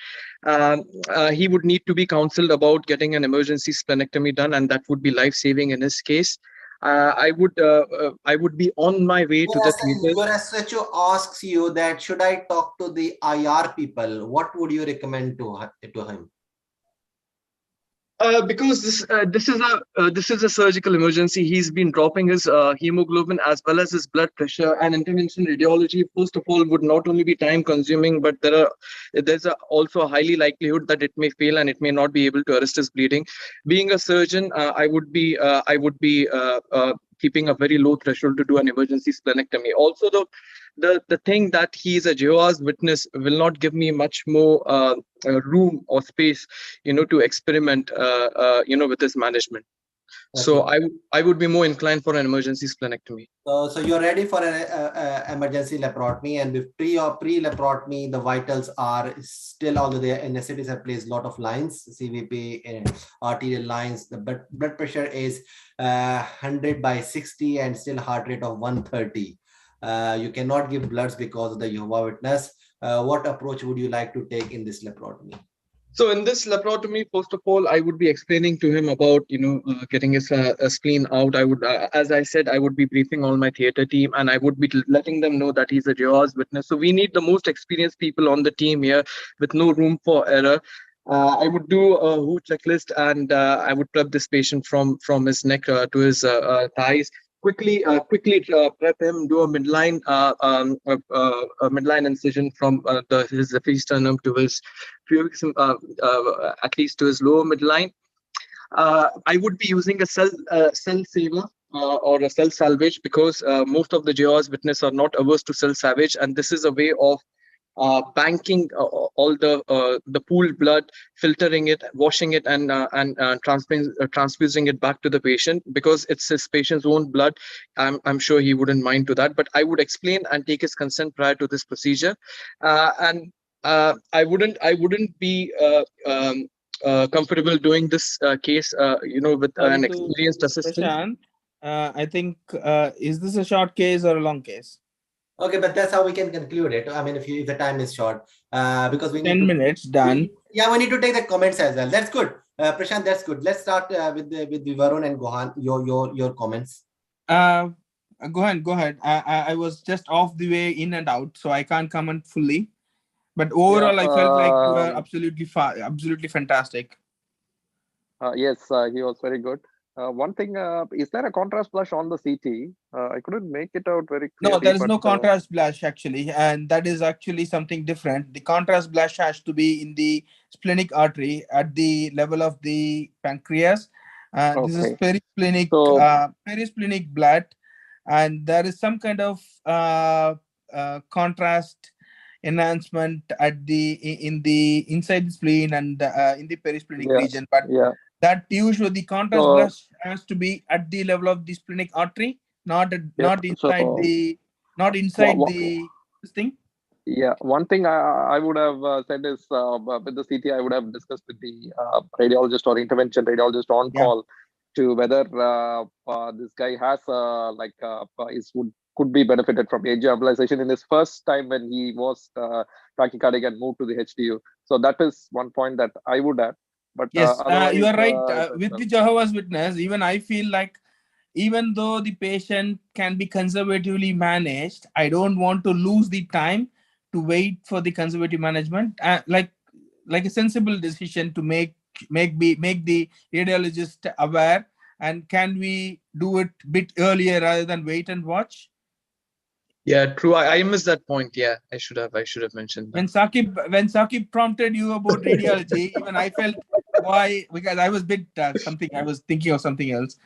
He would need to be counseled about getting an emergency splenectomy done, and that would be life-saving in his case. I would be on my way to the theater. Your SHO asks you that should I talk to the IR people? What would you recommend to him? Because this is a surgical emergency. He's been dropping his hemoglobin as well as his blood pressure, and intervention radiology, first of all, would not only be time consuming, but there's also a highly likelihood that it may fail and it may not be able to arrest his bleeding. Being a surgeon, I would be keeping a very low threshold to do an emergency splenectomy. Also, the thing that he's a Jehovah's Witness will not give me much more room or space, to experiment, with his management. Okay. So I would be more inclined for an emergency splenectomy. So you're ready for an emergency laparotomy, and with pre-laparotomy, the vitals are still, although the anesthetists have placed a lot of lines, CVP and arterial lines. The blood pressure is 100/60 and still heart rate of 130. You cannot give bloods because of the Jehovah's Witness. What approach would you like to take in this laparotomy? So in this laparotomy, first of all, I would be explaining to him about, getting his spleen out. I would, as I said, I would be briefing all my theater team, and I would be letting them know that he's a Jehovah's Witness. So we need the most experienced people on the team here with no room for error. I would do a WHO checklist, and I would prep this patient from his neck to his thighs. Quickly prep him, do a midline incision from his episternum to his pubic, at least to his lower midline. I would be using a cell saver or a cell salvage, because most of the Jehovah's Witnesses are not averse to cell salvage, and this is a way of banking all the pooled blood, filtering it, washing it, and transfusing it back to the patient, because it's his patient's own blood. I'm sure he wouldn't mind to that, but I would explain and take his consent prior to this procedure, and I wouldn't be comfortable doing this case, with an experienced assistant. I think is this a short case or a long case? Okay, but that's how we can conclude it. I mean, if the time is short, because we need 10 minutes done. Yeah, we need to take the comments as well. That's good, Prashant. That's good. Let's start with Varun and Gohan. Your comments. Go ahead. I was just off the way in and out, so I can't comment fully. But overall, I felt like you were absolutely fantastic. Yes, he was very good. One thing, is there a contrast blush on the CT? I couldn't make it out very clearly. No, there is no contrast blush actually, and that is actually something different. The contrast blush has to be in the splenic artery at the level of the pancreas. Okay. This is perisplenic, perisplenic blood, and there is some kind of contrast enhancement at the inside the spleen and in the perisplenic region, but that usually the contrast blush has to be at the level of the splenic artery, not inside this thing. Yeah, one thing I would have said is with the CT, I would have discussed with the radiologist or intervention radiologist on call to whether this guy has could be benefited from AJ embolization in his first time when he was tachycardic and moved to the HDU. So that is one point that I would add. But yes, you are right. With the Jehovah's Witness, even I feel like, even though the patient can be conservatively managed, I don't want to lose the time to wait for the conservative management. Like a sensible decision to make the radiologist aware, and can we do it a bit earlier rather than wait and watch? Yeah, true. I missed that point. Yeah, I should have mentioned that. When Saqib prompted you about radiology, even I felt why, because I was I was thinking of something else.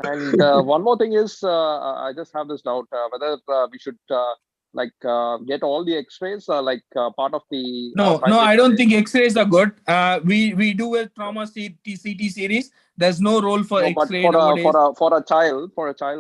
And one more thing is, I just have this doubt whether we should get all the X-rays, part of the No, primary I don't survey? think X-rays are good. We do a trauma CT series. There's no role for No, but X-ray nowadays. for a child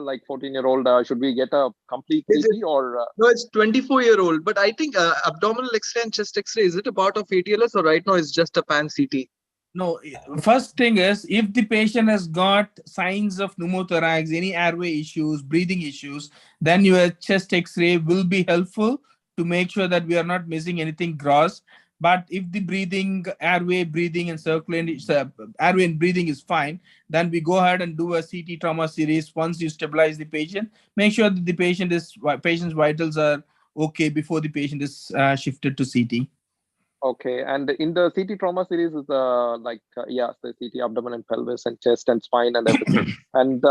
like 14-year-old, should we get a complete CT or? No, it's 24-year-old. But I think abdominal X-ray and chest X-ray, is it a part of ATLS or right now it's just a pan CT? No, first thing is if the patient has got signs of pneumothorax, any airway issues, breathing issues, then your chest X-ray will be helpful to make sure that we are not missing anything gross. But if the airway breathing and circulation, airway and breathing is fine, then we go ahead and do a CT trauma series. Once you stabilize the patient, make sure that the patient's vitals are okay before the patient is shifted to CT. Okay, and in the CT trauma series is the CT abdomen and pelvis and chest and spine and everything, and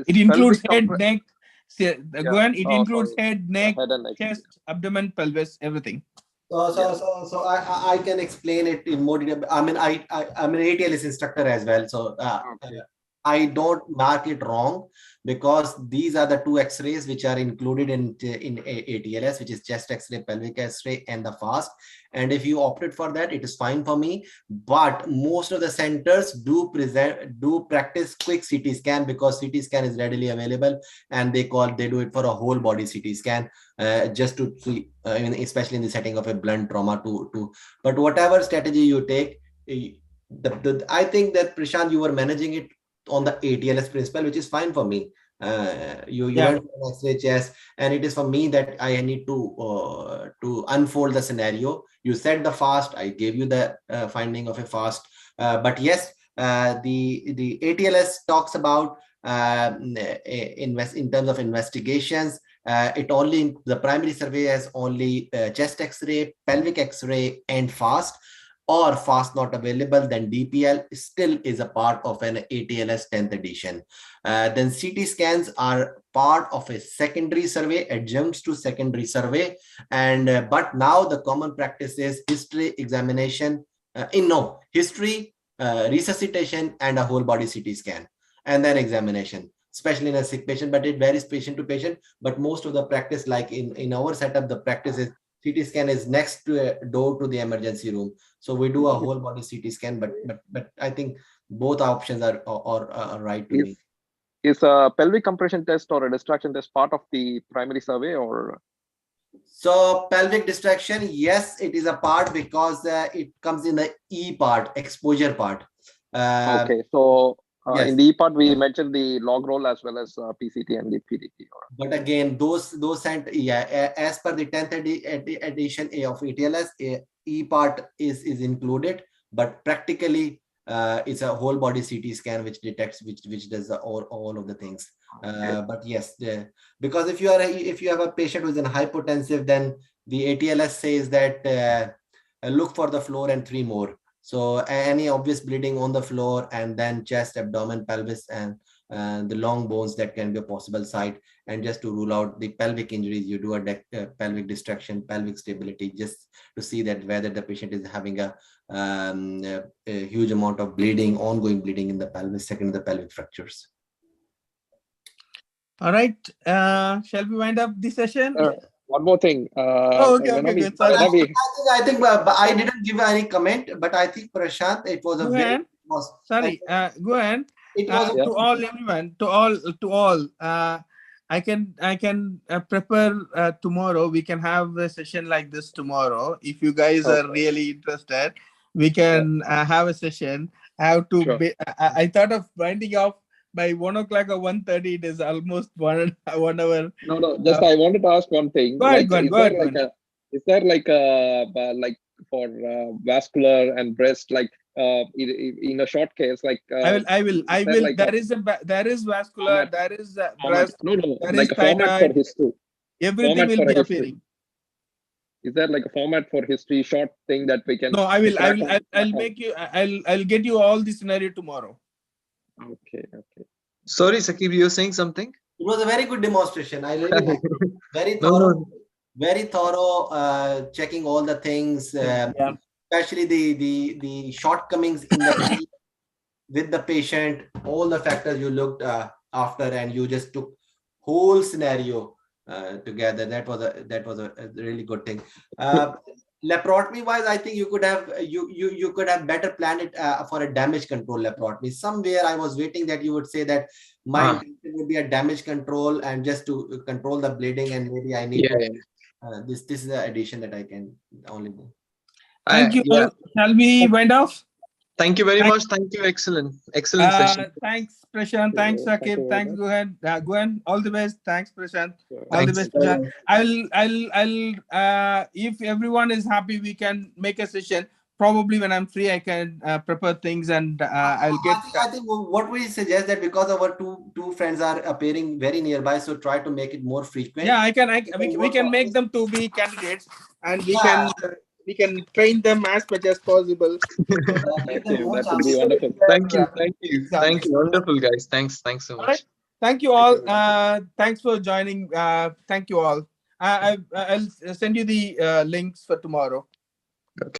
it includes pelvic head, neck. Gwen, it includes head, neck, head and neck, chest, abdomen, pelvis, everything. So I can explain it in more detail. I mean, I'm an ATLS instructor as well, so I don't mark it wrong because these are the two X-rays which are included in ATLS, which is chest X-ray, pelvic X-ray, and the FAST. And if you opted for that, it is fine for me. But most of the centers do practice quick CT scan because CT scan is readily available, and they do it for a whole body CT scan just to see, especially in the setting of a blunt trauma. But whatever strategy you take, I think that Prashant, you were managing it on the ATLS principle, which is fine for me. You went for an X-ray chest, and it is for me that I need to unfold the scenario. You said the FAST, I gave you the finding of a FAST. But yes, the ATLS talks about in terms of investigations. The primary survey has only chest X-ray, pelvic X-ray, and FAST. Or FAST not available, then DPL still is a part of an ATLS 10th edition. Then CT scans are part of a secondary survey, adjuncts to secondary survey. And but now the common practice is history examination, history, resuscitation, and a whole body CT scan, and then examination, especially in a sick patient, but it varies patient to patient. But most of the practice, like in our setup, the practice is CT scan is next to a door to the emergency room. So we do a whole body CT scan, but I think both options are right to me. Is a pelvic compression test or a distraction test part of the primary survey or? So pelvic distraction, yes, it is a part because it comes in the E part, exposure part. Okay, so yes. In the E part, we mentioned the log roll as well as PCT and the PDT. But again, those as per the 10th edition of ATLS, E part is included, but practically it's a whole body CT scan which detects, which does all of the things. But yes, because if you have a patient who's in hypotensive, then the ATLS says that look for the floor and 3 more. So any obvious bleeding on the floor, and then chest, abdomen, pelvis, and the long bones, that can be a possible site. And just to rule out the pelvic injuries, you do a pelvic distraction, pelvic stability, just to see that whether the patient is having a huge amount of bleeding, ongoing bleeding in the pelvis, second the pelvic fractures. All right. Shall we wind up the session? One more thing. Okay. Sorry. I think I didn't give any comment, but I think Prashant, it was go ahead. Go ahead. To all, everyone, to all. I can prepare tomorrow. We can have a session like this tomorrow. If you guys are really interested, we can have a session. I thought of winding up by 1 o'clock or 1:30. It is almost 1 hour. No. Just I wanted to ask one thing. Go ahead. Is there like for vascular and breast, like in a short case, like I will. Like there is vascular. There is breast. No. Like a format for history. Everything will be appearing. Is there like a format for history, short thing that we can? No, I'll make you. I'll get you all the scenario tomorrow. Okay. Sorry, Sakib, you were saying something? It was a very good demonstration. I really liked it. Very thorough. Very thorough, checking all the things, especially the shortcomings in the with the patient, all the factors you looked after, and you just took whole scenario together. That was a really good thing. Laparotomy wise, I think you could have better planned it for a damage control laparotomy. Somewhere I was waiting that you would say that my intention would be a damage control and just to control the bleeding, and maybe I need this is the addition that I can only do. Thank you. Shall we wind off? Thank you very much. Thank you. Excellent session. Thanks, Prashant. Thanks, Sakib. Thanks, Gohan. All the best. Thanks, Prashant. All the best, Prashant. I'll if everyone is happy, we can make a session. Probably when I'm free, I can prepare things and I'll get. I think what we suggest that because our two friends are appearing very nearby, so try to make it more frequent. Yeah, we can make them to be candidates, and we can train them as much as possible. Thank you. That would be wonderful. Thank you. Wonderful, guys. Thanks so much. Right. Thank you all. Thanks for joining. Thank you all. I'll send you the links for tomorrow.